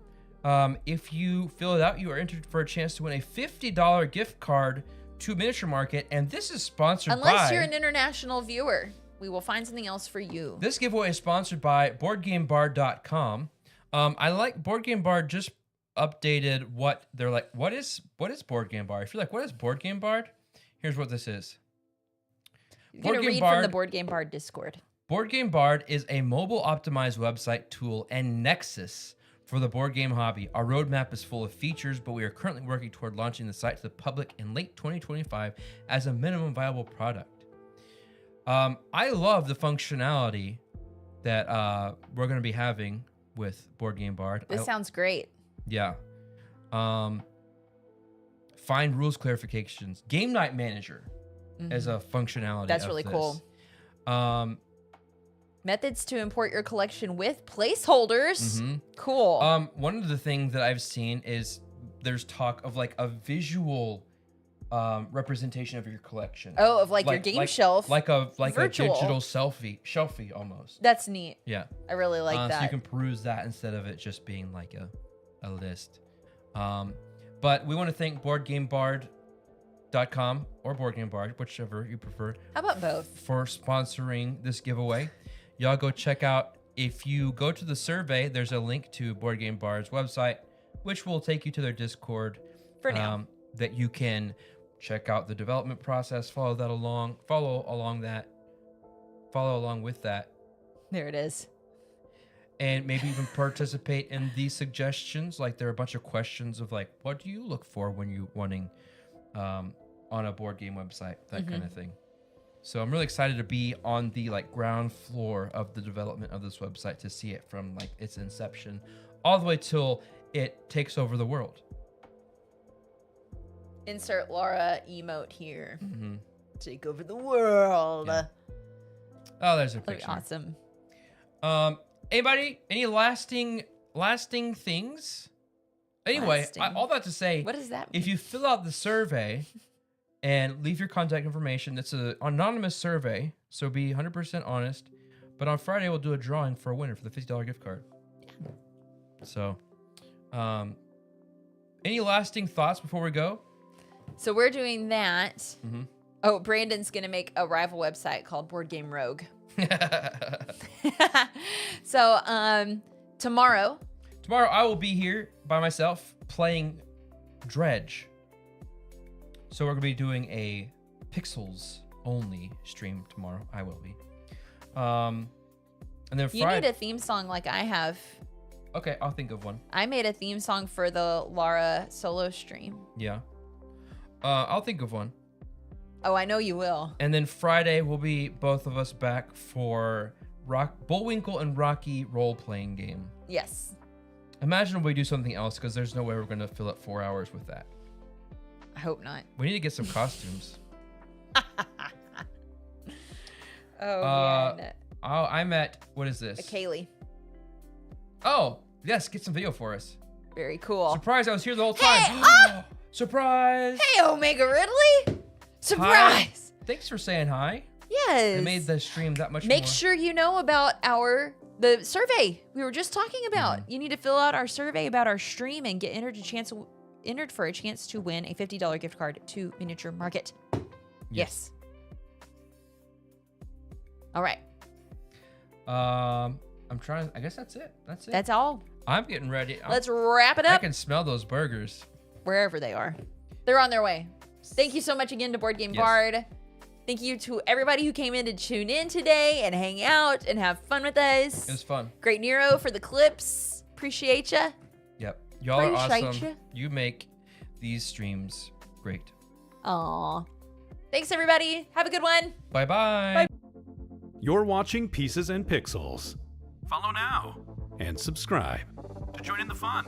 If you fill it out, you are entered for a chance to win a $50 gift card to Miniature Market, and this is sponsored by... Unless you're an international viewer, we will find something else for you. This giveaway is sponsored by BoardGameBard.com. I like Board Game Bard just updated what they're like. What is Board Game Bard? If you're like, what is Board Game Bard? Here's what this is. You're going to read from the Board Game Bard Discord. Board Game Bard is a mobile optimized website tool and nexus for the board game hobby. Our roadmap is full of features, but we are currently working toward launching the site to the public in late 2025 as a minimum viable product. I love the functionality that we're going to be having with Board Game Bard. This sounds great. Yeah. Find rules clarifications. Game Night Manager as a functionality. That's of really this. cool. Methods to import your collection with placeholders. Cool. One of the things that I've seen is there's talk of like a visual representation of your collection. Oh, of like your game shelf. Like a Virtual. digital shelfie almost. That's neat. Yeah. I really like that. So you can peruse that instead of it just being like a list. But we want to thank BoardGameBard.com or Board Game Bard, whichever you prefer. How about both? For sponsoring this giveaway. Y'all go check out, if you go to the survey, there's a link to Board Game Bard's website, which will take you to their Discord. For now. That you can check out the development process, follow along with that. There it is. And maybe even participate in these suggestions. Like there are a bunch of questions of like, what do you look for when you wanting on a board game website, that kind of thing. So I'm really excited to be on the like ground floor of the development of this website to see it from like its inception all the way till it takes over the world. Insert Laura emote here. Take over the world. Yeah. Oh, there's a That'd picture. be awesome. Anybody, any lasting lasting things. Anyway, Lasting. all that to say, What does that mean? if you fill out the survey and leave your contact information, it's an anonymous survey, so be 100% honest. But on Friday, we'll do a drawing for a winner for the $50 gift card. Yeah. So, any lasting thoughts before we go? So we're doing that. Mm-hmm. Oh, Brandon's going to make a rival website called Board Game Rogue. So, tomorrow I will be here by myself playing Dredge. So we're going to be doing a Pixels only stream tomorrow. I will be. And then Friday. You need a theme song like I have. Okay, I'll think of one. I made a theme song for the Lara solo stream. Yeah. I'll think of one. Oh, I know you will. And then Friday, we'll be both of us back for Bullwinkle and Rocky role-playing game. Yes. Imagine if we do something else, because there's no way we're going to fill up 4 hours with that. I hope not. We need to get some costumes. Oh, man. I'm at, what is this? A Kaylee. Oh, yes, get some video for us. Very cool. Surprise, I was here the whole time. Hey, Surprise. Hey, Omega Ridley. Surprise. Hi. Thanks for saying hi. Yes. It made the stream that much more. Make sure you know about the survey we were just talking about. Mm-hmm. You need to fill out our survey about our stream and get entered for a chance to win a $50 gift card to Miniature Market. Yes. All right. I'm trying. I guess that's it. That's it. That's all. I'm getting ready. Let's wrap it up. I can smell those burgers. Wherever they are. They're on their way. Thank you so much again to Board Game Bard. Thank you to everybody who came in to tune in today and hang out and have fun with us. It was fun. Great Nero for the clips. Appreciate ya. Yep. Y'all are Appreciate awesome. ya. You make these streams great. Aw. Thanks, everybody. Have a good one. Bye-bye. Bye. You're watching Pieces and Pixels. Follow now and subscribe to join in the fun.